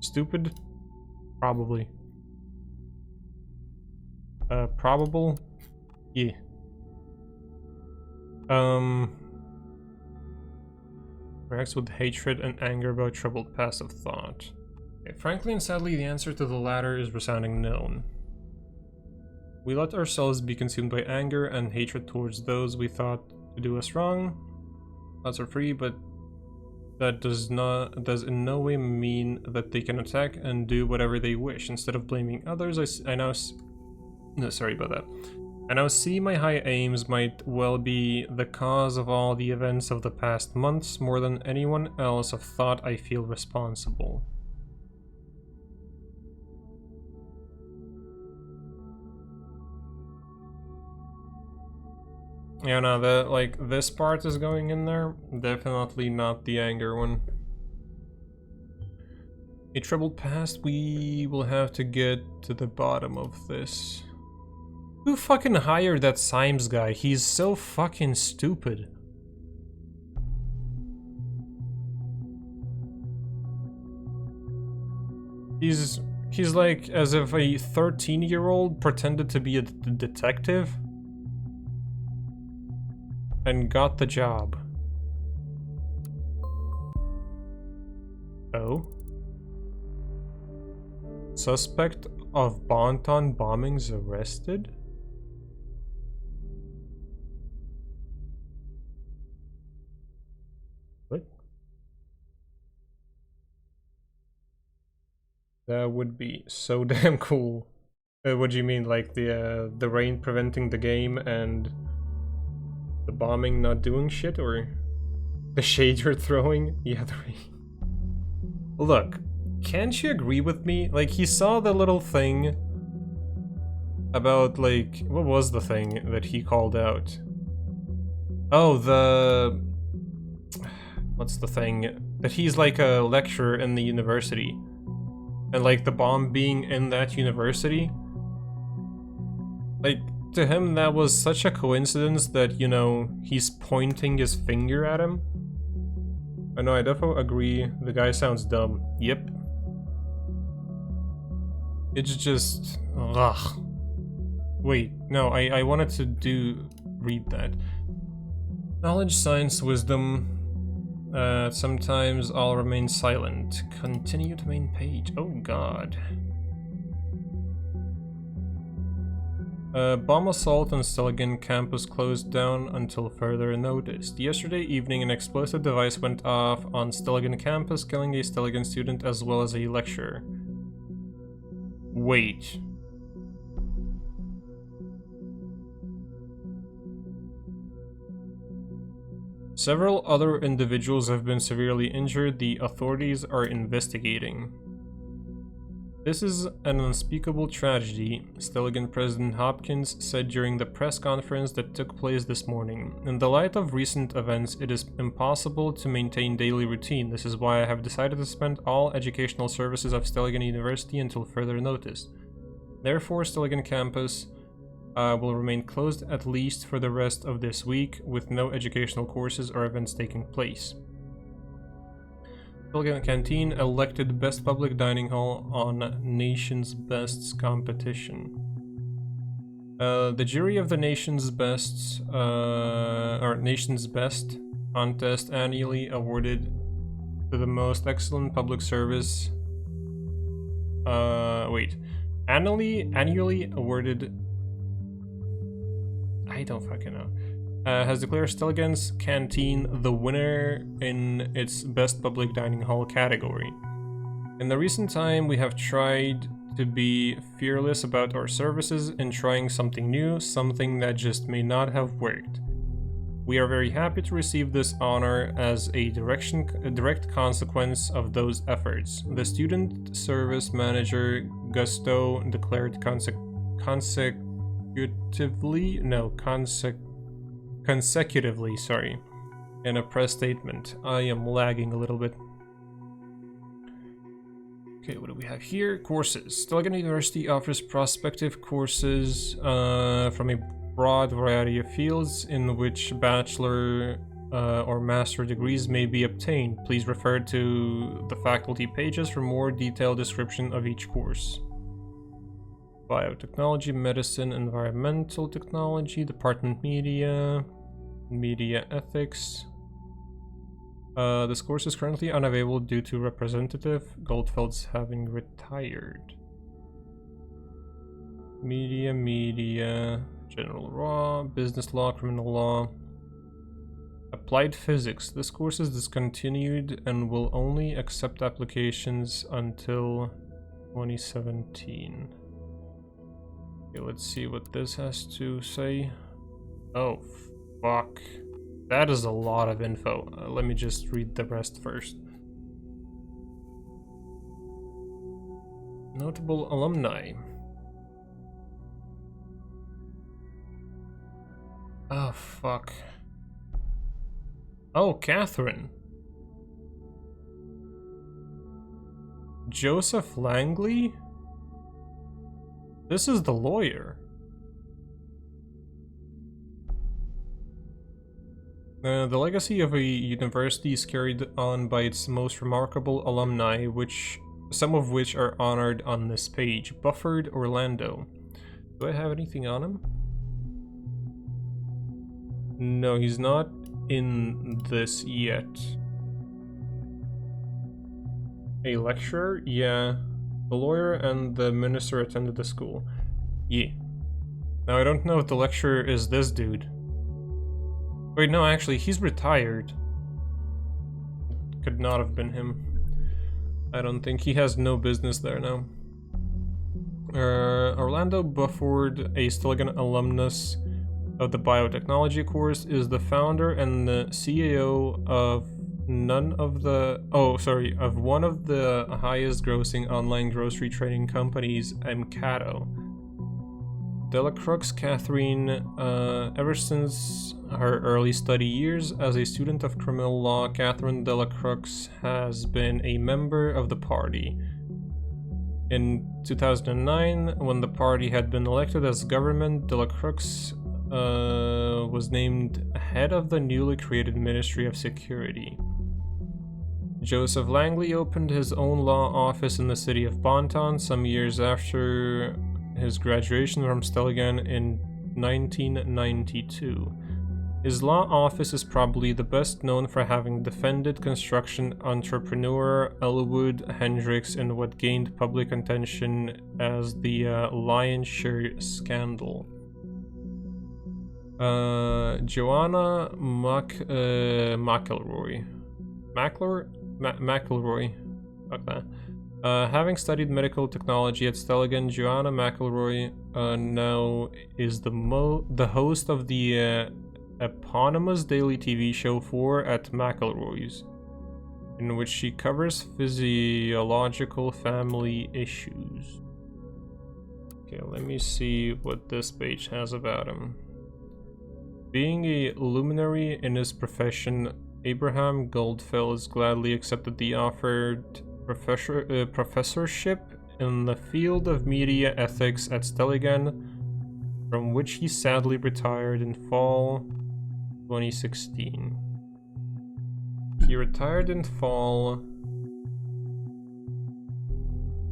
Stupid? Probably. Probable? Yeah. Reacts with hatred and anger about troubled passive thought. Okay, frankly and sadly, the answer to the latter is resounding known. We let ourselves be consumed by anger and hatred towards those we thought to do us wrong. Thoughts are free, but that does in no way mean that they can attack and do whatever they wish. Instead of blaming others, I now see my high aims might well be the cause of all the events of the past months. More than anyone else of thought, I feel responsible. Yeah, no, this part is going in there. Definitely not the anger one. A troubled past, we will have to get to the bottom of this. Who fucking hired that Symes guy? He's so fucking stupid. He's like as if a 13-year-old pretended to be a detective and got the job. Oh. Suspect of Bonton bombings arrested? What? That would be so damn cool. What do you mean, like the rain preventing the game and the bombing not doing shit, or the shade you're throwing? Yeah, the rain. Look, can't you agree with me? Like, he saw the little thing about, like, what was the thing that he called out? Oh, the... What's the thing? That he's like a lecturer in the university. And like the bomb being in that university. Like, to him that was such a coincidence that, you know, he's pointing his finger at him. I know, I definitely agree, the guy sounds dumb. Yep. It's just... ugh. Wait, no, I wanted to read that. Knowledge, science, wisdom. Sometimes I'll remain silent. Continue to main page. Oh god. Bomb assault on Stelligan campus closed down until further notice. Yesterday evening, an explosive device went off on Stelligan campus, killing a Stelligan student as well as a lecturer. Wait. Several other individuals have been severely injured. The authorities are investigating. This is an unspeakable tragedy, Stelligan President Hopkins said during the press conference that took place this morning. In the light of recent events, it is impossible to maintain daily routine. This is why I have decided to suspend all educational services of Stelligan University until further notice. Therefore, Stelligan campus will remain closed at least for the rest of this week, with no educational courses or events taking place. Stelligan Canteen elected Best Public Dining Hall on Nation's Bests competition. The jury of the Nation's Best contest annually awarded to the most excellent public service. Annually awarded. I don't fucking know. Has declared Stelligan's Canteen the winner in its Best Public Dining Hall category. In the recent time, we have tried to be fearless about our services in trying something new, something that just may not have worked. We are very happy to receive this honor as a direct consequence of those efforts. The student service manager, Gusto, declared consecutively, sorry, in a press statement. I am lagging a little bit. Okay, what do we have here? Courses. Stelligan University offers prospective courses from a broad variety of fields in which bachelor or master degrees may be obtained. Please refer to the faculty pages for more detailed description of each course. Biotechnology, medicine, environmental technology, department media, media ethics. This course is currently unavailable due to Representative Goldfeld's having retired. Media, general law, business law, criminal law. Applied physics. This course is discontinued and will only accept applications until 2017. Okay, let's see what this has to say. Oh, fuck. That is a lot of info. Let me just read the rest first. Notable alumni. Oh, fuck. Oh, Catherine. Joseph Langley? This is the lawyer. The legacy of a university is carried on by its most remarkable alumni, some of which are honored on this page. Bufford Orlando. Do I have anything on him? No, he's not in this yet. A lecturer? Yeah. The lawyer and the minister attended the school. Yeah. Now I don't know if the lecturer is this dude. Wait, no, actually, he's retired. Could not have been him. I don't think he has no business there now. Orlando Bufford, a Stilligan alumnus of the biotechnology course, is the founder and the CEO of of one of the highest grossing online grocery trading companies, Mcato. Delacroix Catherine, ever since her early study years as a student of criminal law, Catherine Delacroix has been a member of the party. In 2009, when the party had been elected as government, Delacroix was named head of the newly created Ministry of Security. Joseph Langley opened his own law office in the city of Bonton some years after his graduation from Stelligan in 1992. His law office is probably the best known for having defended construction entrepreneur Elwood Hendricks in what gained public attention as the Lion Share scandal. Joanna McElroy. McElroy. Fuck that. Having studied medical technology at Stelligan, Joanna McElroy now is the host of the eponymous daily TV show 4 at McElroy's, in which she covers physiological family issues. Okay, let me see what this page has about him. Being a luminary in his profession, Abraham Goldfellows gladly accepted the offered professorship in the field of media ethics at Stelligan, from which he sadly retired in fall 2016. He retired in fall.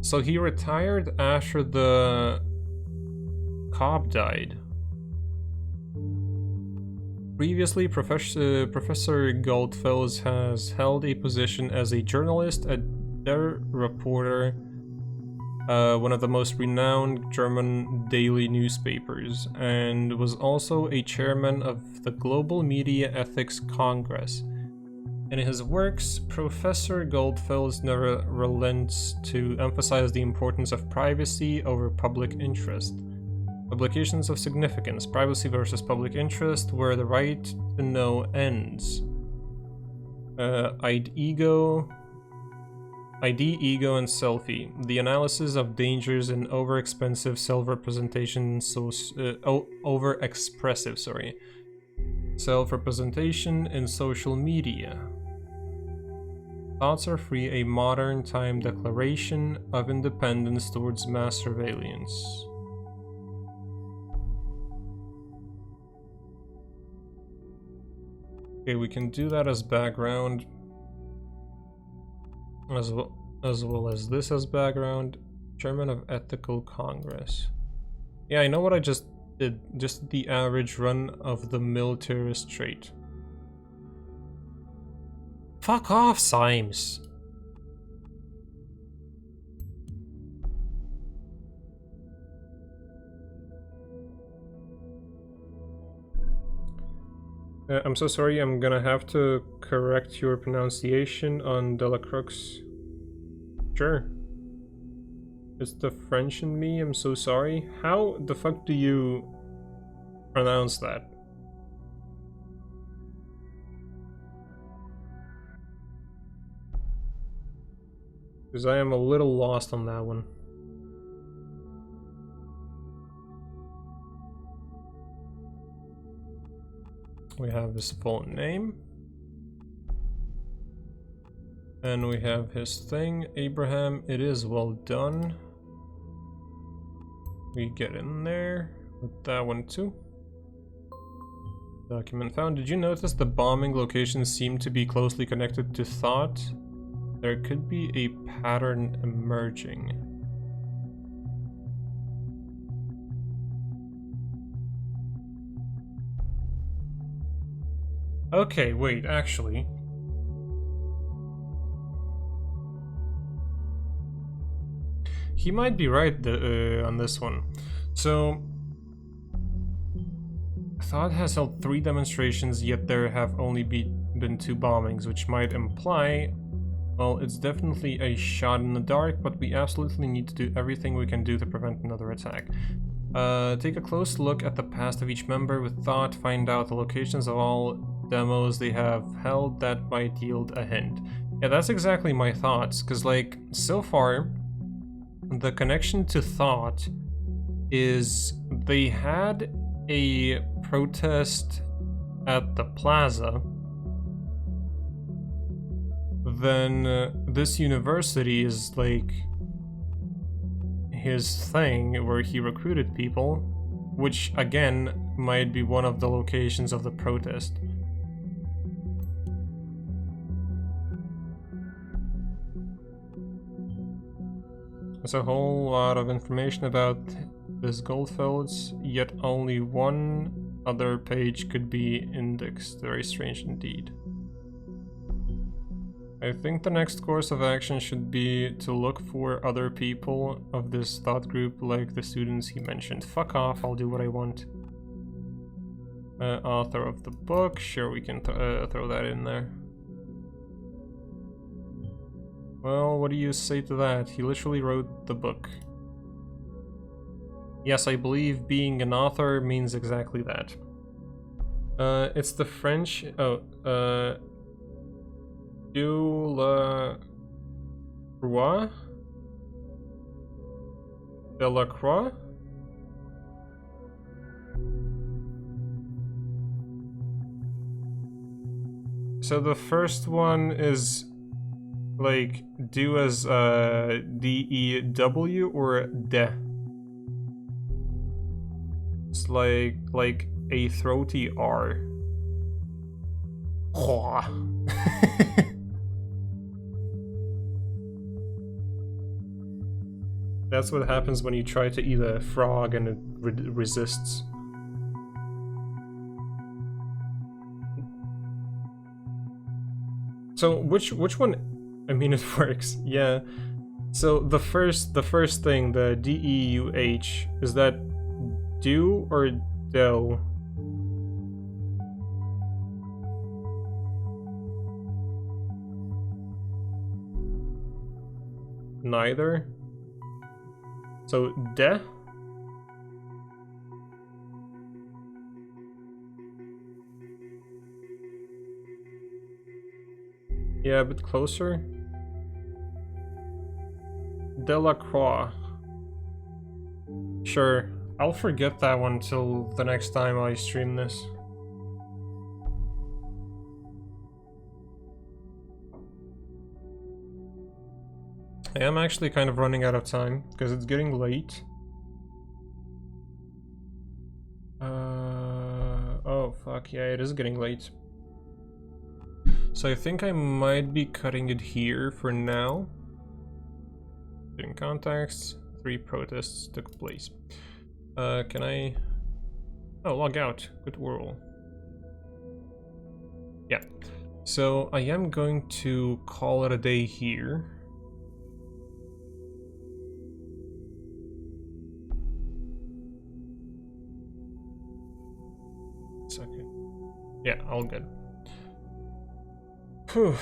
So he retired after the cop died. Previously, Professor Goldfellows has held a position as a journalist at Der Reporter, one of the most renowned German daily newspapers, and was also a chairman of the Global Media Ethics Congress. In his works, Professor Goldfellows never relents to emphasize the importance of privacy over public interest. Publications of significance, privacy versus public interest, where the right to know ends. ID, ego, and selfie. The analysis of dangers in overexpressive self-representation, self-representation in social media. Thoughts are free, a modern time declaration of independence towards mass surveillance. Okay, we can do that as background, as well as this as background. Chairman of Ethical Congress. Yeah, I know what I just did. Just the average run of the militarist trait. Fuck off, Symes. I'm so sorry, I'm gonna have to correct your pronunciation on Delacroix. Sure. It's the French in me, I'm so sorry. How the fuck do you pronounce that? Because I am a little lost on that one. We have his full name. And we have his thing, Abraham. It is well done. We get in there with that one too. Document found. Did you notice the bombing locations seem to be closely connected to thought? There could be a pattern emerging. Okay, wait, actually. he might be right on this one. So, Thought has held 3 demonstrations, yet there have only been 2 bombings, which might imply, well, it's definitely a shot in the dark, but we absolutely need to do everything we can do to prevent another attack. Take a close look at the past of each member with Thought, find out the locations of all demos they have held that might yield a hint. Yeah, that's exactly my thoughts, because, like, so far, the connection to Thought is they had a protest at the plaza, then this university is like his thing where he recruited people, which again might be one of the locations of the protest. There's a whole lot of information about this Goldfields, yet only one other page could be indexed. Very strange indeed. I think the next course of action should be to look for other people of this thought group, like the students he mentioned. Fuck off, I'll do what I want. Author of the book, sure, we can throw that in there. Well, what do you say to that? He literally wrote the book. Yes, I believe being an author means exactly that. It's the French... Delacroix? Delacroix? So the first one is like do as D-E-W or de. It's like a throaty R. That's what happens when you try to eat a frog and it resists. So which one? I mean, it works. Yeah. So the first thing, the D-E-U-H, is that do or do? Neither. So de. Yeah, a bit closer. Delacroix. Sure, I'll forget that one till the next time I stream this. I am actually kind of running out of time because it's getting late. Oh fuck, yeah, it is getting late. So I think I might be cutting it here for now. In context, 3 protests took place. Can I... Oh, log out. Good whirl. Yeah. So I am going to call it a day here. Second. Yeah, all good. Whew.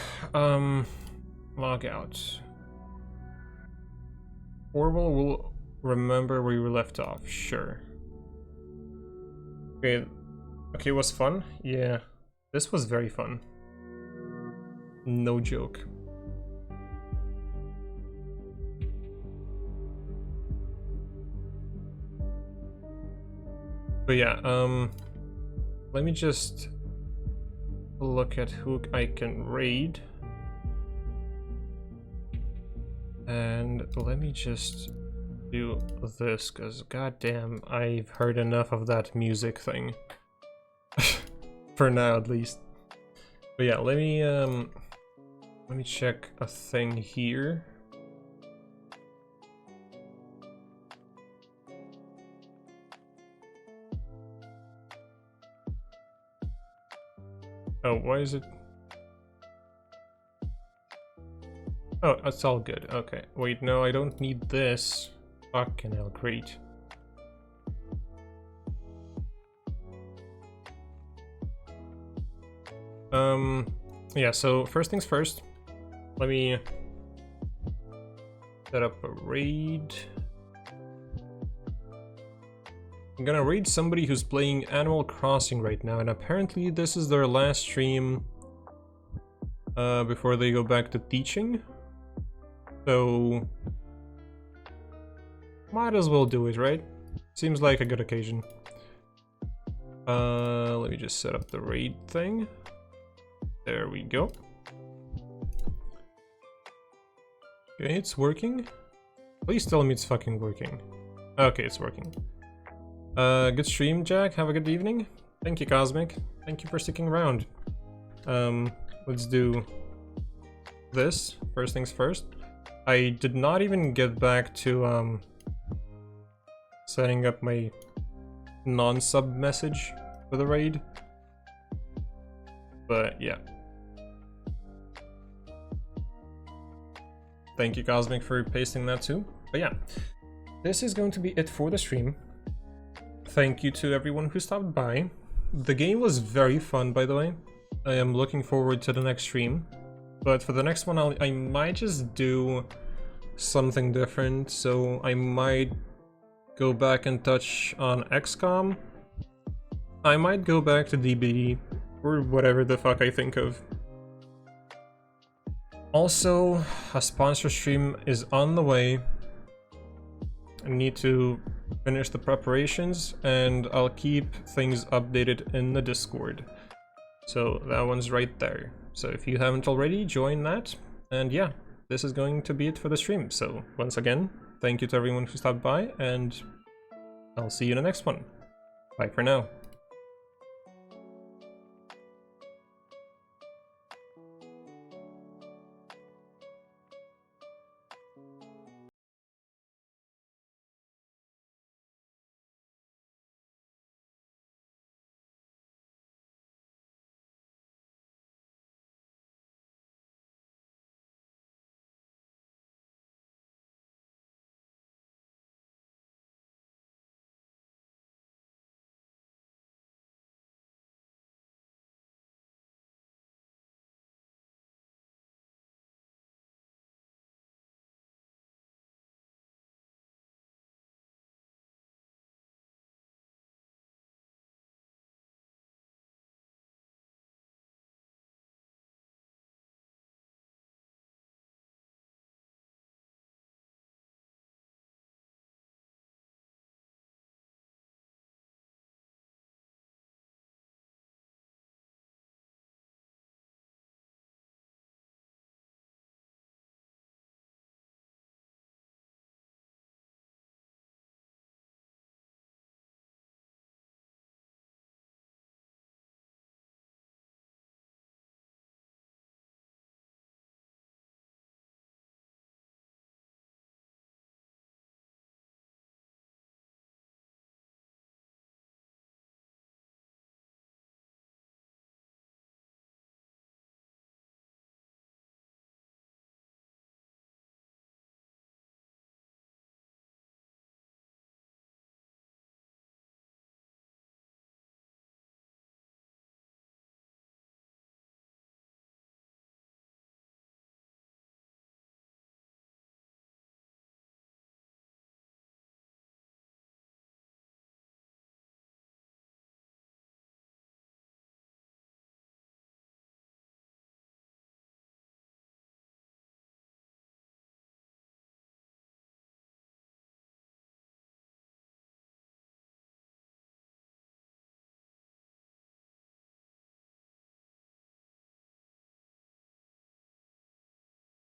Log out. Orwell will remember where we left off, sure. Okay, it was fun? Yeah, this was very fun. No joke. But yeah, let me just look at who I can raid. And let me just do this, because goddamn, I've heard enough of that music thing. For now, at least. But yeah, let me check a thing here. Oh, why is it? Oh, it's all good. Okay. Wait, no, I don't need this. Fucking hell, great. Yeah, so first things first. Let me set up a raid. I'm gonna raid somebody who's playing Animal Crossing right now, and apparently this is their last stream before they go back to teaching. So might as well do it, right? Seems like a good occasion. Let me just set up the raid thing. There we go. Okay, it's working. Please tell me it's fucking working. Okay, it's working. Good stream, Jack. Have a good evening. Thank you, Cosmic. Thank you for sticking around. Let's do this. First things first. I did not even get back to setting up my non-sub message for the raid. But yeah. Thank you, Cosmic, for pasting that too. But yeah, this is going to be it for the stream. Thank you to everyone who stopped by. The game was very fun, by the way. I am looking forward to the next stream. But for the next one, I might just do something different. So I might go back and touch on XCOM. I might go back to DBD, or whatever the fuck I think of. Also, a sponsor stream is on the way. I need to finish the preparations, and I'll keep things updated in the Discord. So that one's right there. So if you haven't already, join that. And yeah, this is going to be it for the stream. So once again, thank you to everyone who stopped by, and I'll see you in the next one. Bye for now.